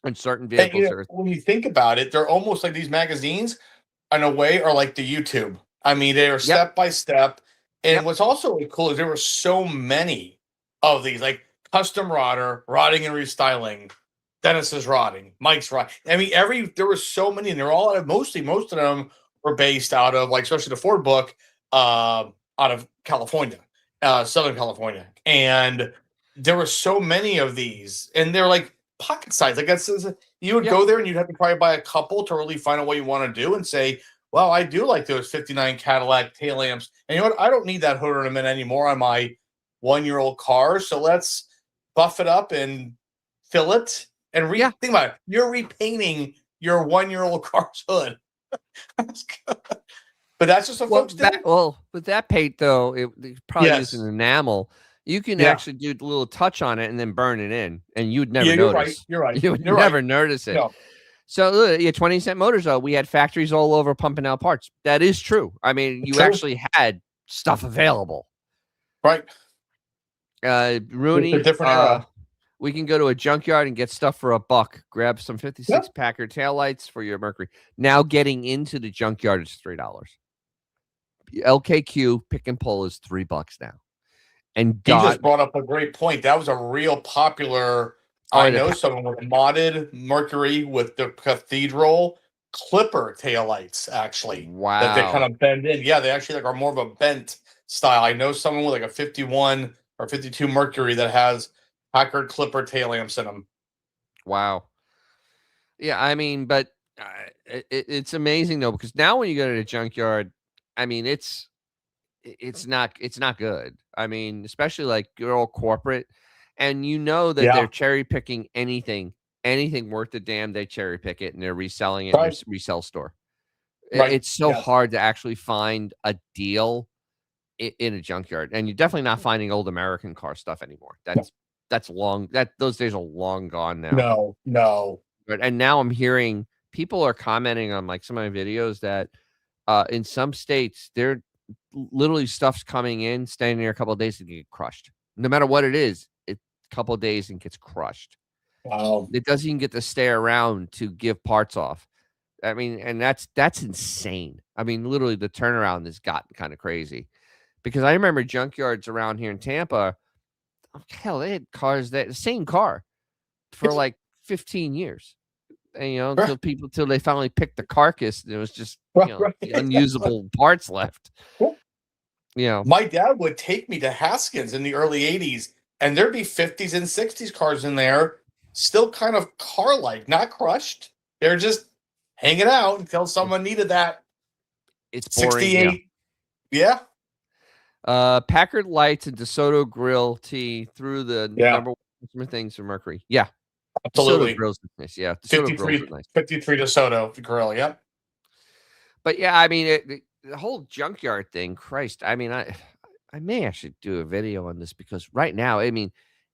in certain vehicles. And, when you think about it, they're almost like these magazines, in a way, are like the YouTube. I mean, they are step by step. And what's also really cool is there were so many of these, like Custom Rodder, Rodding and Restyling, Dennis's Rodding, Mike's Rodding. I mean, there were so many, and they're all most of them were based out of, like, especially the Ford book, out of California, Southern California. And there were so many of these, and they're like pocket size. Like you would go there and you'd have to probably buy a couple to really find out what you want to do and say, well, I do like those 59 Cadillac tail lamps. And you know what? I don't need that hood ornament anymore on my 1-year-old car. So let's buff it up and fill it. And think about it. You're repainting your 1-year-old car's hood. But that's just what folks do. With that paint, though, it probably using enamel. You can actually do a little touch on it and then burn it in, and you'd never notice. You're right. You would never notice it. No. So, look, 20 Cent Motors, though, we had factories all over pumping out parts. That is true. I mean, you actually had stuff available. Right. Rooney, different era. We can go to a junkyard and get stuff for $1. Grab some 56 Packard taillights for your Mercury. Now getting into the junkyard is $3. LKQ pick and pull is $3 now. And he just brought up a great point. That was a real popular. I know someone with a modded Mercury with the Cathedral Clipper taillights, actually. Wow. That they kind of bend in. Yeah, they actually are more of a bent style. I know someone with like a 51 or 52 Mercury that has Packard Clipper tail lamps in them. Wow. Yeah, I mean, but it's amazing though, because now when you go to the junkyard, I mean, it's not good. I mean, especially like you're all corporate, and that they're cherry picking anything worth a damn. They cherry pick it and they're reselling it in their resell store. Right. It's so hard to actually find a deal in a junkyard, and you're definitely not finding old American car stuff anymore. No, That's long. Those days are long gone now. no. And now I'm hearing people are commenting on like some of my videos that in some states they're literally stuff's coming in, staying there a couple of days and get crushed. No matter what it is, it's a couple of days and gets crushed. Wow. It doesn't even get to stay around to give parts off. I mean, and that's insane. I mean, literally the turnaround has gotten kind of crazy because I remember junkyards around here in Tampa. Hell, they had cars the same car for like 15 years. And, you know, until they finally picked the carcass, and it was just the unusable parts left. You know, my dad would take me to Haskins in the early 80s, and there'd be 50s and 60s cars in there, still kind of car-like, not crushed. They're just hanging out until someone needed that. It's boring. 68. Yeah. Packard Lights and DeSoto Grill T through the number one things for Mercury. Yeah. Absolutely. DeSoto Grill's nice. Yeah. 53 DeSoto Grill. Yep. But yeah, I mean, the whole junkyard thing, Christ. I mean, I may actually do a video on this because right now, I mean,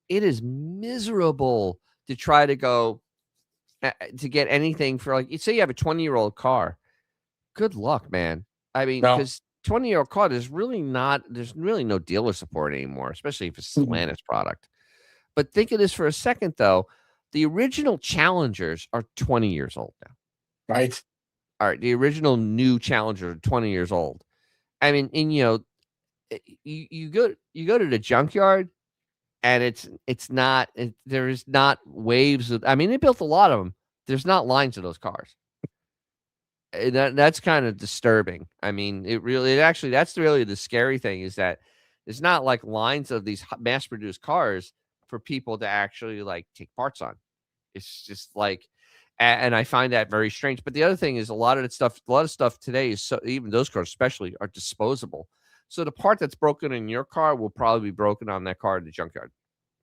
it is miserable to try to go to get anything for like, say you have a 20-year-old car. Good luck, man. I mean, because 20-year-old car, there's really no dealer support anymore, especially if it's a Stellantis product. But think of this for a second, though. The original Challengers are 20 years old now. Right. All right. The original new Challengers are 20 years old. I mean, and you go to the junkyard and there is not waves of, I mean, they built a lot of them. There's not lines of those cars. That's kind of disturbing. I mean, that's really the scary thing is that it's not like lines of these mass produced cars for people to actually like take parts on. It's just like, and I find that very strange. But the other thing is a lot of stuff today is so, even those cars especially are disposable. So the part that's broken in your car will probably be broken on that car in the junkyard.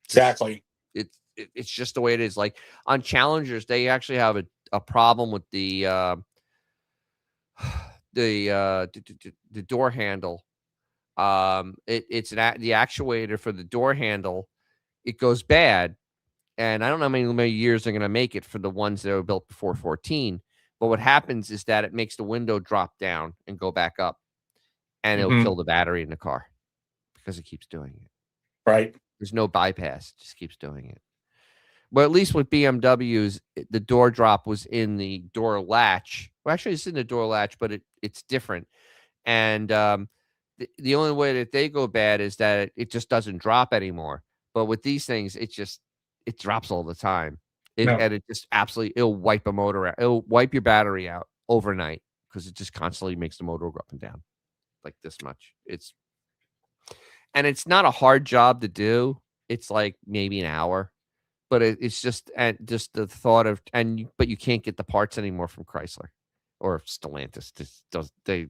Exactly. It's just the way it is. Like on Challengers, they actually have a problem with the door handle. It's the actuator for the door handle. It goes bad, and I don't know how many years they're going to make it for the ones that were built before 14. But what happens is that it makes the window drop down and go back up, and it'll kill the battery in the car because it keeps doing it. Right. There's no bypass; it just keeps doing it. But at least with BMWs, the door drop was in the door latch. Well, actually, it's in the door latch, but it's different. And the only way that they go bad is that it just doesn't drop anymore. But with these things, it drops all the time. And it just it'll wipe a motor out. It'll wipe your battery out overnight because it just constantly makes the motor go up and down like this much. And it's not a hard job to do. It's like maybe an hour. But it's just the thought of but you can't get the parts anymore from Chrysler or Stellantis. They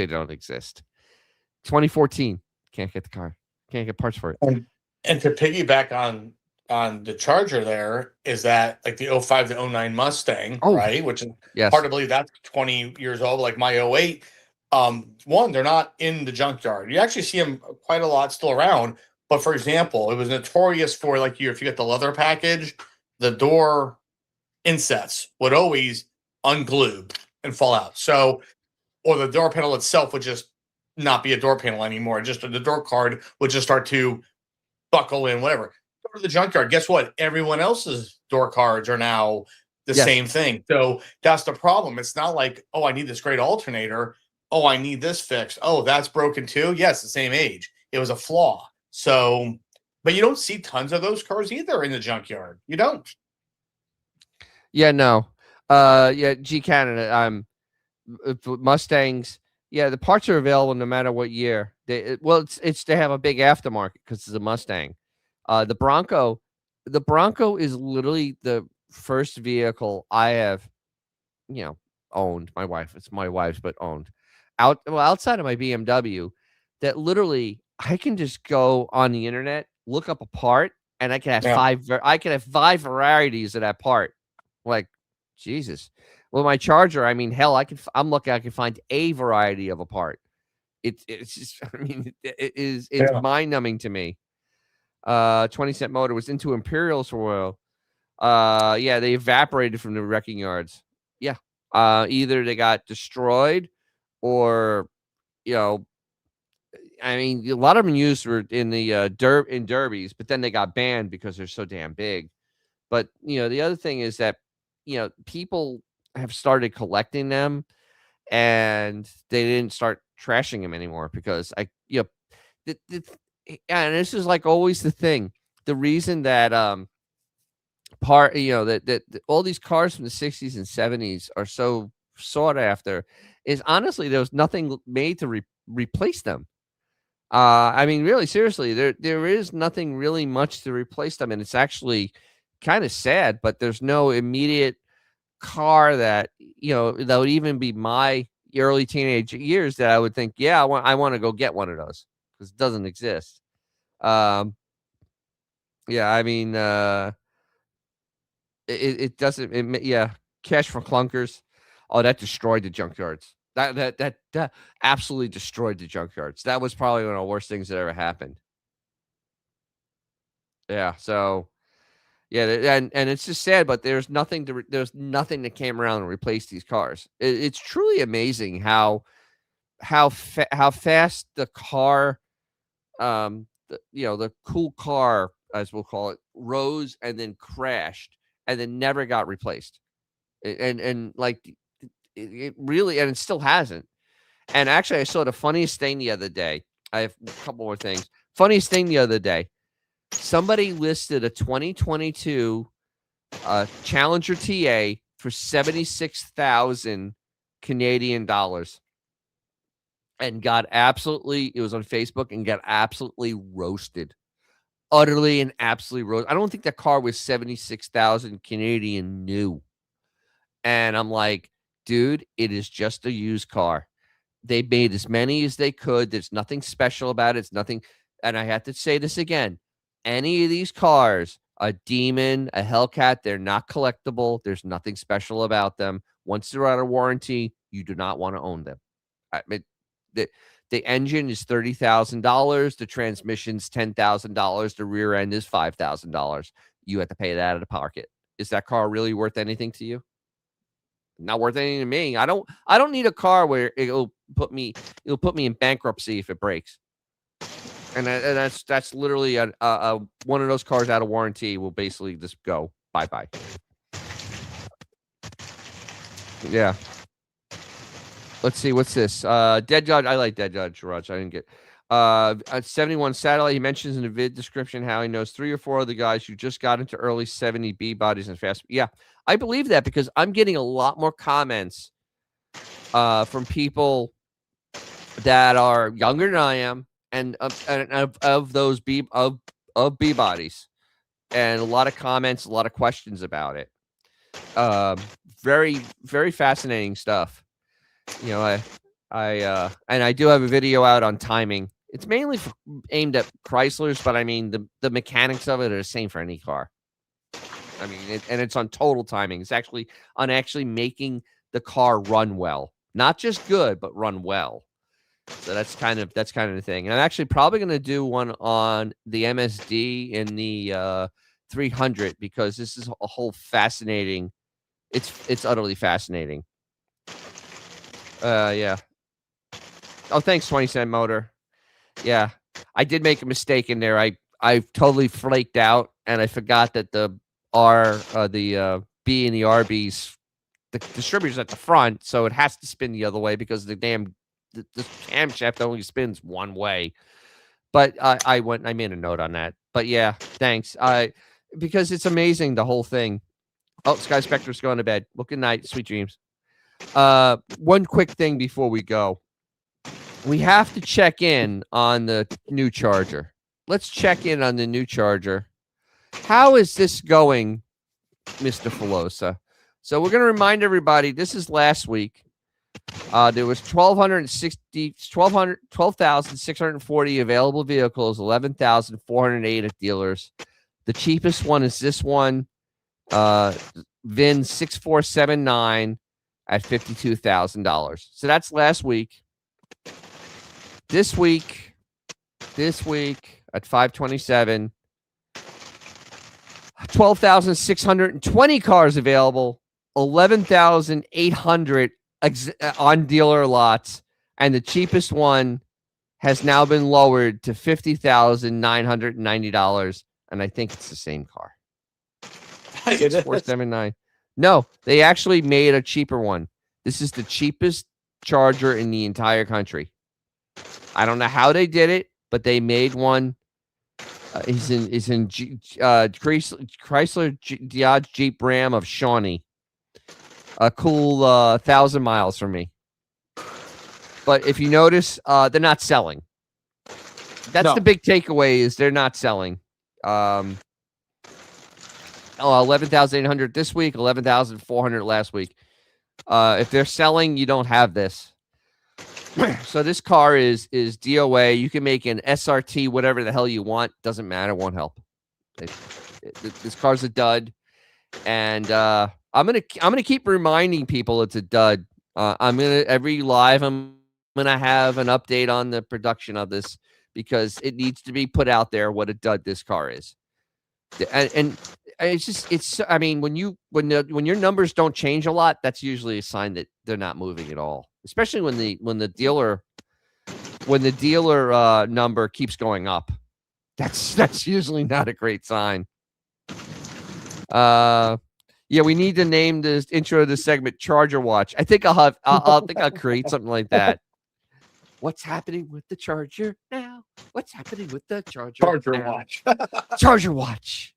don't exist. 2014, can't get the car, can't get parts for it. And to piggyback on the Charger, there is that like the 05 to 09 Mustang, right? Which is hard to believe that's 20 years old, like my 08. One, they're not in the junkyard. You actually see them quite a lot still around. But for example, it was notorious for like if you get the leather package, the door insets would always unglue and fall out. So, or the door panel itself would just not be a door panel anymore. Just the door card would just start to buckle in, whatever. Go to the junkyard. Guess what? Everyone else's door cards are now the same thing. So that's the problem. It's not like, oh, I need this great alternator. Oh, I need this fixed. Oh, that's broken too. Yes, the same age. It was a flaw. So, but you don't see tons of those cars either in the junkyard. You don't. Yeah, no. G Canada. Mustangs. Yeah, the parts are available no matter what year. They have a big aftermarket because it's a Mustang. The Bronco is literally the first vehicle I have, owned. It's my wife's, but owned. Outside of my BMW, that literally I can just go on the internet, look up a part, and I can have five varieties of that part. Like, Jesus. Well, my Charger, I mean, hell, I'm lucky I can find a variety of a part. it's just, I mean, it's mind-numbing to me. 20-cent motor was into Imperials for a while. Yeah, they evaporated from the wrecking yards. Yeah. Either they got destroyed or, I mean, a lot of them used were in the in derbies, but then they got banned because they're so damn big. But the other thing is that people have started collecting them, and they didn't start trashing them anymore because and this is like always the thing. The reason that that all these cars from the 60s and 70s are so sought after is honestly there was nothing made to replace them. I mean, really, seriously, there is nothing really much to replace them, and it's actually kind of sad. But there's no immediate car that that would even be my early teenage years that I would think, yeah, I want to go get one of those because it doesn't exist. Yeah, I mean, it doesn't. Yeah, cash for clunkers. Oh, that destroyed the junkyards. That absolutely destroyed the junkyards. That was probably one of the worst things that ever happened. Yeah. So, yeah, and it's just sad, but there's nothing that came around and replaced these cars. It's truly amazing how fast the car, the cool car, as we'll call it, rose and then crashed and then never got replaced. And like it really, and it still hasn't. And actually, I saw the funniest thing the other day. I have a couple more things. Funniest thing the other day. Somebody listed a 2022 Challenger TA for 76,000 Canadian dollars, and got absolutely. It was on Facebook and got absolutely roasted, utterly and absolutely roasted. I don't think that car was 76,000 Canadian new. And I'm like, dude, it is just a used car. They made as many as they could. There's nothing special about it. It's nothing. And I have to say this again. Any of these cars, a Demon, a Hellcat, they're not collectible. There's nothing special about them. Once they're out of warranty, you do not want to own them. I mean, the engine is $30,000. The transmission's $10,000. The rear end is $5,000. You have to pay that out of pocket. Is that car really worth anything to you? Not worth anything to me. I don't need a car where it'll put me in bankruptcy if it breaks. And that's literally a one of those cars out of warranty will basically just go bye-bye. Yeah. Let's see, what's this? Dead Judge. I like Dead Judge Rush. I didn't get 71 Satellite. He mentions in the vid description how he knows 3 or 4 of the guys who just got into early 70 B bodies and fast. Yeah, I believe that because I'm getting a lot more comments from people that are younger than I am and of those B bodies, and a lot of comments, a lot of questions about it. Very, very fascinating stuff. I do have a video out on timing. It's mainly aimed at Chryslers, but I mean the mechanics of it are the same for any car. I mean, it's on total timing. It's actually on making the car run well, not just good, but run well. So that's kind of the thing. And I'm actually probably going to do one on the MSD in the 300 because this is a whole fascinating. It's utterly fascinating. Yeah. Oh, thanks, 20-cent motor. Yeah, I did make a mistake in there. I totally flaked out, and I forgot that the B and the RBs, the distributor's at the front, so it has to spin the other way because the camshaft only spins one way. But I made a note on that. But yeah, thanks. Because it's amazing, the whole thing. Oh, Sky Spectre's going to bed. Well, good night, sweet dreams. One quick thing before we go. We have to check in on the new Charger. Let's check in on the new Charger. How is this going, Mr. Filosa? So we're going to remind everybody, this is last week. There was 12,640 available vehicles, 11,408 at dealers. The cheapest one is this one, VIN 6479 at $52,000. So that's last week. This week at 527, 12,620 cars available, 11,800 on dealer lots, and the cheapest one has now been lowered to $50,990, and I think it's the same car. 479. No, they actually made a cheaper one. This is the cheapest Charger in the entire country. I don't know how they did it, but they made one. He's in Chrysler Dodge Jeep Ram of Shawnee. A cool 1,000 miles from me. But if you notice, they're not selling. That's the big takeaway is they're not selling. 11,800 this week, 11,400 last week. If they're selling, you don't have this. So this car is DOA. You can make an SRT, whatever the hell you want. Doesn't matter. Won't help. This car's a dud, and I'm gonna keep reminding people it's a dud. Every live I'm gonna have an update on the production of this because it needs to be put out there what a dud this car is. And it's I mean when your numbers don't change a lot, that's usually a sign that they're not moving at all. Especially when the dealer number keeps going up. That's usually not a great sign. Yeah, we need to name this intro to the segment Charger Watch. I think I'll create something like that. What's happening with the Charger now? What's happening with the Charger now? Watch. Charger Watch.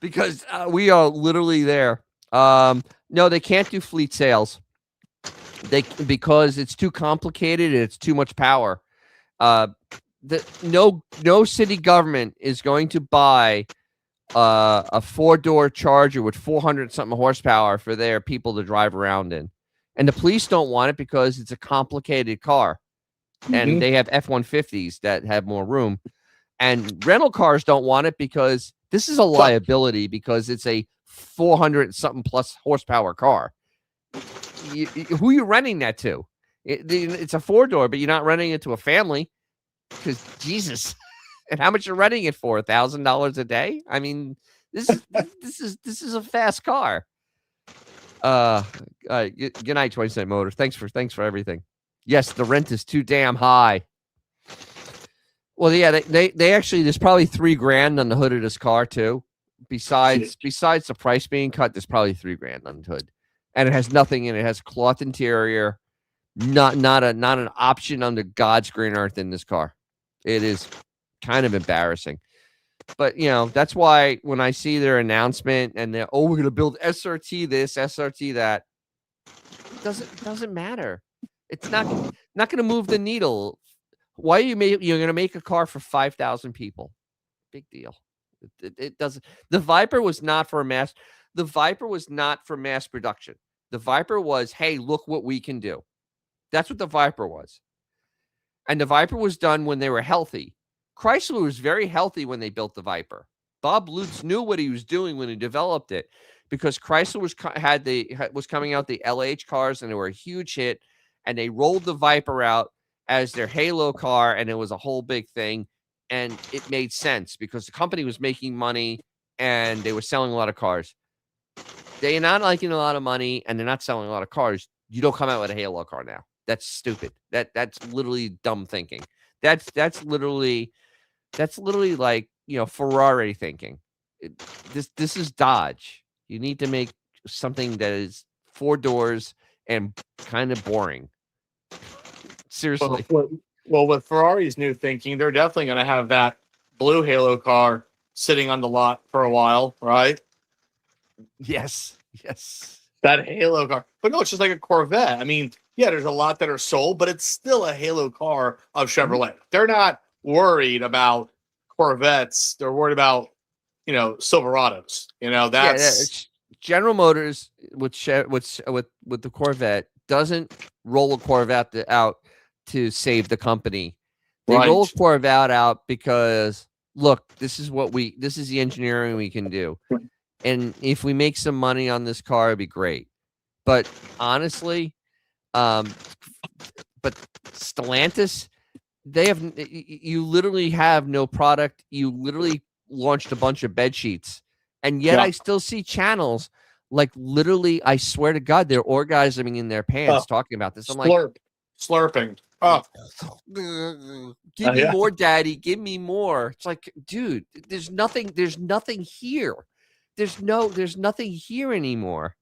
Because we are literally there. No, they can't do fleet sales. Because it's too complicated and it's too much power. No city government is going to buy a 4-door Charger with 400 something horsepower for their people to drive around in. And the police don't want it because it's a complicated car. And they have F-150s that have more room. And rental cars don't want it because this is a liability because it's a 400 something plus horsepower car. Who are you renting that to? It's a 4-door, but you're not renting it to a family because Jesus. And how much you're renting it for? $1,000 a day? I mean, this is a fast car. Good night, 20 Cent Motors. Thanks for everything. Yes, the rent is too damn high. Well, yeah, they actually there's probably $3,000 on the hood of this car too. Besides the price being cut, there's probably $3,000 on the hood. And it has nothing in it. It has cloth interior, not an option under God's green earth in this car. It is kind of embarrassing. But that's why when I see their announcement and they're we're gonna build SRT this, SRT that, it doesn't matter. It's not gonna move the needle. Why you're gonna make a car for 5,000 people? Big deal. It doesn't. The Viper was not for mass. The Viper was not for mass production. The Viper was, hey, look what we can do. That's what the Viper was. And the Viper was done when they were healthy. Chrysler was very healthy when they built the Viper. Bob Lutz knew what he was doing when he developed it because Chrysler was coming out the LH cars and they were a huge hit. And they rolled the Viper out as their halo car, and it was a whole big thing. And it made sense because the company was making money and they were selling a lot of cars. They're not making a lot of money and they're not selling a lot of cars. You don't come out with a halo car now. That's stupid. That's literally dumb thinking. That's literally like Ferrari thinking. This is Dodge. You need to make something that is 4 doors and kind of boring. Seriously. Well, with Ferrari's new thinking, they're definitely going to have that blue halo car sitting on the lot for a while, right? Yes. That halo car. But no, it's just like a Corvette. I mean, yeah, there's a lot that are sold, but it's still a halo car of Chevrolet. They're not worried about Corvettes. They're worried about, Silverados. That's General Motors with the Corvette doesn't roll a Corvette out to save the company. They roll a Corvette out because look, this is the engineering we can do. And if we make some money on this car, it'd be great. But honestly, but but Stellantis, they have, you literally have no product. You literally launched a bunch of bed sheets, and yet I still see channels like literally, I swear to God, they're orgasming in their pants talking about this. I'm like, slurping. Oh, give me more, daddy. Give me more. It's like, dude, there's nothing here. There's nothing here anymore.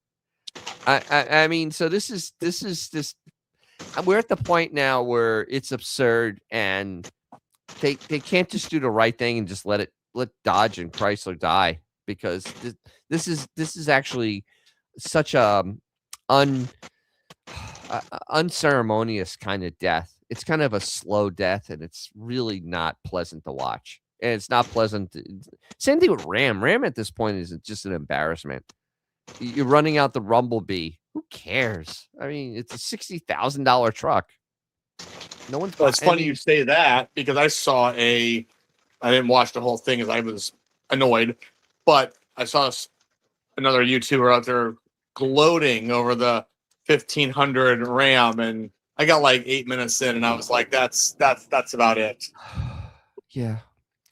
I mean, so this is we're at the point now where it's absurd, and they can't just do the right thing and just let Dodge and Chrysler die, because this is actually such a unceremonious kind of death. It's kind of a slow death, and it's really not pleasant to watch. And it's not pleasant. Same thing with Ram. Ram at this point is just an embarrassment. You're running out the Rumblebee. Who cares? I mean, it's a $60,000 truck. No one's. Well, it's funny you say that, because I didn't watch the whole thing as I was annoyed, but I saw another YouTuber out there gloating over the 1500 Ram, and I got like 8 minutes in, and I was like, that's about it. Yeah.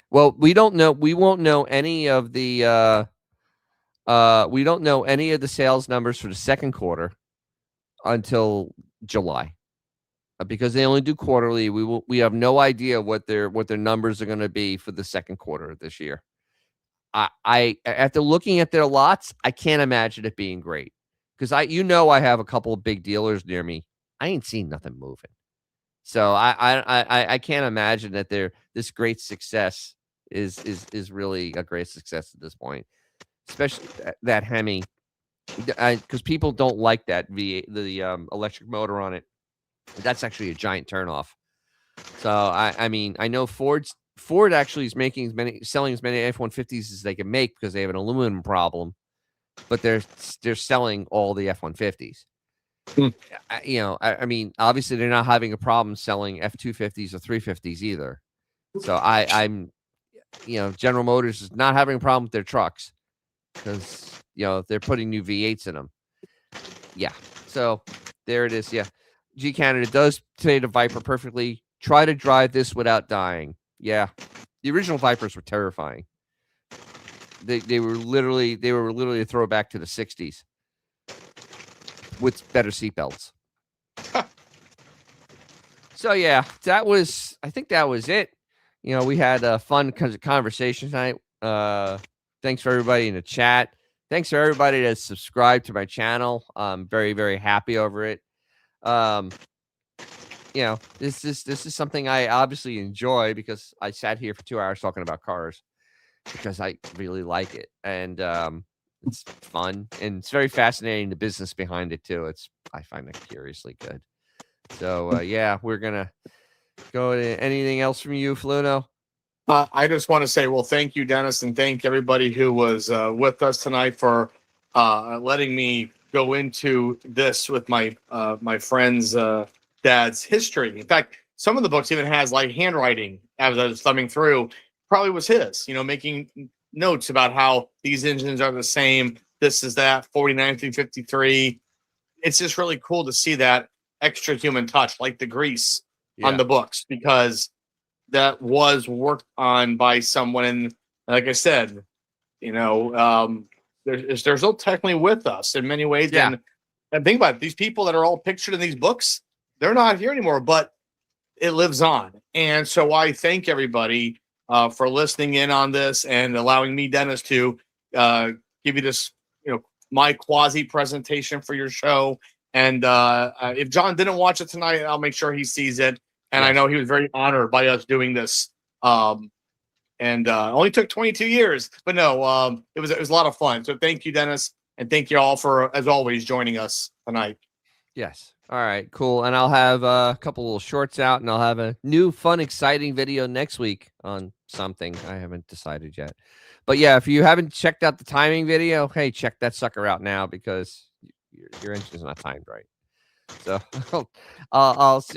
Well, we don't know. We won't know any of the. We don't know any of the sales numbers for the second quarter until July, because they only do quarterly. We have no idea what their numbers are going to be for the second quarter of this year. I after looking at their lots, I can't imagine it being great, because I have a couple of big dealers near me. I ain't seen nothing moving, so I can't imagine that this great success is really a great success at this point. Especially that Hemi, because people don't like that the electric motor on it. That's actually a giant turnoff. So I mean, I know Ford actually is selling as many F-150s as they can make, because they have an aluminum problem, but they're selling all the F-150s. I mean, obviously they're not having a problem selling F-250s or 350s either. So I'm General Motors is not having a problem with their trucks, because they're putting new V8s in them. Yeah, so there it is. Yeah, G Canada does say the Viper perfectly. Try to drive this without dying. Yeah, the original Vipers were terrifying. They were literally a throwback to the '60s with better seatbelts. So yeah, I think that was it. We had a fun conversation tonight. Thanks for everybody in the chat. Thanks for everybody that subscribed to my channel. I'm very, very happy over it. This is something I obviously enjoy, because I sat here for 2 hours talking about cars, because I really like it, and it's fun, and it's very fascinating, the business behind it too. I find it curiously good. So yeah, we're gonna go to anything else from you, Fluno? I just want to say, well, thank you, Dennis, and thank everybody who was with us tonight for letting me go into this with my my friend's dad's history. In fact, some of the books even has like handwriting as I was thumbing through. Probably was his, making notes about how these engines are the same. This is that 49 through 53. It's just really cool to see that extra human touch, like the grease on the books, because that was worked on by someone. And like I said, they're still technically with us in many ways. Yeah. And think about it, these people that are all pictured in these books, they're not here anymore, but it lives on. And so I thank everybody for listening in on this and allowing me, Dennis, to give you this, my quasi presentation for your show. And if John didn't watch it tonight, I'll make sure he sees it. And I know he was very honored by us doing this. And only took 22 years, but no, it was a lot of fun. So thank you, Dennis, and thank you all for, as always, joining us tonight. Yes. All right, cool. And I'll have a couple little shorts out, and I'll have a new, fun, exciting video next week on something. I haven't decided yet. But yeah, if you haven't checked out the timing video, hey, check that sucker out now, because your engine's not timed right. So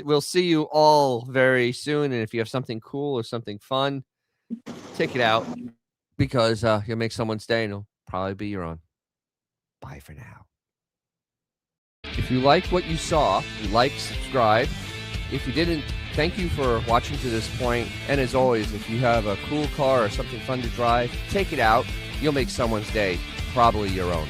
we'll see you all very soon. And if you have something cool or something fun, take it out, because you'll make someone's day, and it'll probably be your own. Bye for now. If you liked what you saw, like, subscribe, If you didn't, thank you for watching to this point. And as always, if you have a cool car or something fun to drive, take it out. You'll make someone's day, probably your own.